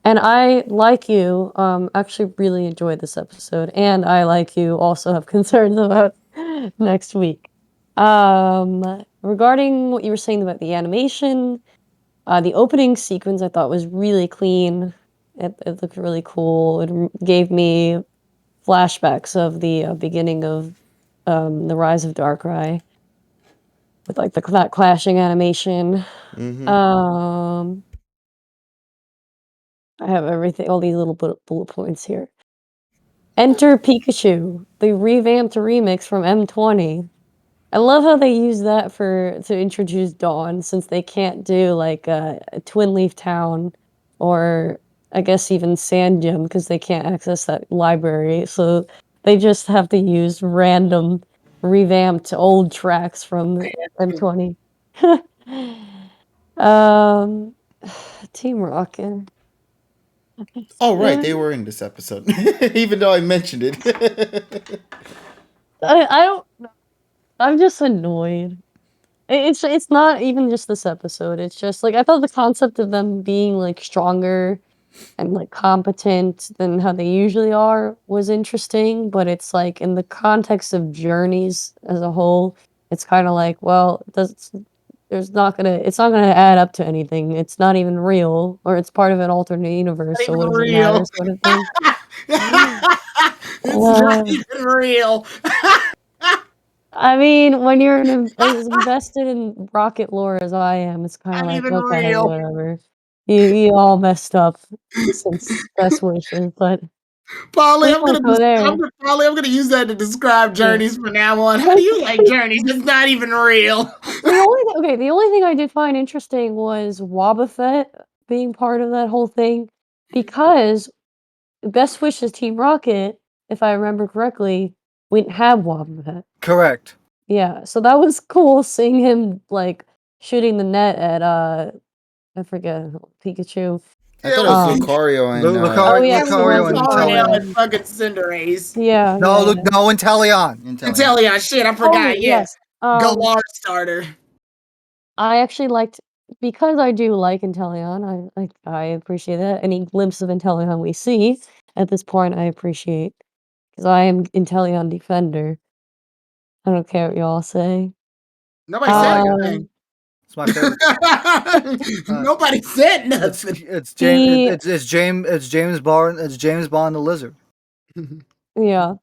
B: and I, like you, actually really enjoyed this episode, and I, like you, also have concerns about next week. Regarding what you were saying about the animation, the opening sequence I thought was really clean. It looked really cool. It gave me flashbacks of the beginning of the Rise of Darkrai with like that clashing animation.
A: Mm-hmm.
B: I have everything, all these little bullet points here. Enter Pikachu, the revamped remix from M20. I love how they use that to introduce Dawn, since they can't do like a Twin Leaf Town or I guess even Sand Gym because they can't access that library. So they just have to use random revamped old tracks from M20. Team Rocket.
A: Oh, right, they were in this episode, even though I mentioned it.
B: I don't know. I'm just annoyed. It's not even just this episode. It's just like I thought the concept of them being like stronger and like competent than how they usually are was interesting, but it's like in the context of journeys as a whole, it's kind of like, well, it's not gonna add up to anything. It's not even real, or it's part of an alternate universe. So what does it matter? Sort of thing.
D: It's not even real.
B: I mean, when you're as invested in Rocket lore as I am, it's kind of like, okay, real. Whatever. You all messed up since Best Wishes, but
D: Polly, I'm gonna use that to describe journeys from now on. How do you like journeys? It's not even real.
B: The only thing I did find interesting was Wobbuffet being part of that whole thing, because Best Wishes Team Rocket, if I remember correctly, we didn't have Wobbuffet.
C: Correct.
B: Yeah, so that was cool seeing him like shooting the net at I forget, Pikachu.
A: I thought it was Lucario and
C: Lucario and Inteleon
D: and fucking Cinderace.
B: Yeah.
C: No, Inteleon.
D: Inteleon. Shit, I forgot. Yes. Galar starter.
B: I actually liked, because I do like Inteleon. I appreciate that. Any glimpse of Inteleon we see at this point, I appreciate, because I am Inteleon defender. I don't care what y'all say.
D: Nobody said anything.
C: It's my favorite.
D: Nobody said nothing.
C: It's James Bond the Lizard.
B: Yeah.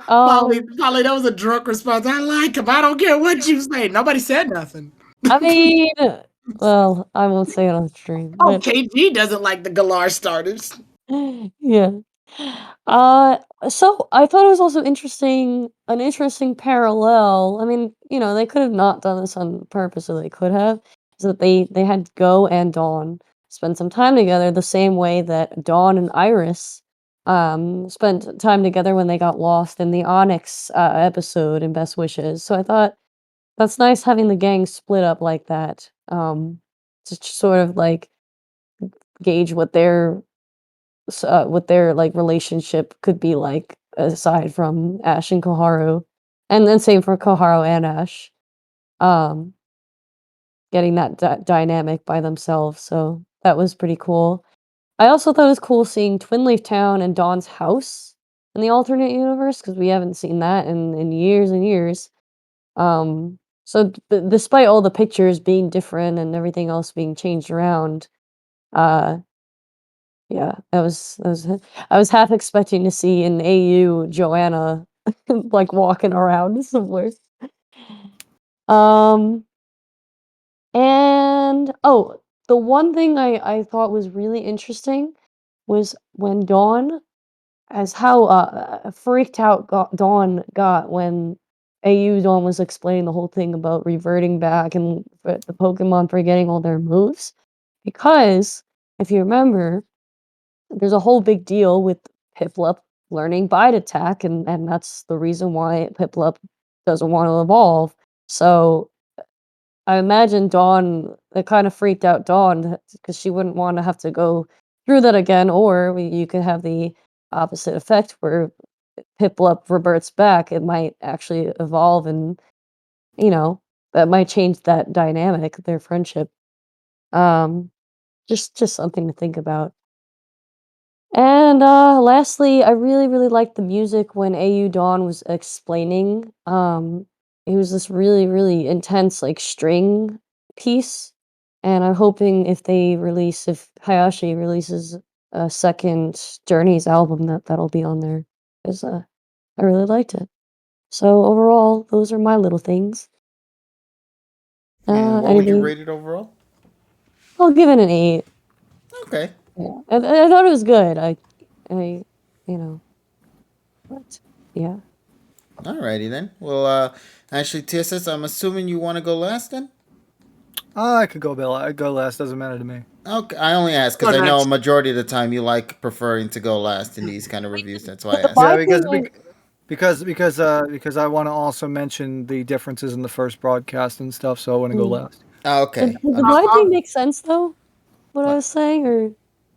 D: Polly, that was a drunk response. I like him. I don't care what you say. Nobody said nothing.
B: I mean, well, I won't say it on stream.
D: Oh,
B: But
D: KG doesn't like the Galar starters.
B: yeah. So I thought it was also an interesting parallel. I mean, they could have not done this on purpose, or they could have. Is that they had Go and Dawn spend some time together the same way that Dawn and Iris spent time together when they got lost in the Onyx episode in Best Wishes. So I thought that's nice having the gang split up like that. To sort of like gauge what their like relationship could be like aside from Ash and Koharu, and then same for Koharu and Ash. Um, Getting that dynamic by themselves, so that was pretty cool. I also thought it was cool seeing Twin Leaf Town and Dawn's house in the alternate universe because we haven't seen that in years and years. So despite all the pictures being different and everything else being changed around, uh, yeah, I was half expecting to see an AU Joanna like walking around somewhere. Um, and the one thing I thought was really interesting was when Dawn, as how freaked out Dawn got when AU Dawn was explaining the whole thing about reverting back and the Pokemon forgetting all their moves. Because if you remember, there's a whole big deal with Piplup learning Bite Attack, and that's the reason why Piplup doesn't want to evolve. So I imagine Dawn, it kind of freaked out Dawn because she wouldn't want to have to go through that again, or you could have the opposite effect where Piplup reverts back. It might actually evolve, and that might change that dynamic, their friendship. Just something to think about. And lastly, I really, really liked the music when AU Dawn was explaining. It was this really, really intense like string piece. And I'm hoping if Hayashi releases a second Journeys album that'll be on there. Because I really liked it. So overall, those are my little things.
A: And what would you rate it overall?
B: I'll give it an 8.
A: Okay.
B: Yeah. I thought it was good. But yeah.
A: Alrighty then. Well, actually, TSS, I'm assuming you want to go last then?
C: I could go Bill. I'd go last. Doesn't matter to me.
A: Okay, I only ask because I know a majority of the time you like preferring to go last in these kind of reviews. That's why I asked.
C: Yeah, because I want to also mention the differences in the first broadcast and stuff, so I want to go last.
A: Okay.
B: Does the blind thing make sense though? What I was saying, or?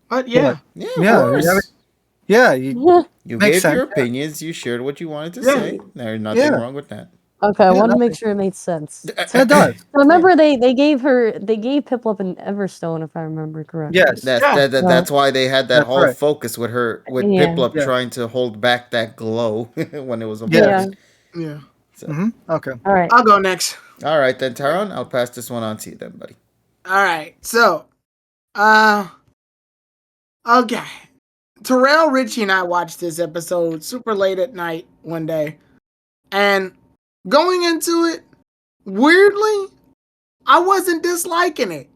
D: But yeah,
C: yeah.
A: You gave your opinions. You shared what you wanted to say. There's nothing wrong with that.
B: Okay, I wanted to make sure it made sense.
C: It does.
B: Remember, they gave Piplup an Everstone, if I remember correctly.
C: Yes.
A: That's why they had that whole focus with Piplup trying to hold back that glow when it was a
D: Yeah.
A: So.
C: Okay.
B: All right.
D: I'll go next.
A: All right then, Tyrone. I'll pass this one on to you then, buddy.
D: All right. So, okay. Terrell, Richie, and I watched this episode super late at night one day, and going into it, weirdly, I wasn't disliking it.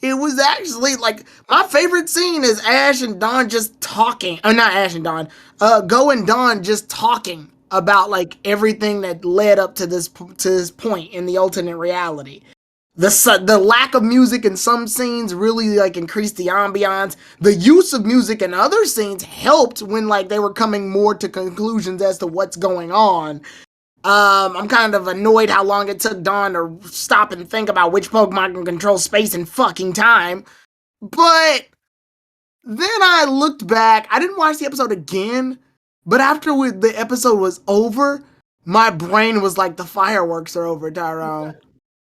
D: It was actually like my favorite scene is Ash and Dawn just talking. Oh, not Ash and Dawn. Go and Dawn just talking about like everything that led up to this point in the alternate reality. The lack of music in some scenes really like increased the ambiance. The use of music in other scenes helped when like they were coming more to conclusions as to what's going on. I'm kind of annoyed how long it took Dawn to stop and think about which Pokemon can control space and fucking time. But then I looked back. I didn't watch the episode again, but after the episode was over, my brain was like, the fireworks are over, Tyrone.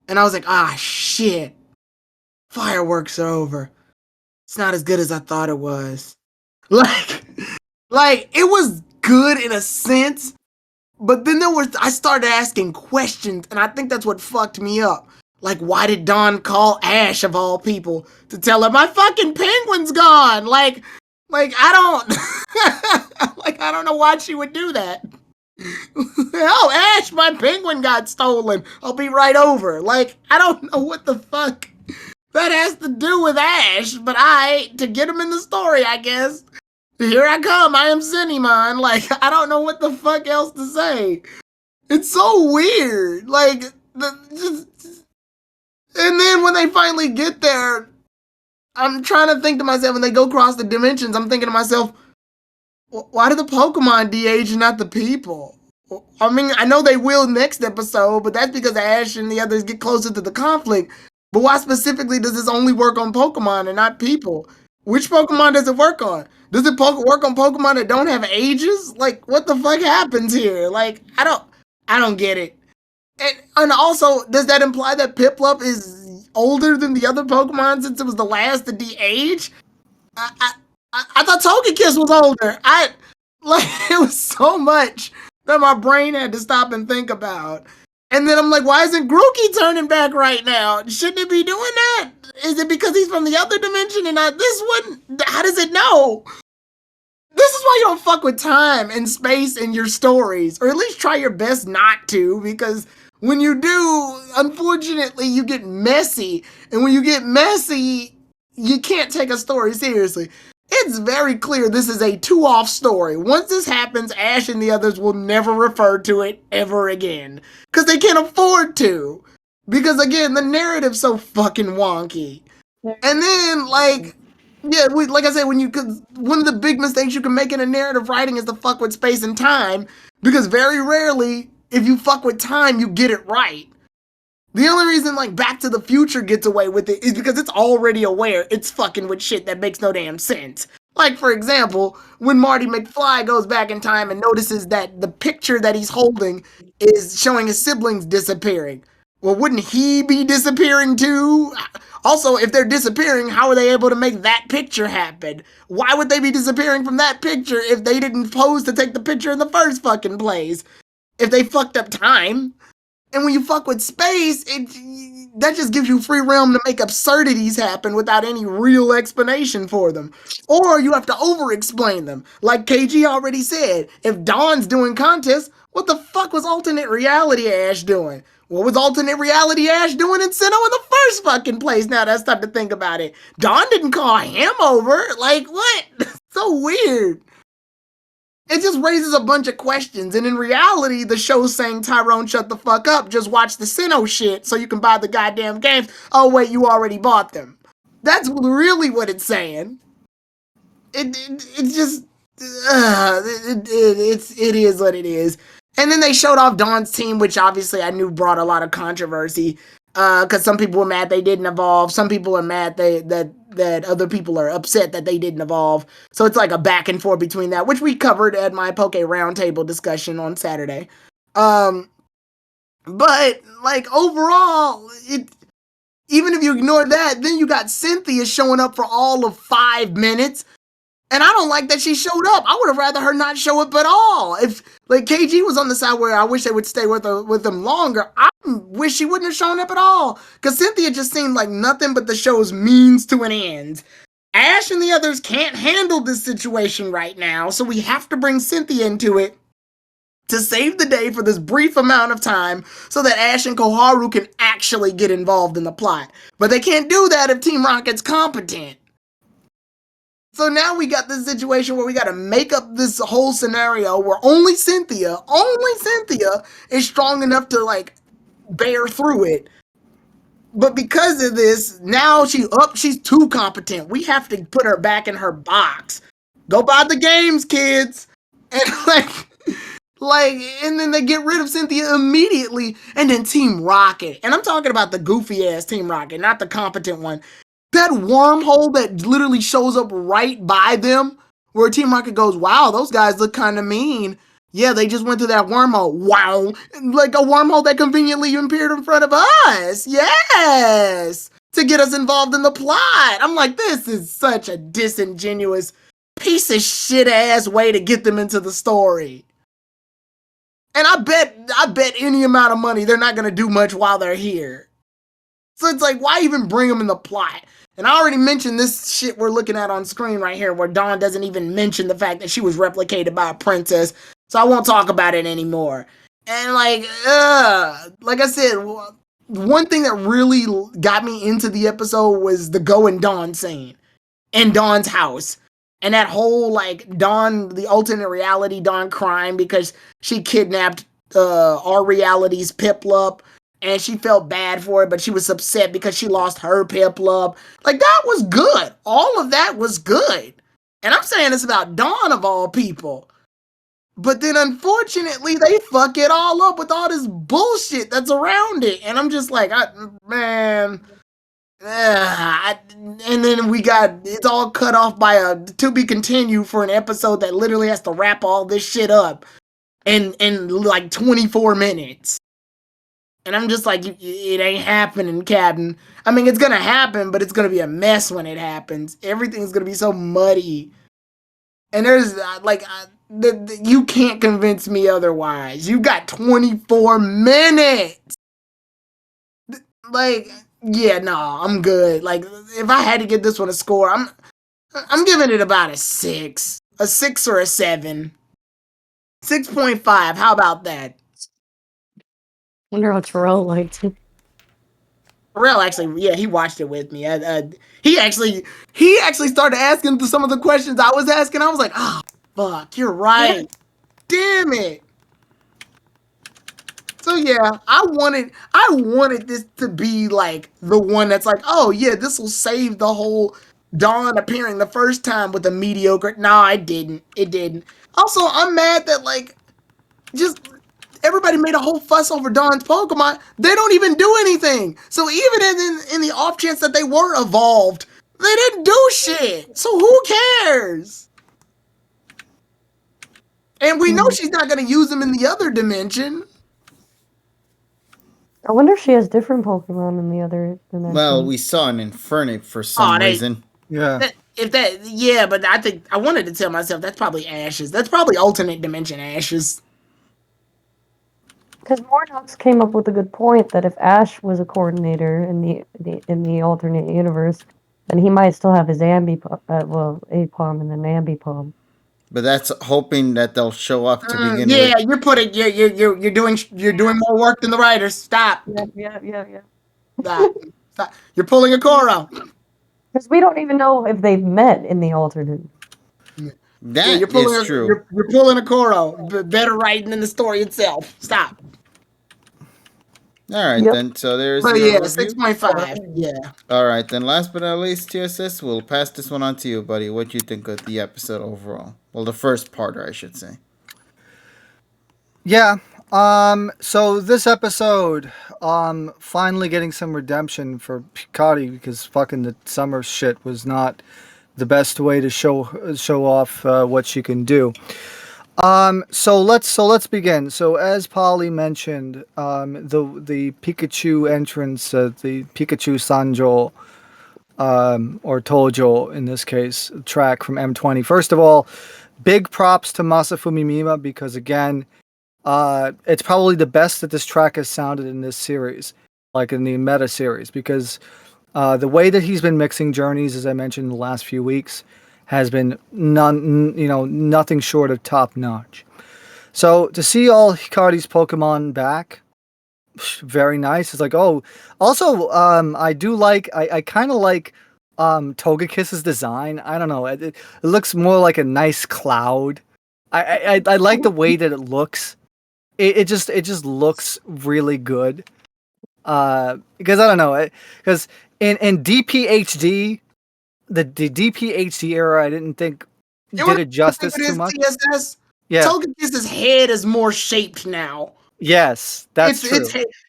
D: And I was like, shit. Fireworks are over. It's not as good as I thought it was. Like it was good in a sense, but then I started asking questions, and I think that's what fucked me up. Like, why did Dawn call Ash, of all people, to tell her my fucking penguin's gone? Like I don't, I don't know why she would do that. Oh, Ash, my penguin got stolen. I'll be right over. Like, I don't know what the fuck that has to do with Ash, but to get him in the story, I guess. Here I come. I am Cinnamon. Like, I don't know what the fuck else to say. It's so weird. Like, and then when they finally get there, I'm trying to think to myself, when they go across the dimensions, I'm thinking to myself, why do the Pokemon de-age and not the people? I mean, I know they will next episode, but that's because Ash and the others get closer to the conflict. But why specifically does this only work on Pokemon and not people? Which Pokemon does it work on? Does it work on Pokemon that don't have ages? Like, what the fuck happens here? Like, I don't get it. And also, does that imply that Piplup is older than the other Pokemon since it was the last to de-age? I thought Togekiss was older. It was so much that my brain had to stop and think about. And then I'm like, why isn't Grookey turning back right now? Shouldn't it be doing that? Is it because he's from the other dimension and not this one? How does it know? This is why you don't fuck with time and space in your stories, or at least try your best not to, because when you do, unfortunately, you get messy. And when you get messy, you can't take a story seriously. It's very clear this is a two-off story. Once this happens, Ash and the others will never refer to it ever again. Because they can't afford to. Because, again, the narrative's so fucking wonky. And then, like I said, one of the big mistakes you can make in a narrative writing is to fuck with space and time. Because very rarely, if you fuck with time, you get it right. The only reason, like, Back to the Future gets away with it is because it's already aware it's fucking with shit that makes no damn sense. Like, for example, when Marty McFly goes back in time and notices that the picture that he's holding is showing his siblings disappearing. Well, wouldn't he be disappearing too? Also, if they're disappearing, how are they able to make that picture happen? Why would they be disappearing from that picture if they didn't pose to take the picture in the first fucking place? If they fucked up time? And when you fuck with space, that just gives you free realm to make absurdities happen without any real explanation for them. Or you have to over-explain them. Like KG already said, if Dawn's doing contests, what the fuck was alternate reality Ash doing? What was alternate reality Ash doing in Sinnoh in the first fucking place? Now that's time to think about it. Dawn didn't call him over. Like, what? So weird. It just raises a bunch of questions, and in reality, the show's saying, Tyrone, shut the fuck up, just watch the Sinnoh shit so you can buy the goddamn games. Oh wait, you already bought them. That's really what it's saying. It is what it is. And then they showed off Dawn's team, which obviously I knew brought a lot of controversy, because some people were mad they didn't evolve, some people are mad that other people are upset that they didn't evolve. So it's like a back and forth between that, which we covered at my Poke Roundtable discussion on Saturday. But like overall, even if you ignore that, then you got Cynthia showing up for all of 5 minutes. And I don't like that she showed up. I would have rather her not show up at all. If like KG was on the side where I wish they would stay with them longer, I wish she wouldn't have shown up at all. Because Cynthia just seemed like nothing but the show's means to an end. Ash and the others can't handle this situation right now, so we have to bring Cynthia into it to save the day for this brief amount of time so that Ash and Koharu can actually get involved in the plot. But they can't do that if Team Rocket's competent. So now we got this situation where we got to make up this whole scenario where only Cynthia is strong enough to like bear through it. But because of this, now she's too competent. We have to put her back in her box. Go buy the games, kids. And and then they get rid of Cynthia immediately. And then Team Rocket. And I'm talking about the goofy ass Team Rocket, not the competent one. That wormhole that literally shows up right by them, where Team Rocket goes, wow, those guys look kind of mean. Yeah, they just went through that wormhole. Wow. Like a wormhole that conveniently appeared in front of us. Yes. To get us involved in the plot. I'm like, this is such a disingenuous piece of shit ass way to get them into the story. And I bet any amount of money they're not going to do much while they're here. So it's like, why even bring them in the plot? And I already mentioned this shit we're looking at on screen right here, where Dawn doesn't even mention the fact that she was replicated by a princess. so I won't talk about it anymore. And like I said, one thing that really got me into the episode was the Go and Dawn scene in Dawn's house. And that whole like Dawn, the alternate reality, Dawn crying because she kidnapped our reality's Piplup, and she felt bad for it, but she was upset because she lost her Piplup. Like, that was good. All of that was good. And I'm saying this about Dawn of all people. But then unfortunately they fuck it all up with all this bullshit that's around it. And I'm just like, man. And then it's all cut off by a to be continued for an episode that literally has to wrap all this shit up in like 24 minutes. And I'm just like, it ain't happening, Captain. I mean, it's gonna happen, but it's gonna be a mess when it happens. Everything's gonna be so muddy. And there's you can't convince me otherwise. You got 24 minutes. Like, yeah, no, I'm good. Like, if I had to give this one a score, I'm giving it about a 6 or a 7, 6.5. How about that?
B: Wonder how Terrell liked it.
D: Terrell actually, yeah, he watched it with me. He actually started asking some of the questions I was asking. I was like, oh, fuck, you're right. Damn it. So yeah, I wanted this to be like the one that's like, oh yeah, this will save the whole Dawn appearing the first time with a mediocre. No, it didn't. It didn't. Also, I'm mad that like just everybody made a whole fuss over Dawn's Pokemon. They don't even do anything. So even in the off chance that they were evolved, they didn't do shit. So who cares? And we know she's not gonna use them in the other dimension.
B: I wonder if she has different Pokemon in the other dimension.
A: Well, we saw an Infernape for some reason.
C: Yeah.
D: But I think I wanted to tell myself that's probably Ashes. That's probably alternate dimension Ashes.
B: Because Mornox came up with a good point that if Ash was a coordinator in the alternate universe, then he might still have his Ambipom, Apom and then Ambipom.
A: But that's hoping that they'll show up to begin with.
D: Yeah, you're doing more work than the writers. Stop.
B: Yeah.
D: Stop. You're pulling a Koro.
B: Because we don't even know if they've met in the alternate.
A: That is true.
D: You're pulling a Koro. Better writing than the story itself. Stop.
A: All right, then. So there's.
D: But yeah, 6.5. Yeah.
A: All right, then. Last but not least, TSS, we'll pass this one on to you, buddy. What do you think of the episode overall? Well, the first part, I should say.
C: Yeah. So this episode, finally getting some redemption for Picardi because fucking the summer shit was not the best way to show off what she can do. So let's begin. So as Polly mentioned, the Pikachu entrance, the Pikachu Sanjo, or Tojo in this case, track from M20. First of all, big props to Masafumi Mima because again, it's probably the best that this track has sounded in this series, like in the meta series, because the way that he's been mixing journeys, as I mentioned in the last few weeks, has been nothing short of top notch. So to see all Hikari's Pokemon back, very nice. It's like, oh, also, I kind of like Togekiss's design. I don't know, it looks more like a nice cloud. I like the way that it looks. It just looks really good. Because I don't know, because in DPHD, the DPHD era, I didn't think did it justice too much.
D: TSS?
C: Yeah,
D: Togekiss's head is more shaped now.
C: Yes, that's true.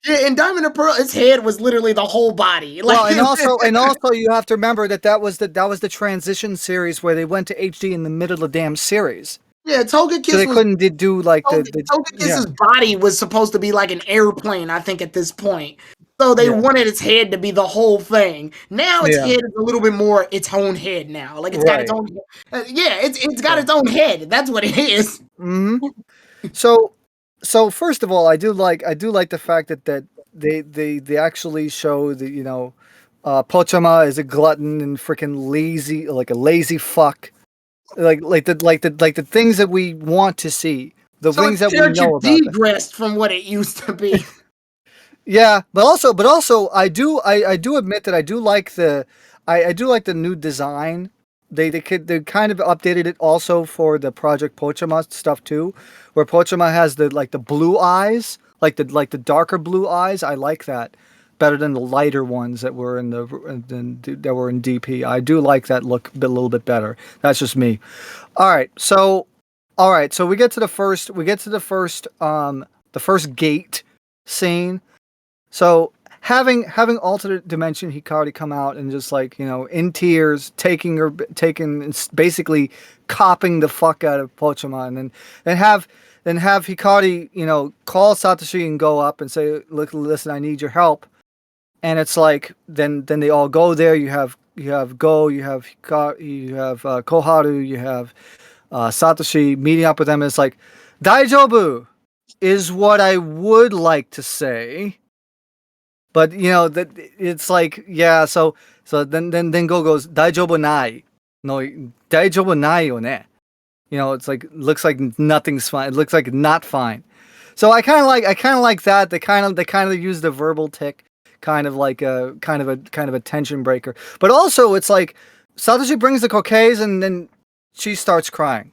D: In Diamond and Pearl, its head was literally the whole body.
C: Well, and also you have to remember that was the transition series where they went to HD in the middle of the damn series.
D: Yeah, Togekiss.
C: So they couldn't do like
D: Togekiss's body was supposed to be like an airplane, I think, at this point. So they wanted its head to be the whole thing. Now its head is a little bit more its own head now. Like it's got its own. It's got its own head. That's what it is.
C: Mm-hmm. So first of all, I do like the fact that they actually show that Pochama is a glutton and freaking lazy, like a lazy fuck. Like the things that we want to see the
D: So
C: things
D: it's
C: that we know about them.
D: degressed from what it used to be.
C: Yeah, but also I do admit that I do like the new design. They kind of updated it also for the Project Pochama stuff too, where Pochama has the blue eyes, like the darker blue eyes. I like that better than the lighter ones that were in DP. I do like that look a little bit better. That's just me. All right, so we get to the first gate scene. So having alternate dimension Hikari come out and just like, in tears, basically copping the fuck out of Pochama, and then have Hikari, call Satoshi and go up and say, look, listen, I need your help. And it's like then they all go there. You have Go, you have Hikari, you have Koharu, you have Satoshi meeting up with them. And it's like, Daijobu is what I would like to say. But that it's like, yeah, so then Go goes, Daijobu nai. No, Daijobu nai yo ne. It's like, looks like nothing's fine. It looks like not fine. So I kind of like that. They kind of use the verbal tick, kind of like a tension breaker. But also it's like Satoshi brings the cocaines and then she starts crying.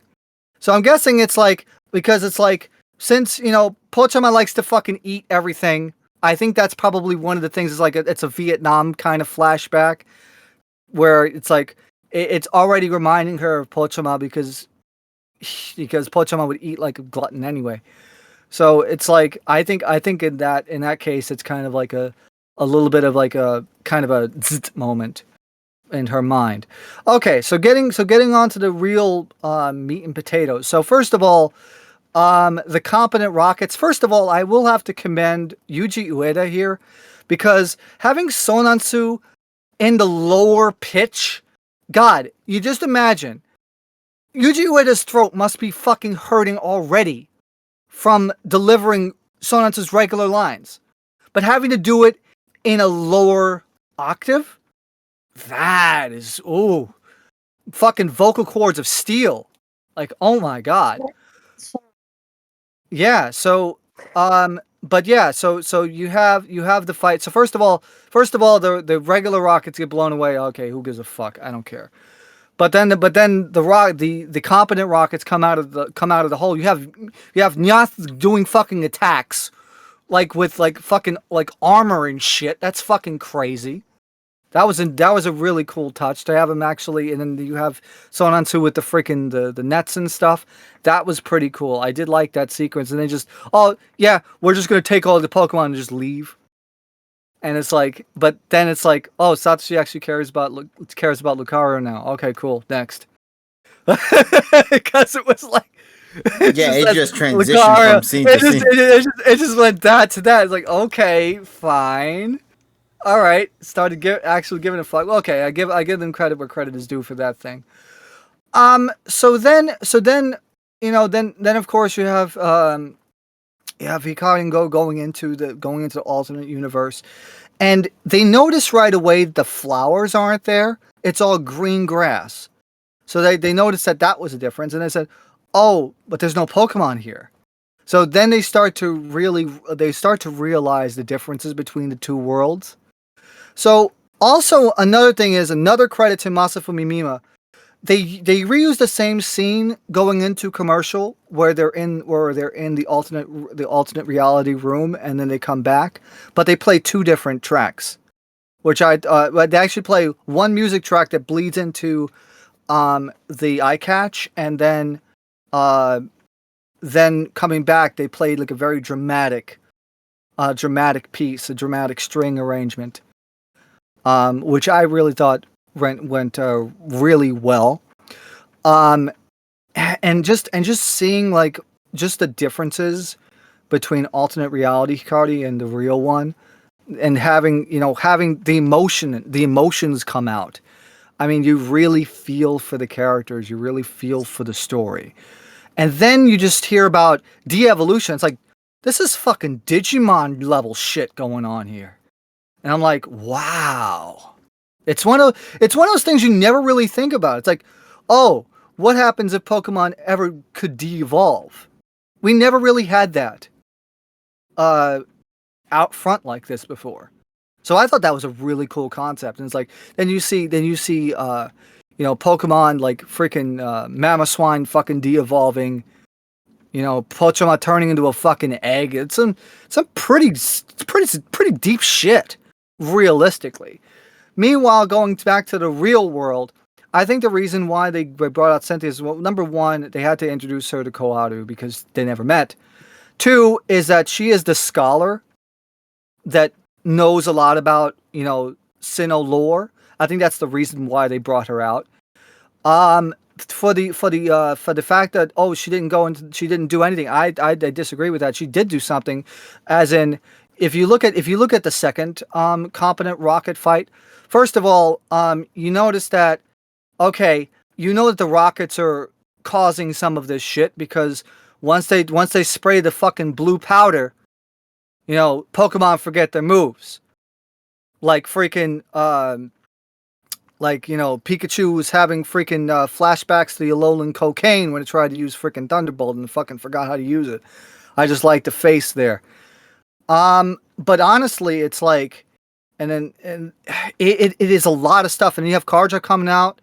C: So I'm guessing it's like, because it's like, since Pochama likes to fucking eat everything, I think that's probably one of the things. Is like it's a Vietnam kind of flashback where it's like it's already reminding her of Pochama because Pochama would eat like a glutton anyway. So it's like I think in that case it's kind of like a little bit of like a kind of a zzzt moment in her mind. Okay, so getting on to the real meat and potatoes. So first of all, the competent rockets. First of all, I will have to commend Yuji Ueda here, because having Sonansu in the lower pitch, God, you just imagine Yuji Ueda's throat must be fucking hurting already from delivering Sonansu's regular lines, but having to do it in a lower octave, that is fucking vocal cords of steel. Like, oh my God. Yeah, so but yeah, so you have the fight. So first of all the regular rockets get blown away. Okay, who gives a fuck? I don't care. But then the competent rockets come out of the hole. You have Nyath doing fucking attacks like with like fucking like armor and shit. That's fucking crazy. That was a really cool touch to have him actually, and then you have Sonansu with the freaking the nets and stuff. That was pretty cool. I did like that sequence, and they just, oh yeah, we're just gonna take all the Pokemon and just leave. And it's like, but then it's like, oh, Satoshi actually cares about Lucario now. Okay, cool. Next, because it was like,
A: it just transitioned from scene to scene.
C: It just went that to that. It's like, okay, fine. All right, started actually giving a fuck. Okay, I give them credit where credit is due for that thing. So then of course you have Hikari and Go going into the alternate universe, and they notice right away the flowers aren't there. It's all green grass. So they noticed that was a difference, and they said, "Oh, but there's no Pokemon here." So then they start to realize the differences between the two worlds. So also another thing is another credit to Masafumi Mima. They reuse the same scene going into commercial where they're in the alternate reality room, and then they come back, but they play two different tracks, which they actually play one music track that bleeds into the eye catch, and then coming back they played like a very dramatic piece, a dramatic string arrangement. Which I really thought went really well. And just seeing like just the differences between alternate reality Hikari and the real one, and having the emotions come out. I mean, you really feel for the characters, you really feel for the story. And then you just hear about de-evolution. It's like, this is fucking Digimon level shit going on here. And I'm like, wow. It's one of those things you never really think about. It's like, oh, what happens if Pokemon ever could de-evolve? We never really had that out front like this before. So I thought that was a really cool concept. And it's like then you see Pokemon like freaking Mamoswine fucking de-evolving. Pokemon turning into a fucking egg. It's some pretty deep shit, realistically. Meanwhile, going back to the real world, I think the reason why they brought out Cynthia is, well, number one, they had to introduce her to Koharu because they never met. Two is that she is the scholar that knows a lot about, Sinnoh lore. I think that's the reason why they brought her out. For the fact that she didn't go and she didn't do anything, I disagree with that. She did do something, as in if you look at the second competent rocket fight. First of all, you notice that that the rockets are causing some of this shit because once they spray the fucking blue powder, Pokemon forget their moves. Like freaking Pikachu was having freaking flashbacks to the Alolan cocaine when it tried to use freaking Thunderbolt and fucking forgot how to use it. I just like the face there. But honestly, it's like, and it is a lot of stuff. And you have Karja coming out,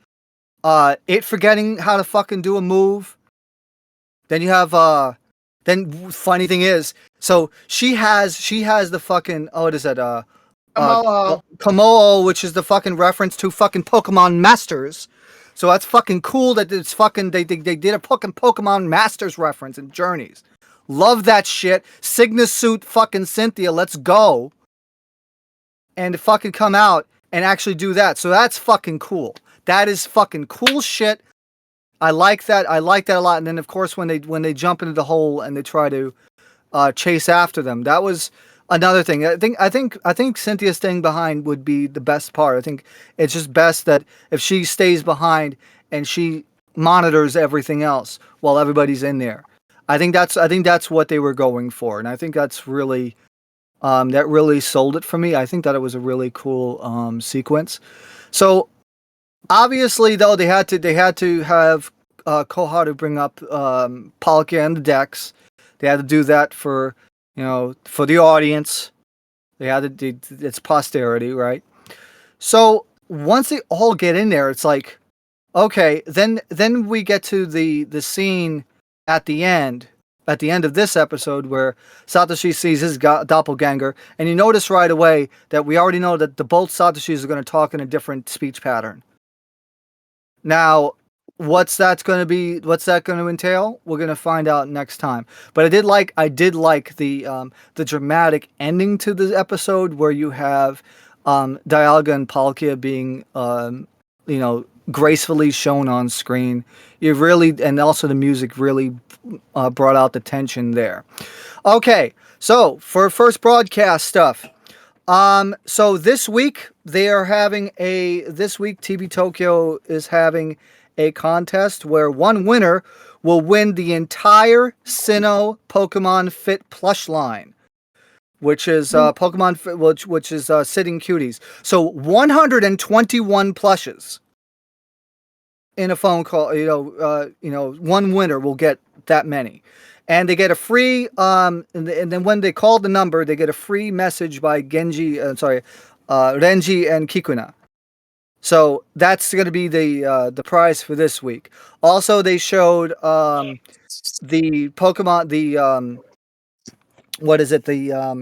C: it forgetting how to fucking do a move. Then you have funny thing is, so she has the fucking what is that Komodo, which is the fucking reference to fucking Pokemon Masters. So that's fucking cool that it's fucking they did a fucking Pokemon Masters reference in Journeys. Love that shit. Cygnus suit fucking Cynthia, let's go. And to fucking come out and actually do that. So that's fucking cool. That is fucking cool shit. I like that. I like that a lot. And then of course when they jump into the hole and they try to chase after them, that was another thing. I think Cynthia staying behind would be the best part. I think it's just best that if she stays behind and she monitors everything else while everybody's in there. I think that's what they were going for, and I think that's really that really sold it for me. I think that it was a really cool sequence. So obviously, though, they had to have Koharu bring up Palkia and the Dex. They had to do that for the audience. They had to. It's posterity, right? So once they all get in there, it's like, okay, then we get to the scene at the end of this episode where Satoshi sees his doppelganger, and you notice right away that we already know that both Satoshis are going to talk in a different speech pattern. Now, what's that going to entail? We're going to find out next time. But I did like the dramatic ending to the episode where you have Dialga and Palkia being gracefully shown on screen. And also the music really brought out the tension there. Okay, so for first broadcast stuff. So this week TV Tokyo is having a contest where one winner will win the entire Sinnoh Pokemon Fit plush line, which is Pokemon which is Sitting Cuties. So 121 plushes in a phone call. One winner will get that many, and they get a free. And then when they call the number, they get a free message by Renji and Kikuna. So that's going to be the prize for this week. Also, they showed the Pokemon, the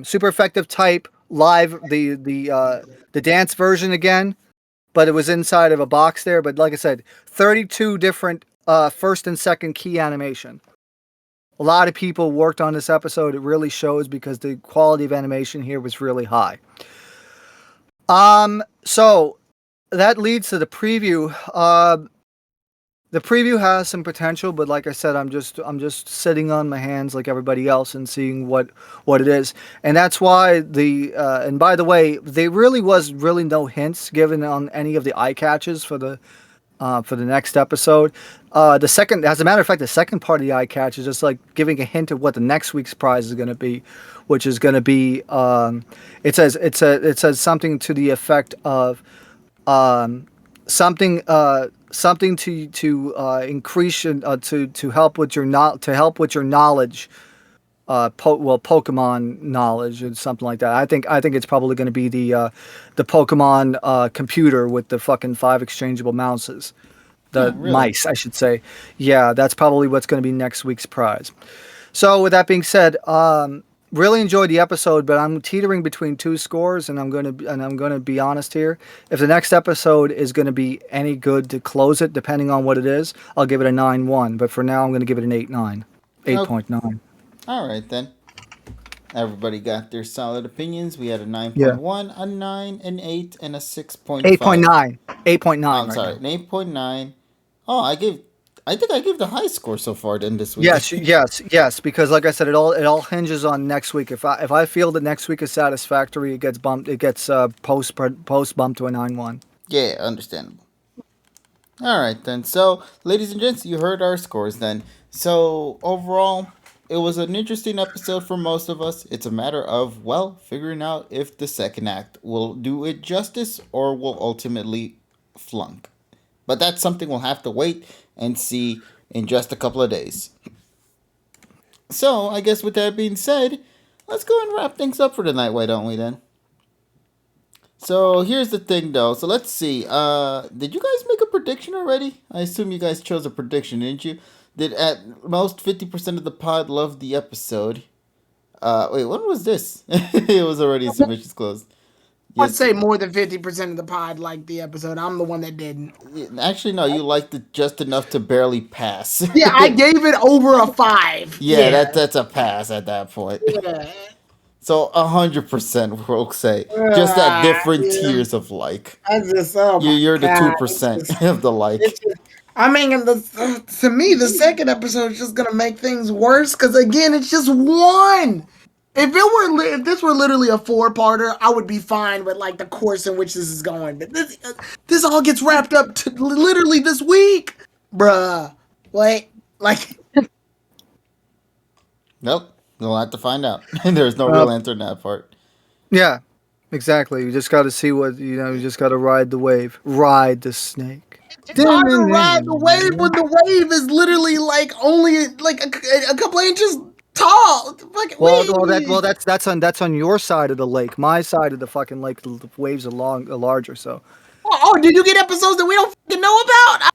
C: super effective type live, the dance version again, but it was inside of a box there. But like I said, 32 different first and second key animation. A lot of people worked on this episode. It really shows because the quality of animation here was really high. So that leads to the preview. The preview has some potential, but like I said, I'm just sitting on my hands like everybody else and seeing what it is. And that's why and by the way, there was really no hints given on any of the eye catches for the next episode. As a matter of fact, the second part of the eye catch is just like giving a hint of what the next week's prize is going to be, which is going to be it says something to the effect of something to increase to help with your knowledge Pokemon knowledge and something like that. I think it's probably going to be the Pokemon computer with the fucking 5 exchangeable mouses. The
A: Oh, really?
C: mice, I should say. Yeah, that's probably what's going to be next week's prize. So with that being said, really enjoyed the episode, but I'm teetering between two scores, and I'm gonna be honest here. If the next episode is gonna be any good to close it, depending on what it is, I'll give it a 9-1. But for now, I'm gonna give it an 8-9,
A: Okay.
C: 8.9.
A: All right then. Everybody got their solid opinions. We had a
C: Yeah,
A: 9.1, a 9, an 8, and a 6.5.
C: 8.9, 8.9
A: I'm
C: right
A: sorry,
C: now.
A: an 8.9. Oh, I think I gave the high score so far then this week.
C: Yes, yes, yes. Because like I said, it all hinges on next week. If I feel that next week is satisfactory, it gets bumped. It gets post bumped to a 9-1.
A: Yeah, understandable. All right then. So, ladies and gents, you heard our scores then. So, overall, it was an interesting episode for most of us. It's a matter of, well, figuring out if the second act will do it justice or will ultimately flunk. But that's something we'll have to wait and see in just a couple of days. So, I guess with that being said, let's go and wrap things up for tonight, why don't we then? So here's the thing though. So let's see. Did you guys make a prediction already? I assume you guys chose a prediction, didn't you? Did at most 50% of the pod love the episode? Wait, when was this? It was already submissions closed.
D: I'd
A: Yes.
D: say more than 50% of the pod liked the episode. I'm the one that didn't.
A: Actually, no. You liked it just enough to barely pass.
D: Yeah, I gave it over a 5.
A: Yeah, that's a pass at that point.
D: Yeah.
A: So 100% we'll say just at different
D: Yeah.
A: tiers of like.
D: I just, oh my
A: You're the
D: God.
A: 2% of the like.
D: I mean, to me, the second episode is just gonna make things worse because again, it's just one. If this were literally a 4-parter, I would be fine with like the course in which this is going. But this all gets wrapped up to literally this week, bruh. Wait, like
A: Nope. We'll have to find out. There's no
C: Well,
A: real answer in that part.
C: yeah, exactly. You just got to see what you know. You just got to ride the wave, ride the snake.
D: it's hard to ride the wave when the wave is literally like only like a couple inches tall. Like,
C: That's on your side of the lake. My side of the fucking lake, the waves are larger. So
D: oh, did you get episodes that we don't fucking know about?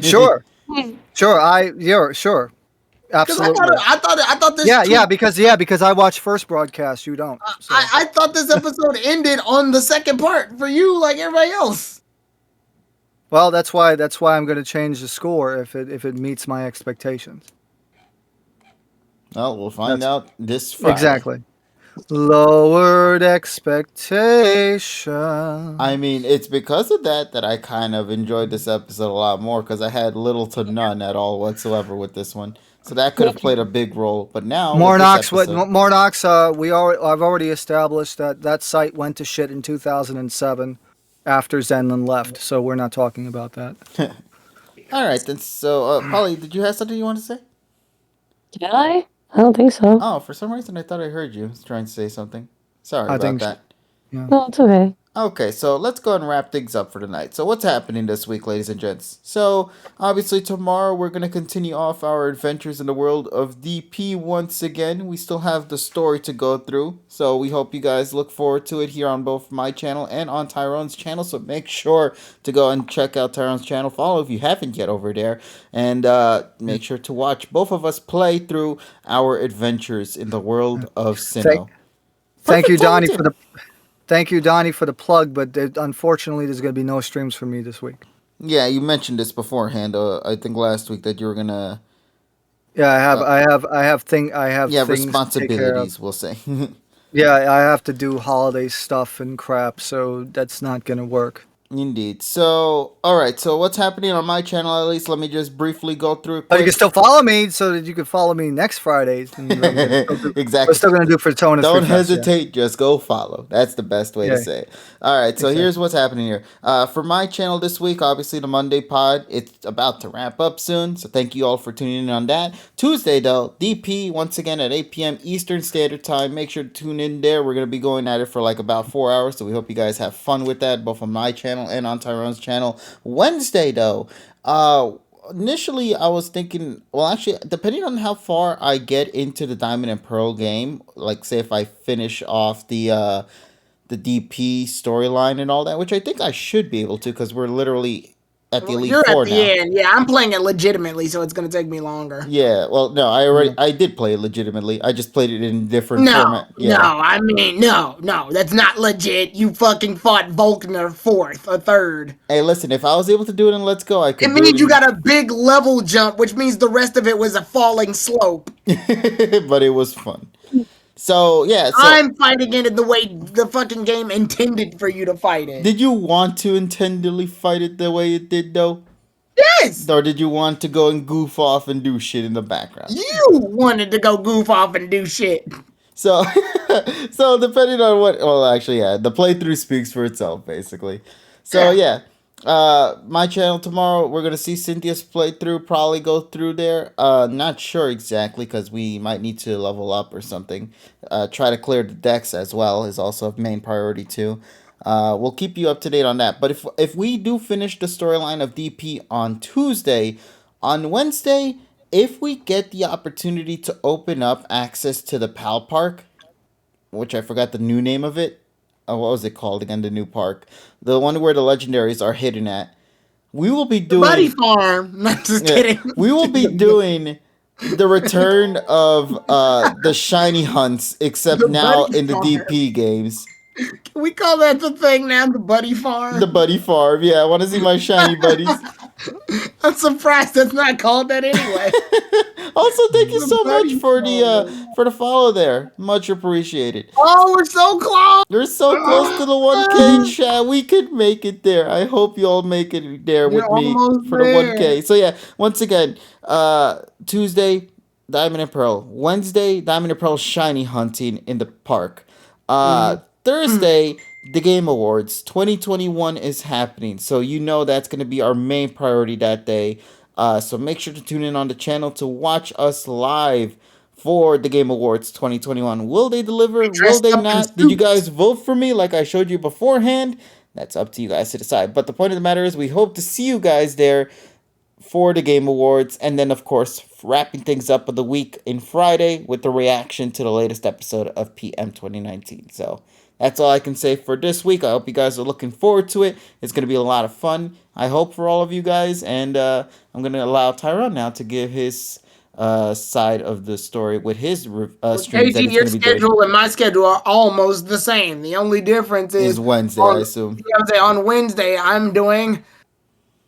C: sure, sure,
D: Because
C: absolutely.
D: I thought this.
C: Because I watch first broadcast. You don't. So.
D: I thought this episode ended on the second part for you, like everybody else.
C: Well, that's why I'm going to change the score if it meets my expectations.
A: Well, we'll find out this Friday.
C: Exactly. Lowered expectation.
A: I mean, it's because of that I kind of enjoyed this episode a lot more because I had little to none at all whatsoever with this one. So that could have played a big role. But now,
C: Mornox,
A: with this episode,
C: I've already established that site went to shit in 2007 after Zenlin left. So we're not talking about that.
A: all right then. So, Polly, did you have something you want to say?
B: Did I? I don't think so.
A: Oh, for some reason I thought I heard you trying to say something. Sorry
C: I
A: about
C: think
A: that.
C: Yeah.
B: No, it's okay.
A: Okay, so let's go and wrap things up for tonight. So what's happening this week, ladies and gents? So obviously tomorrow we're gonna continue off our adventures in the world of DP once again. We still have the story to go through, so we hope you guys look forward to it here on both my channel and on Tyrone's channel. So make sure to go and check out Tyrone's channel. Follow if you haven't yet over there, and make sure to watch both of us play through our adventures in the world of Sinnoh.
C: Thank you,
A: Perfect time
C: Donnie,
A: too.
C: Thank you, Donnie, for the plug. But unfortunately, there's going to be no streams for me this week.
A: Yeah, you mentioned this beforehand. I think last week that you were gonna.
C: Yeah, I have things to take care of.
A: Responsibilities, we'll say.
C: Yeah, I have to do holiday stuff and crap, so that's not going to work.
A: Indeed. So, all right. So, what's happening on my channel? At least, let me just briefly go through it.
C: But you
A: quick.
C: can still follow me, so that you can follow me next Friday.
A: Exactly.
C: We're still going to do Fortuna.
A: Don't hesitate. Just go follow. That's the best way to
C: Yeah.
A: say it. All right. So
C: Exactly.
A: here's what's happening here. For my channel this week, obviously the Monday pod, it's about to wrap up soon. So thank you all for tuning in on that. Tuesday though, DP once again at 8 p.m. Eastern Standard Time. Make sure to tune in there. We're gonna be going at it for like about 4 hours. So we hope you guys have fun with that, both on my channel and on Tyrone's channel. Wednesday though, initially I was thinking, well, actually, depending on how far I get into the Diamond and Pearl game, like say if I finish off the DP storyline and all that, which I think I should be able to because we're literally at the
D: Well,
A: Elite
D: you're at
A: Four now.
D: the end. Yeah, I'm playing it legitimately, so it's gonna take me longer.
A: Yeah, well, no, I did play it legitimately. I just played it in different
D: No,
A: format. Yeah.
D: I mean, no, that's not legit. You fucking fought Volkner fourth, a third.
A: Hey, listen, if I was able to do it in Let's Go, I
D: It
A: could do
D: means
A: it
D: you got a big level jump, which means the rest of it was a falling slope.
A: but it was fun. So, yeah, so
D: I'm fighting it in the way the fucking game intended for you to fight it.
A: did you want to intentionally fight it the way it did, though?
D: Yes!
A: Or did you want to go and goof off and do shit in the background?
D: You wanted to go goof off and do shit.
A: So, so depending on what, well, actually, yeah, the playthrough speaks for itself, basically. So, yeah, my channel tomorrow, we're gonna see Cynthia's playthrough, probably go through there. Not sure exactly because we might need to level up or something. Try to clear the decks as well is also a main priority too. We'll keep you up to date on that. But if we do finish the storyline of DP on Tuesday, on Wednesday, if we get the opportunity to open up access to the PAL Park, which I forgot the new name of it. What was it called again? The new park, the one where the legendaries are hidden at. We will be doing
D: Buddy Farm. Not just kidding.
A: We will be doing the return of the shiny hunts, except
D: The
A: now
D: Buddy
A: in the
D: Farm.
A: DP games.
D: Can we call that the thing now, the Buddy Farm?
A: The buddy farm. Yeah, I want to see my shiny buddies.
D: I'm surprised that's not called that anyway.
A: Also, thank you
D: The
A: so much
D: buddy
A: for
D: farm.
A: the follow there. Much appreciated.
D: Oh, we're so close.
A: You're so close to the 1K chat. We could make it there. I hope you all make it there
D: You're
A: with me
D: almost
A: for the
D: there.
A: 1K. So yeah, once again, Tuesday, Diamond and Pearl. Wednesday, Diamond and Pearl shiny hunting in the park. Thursday, the Game Awards 2021 is happening. So you know that's going to be our main priority that day. So make sure to tune in on the channel to watch us live for the Game Awards 2021. Will they deliver? Will
D: dressed
A: they
D: up in
A: not? Did you
D: suits.
A: guys vote for me like I showed you beforehand? That's up to you guys to decide. But the point of the matter is we hope to see you guys there for the Game Awards, and then of course wrapping things up of the week in Friday with the reaction to the latest episode of PM 2019. So that's all I can say for this week. I hope you guys are looking forward to it. It's going to be a lot of fun, I hope, for all of you guys. And I'm going to allow Tyrone now to give his side of the story with his streams that
D: KG,
A: he's
D: your
A: going to be doing.
D: schedule and my schedule are almost the same. The only difference
A: Is
D: is
A: Wednesday,
D: on,
A: I assume.
D: On Wednesday, I'm doing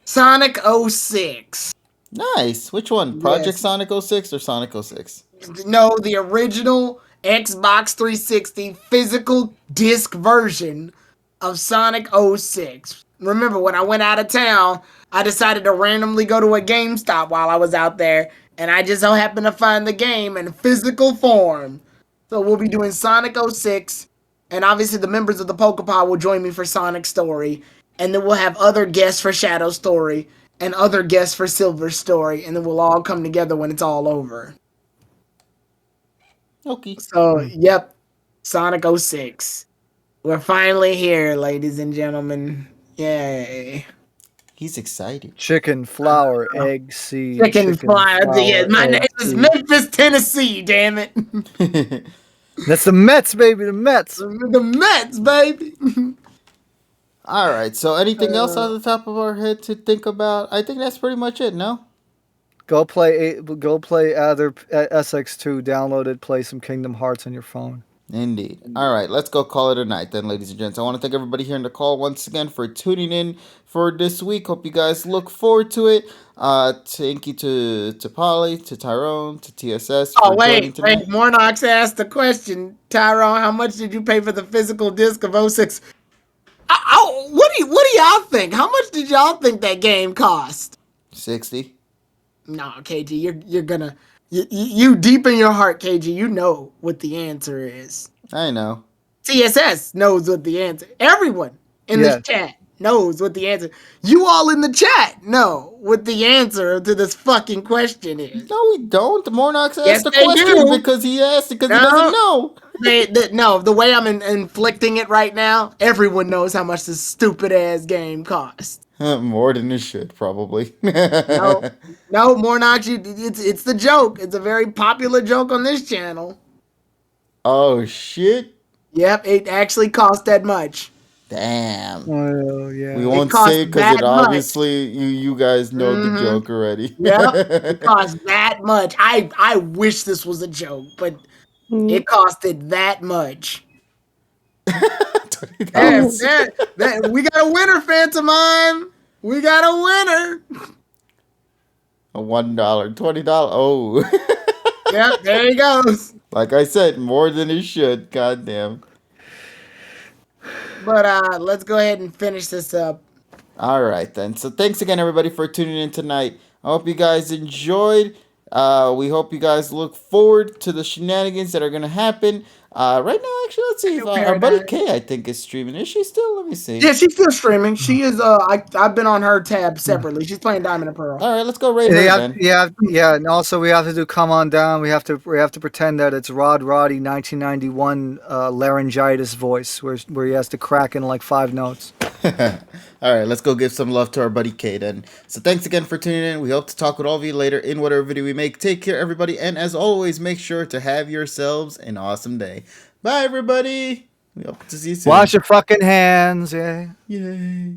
D: Sonic 06.
A: Nice. Which one? Project
D: Yes.
A: Sonic 06 or Sonic 06?
D: No, the original Xbox 360 physical disc version of Sonic 06. Remember, when I went out of town, I decided to randomly go to a GameStop while I was out there, and I just so happened to find the game in physical form. So we'll be doing Sonic 06, and obviously the members of the PokePod will join me for Sonic Story, and then we'll have other guests for Shadow Story, and other guests for Silver Story, and then we'll all come together when it's all over.
A: Okay.
D: So, yep, Sonic 06. We're finally here, ladies and gentlemen. Yay.
A: He's excited.
C: Chicken, flour, egg, seed.
D: Chicken fly. Yeah, my name is
C: seed.
D: Memphis, Tennessee, damn it.
C: That's the Mets, baby. The Mets.
D: The Mets, baby.
A: All right. So, anything else on the top of our head to think about? I think that's pretty much it. No.
C: Go play either SX2. Download it. Play some Kingdom Hearts on your phone.
A: Indeed. All right, let's go call it a night then, ladies and gents. I want to thank everybody here in the call once again for tuning in for this week. Hope you guys look forward to it. Thank you to Polly, to Tyrone, to TSS for joining tonight.
D: Mornox asked the question, Tyrone, how much did you pay for the physical disc of 06? What do y'all think? How much did y'all think that game cost?
A: 60.
D: No, KG, you're gonna you deep in your heart, KG, you know what the answer is.
A: I know.
D: TSS knows what the answer. Everyone in this chat knows what the answer. You all in the chat know what the answer to this fucking question is.
A: No, we don't. Mornox asked
D: Yes,
A: the
D: they
A: question
D: do.
A: because he asked it because he
D: No.
A: doesn't know.
D: No, the way I'm inflicting it right now, everyone knows how much this stupid ass game costs.
A: More than it should, probably.
D: No, Mornox, it's the joke. It's a very popular joke on this channel.
A: Oh, shit.
D: Yep, it actually cost that much.
A: Damn.
C: Oh yeah.
A: We won't
D: cost
A: say because
D: that
A: it obviously you guys know the
D: Mhm.
A: joke already.
D: Yep, it cost that much. I wish this was a joke, but it costed that much.
A: $20.
D: We got a winner, Phantomime. We got a winner.
A: A $1, $20. Oh.
D: Yep, there he goes.
A: Like I said, more than it should. Goddamn.
D: But let's go ahead and finish this up.
A: All right, then. So thanks again, everybody, for tuning in tonight. I hope you guys enjoyed. We hope you guys look forward to the shenanigans that are going to happen. Right now, actually, let's see if our buddy Kay, I think, is streaming. Is she still? Let me see.
D: Yeah, she's still streaming. She is. I've been on her tab separately. She's playing Diamond and Pearl.
A: All right, let's go raid her then.
C: Yeah, and also we have to do Come On Down. We have to pretend that it's Rod Roddy 1991 laryngitis voice where he has to crack in like 5 notes.
A: All right, let's go give some love to our buddy Kay then. So thanks again for tuning in. We hope to talk with all of you later in whatever video we make. Take care, everybody, and as always, make sure to have yourselves an awesome day. Bye, everybody. We hope to see you soon.
C: Wash your fucking hands, yeah.
A: Yay.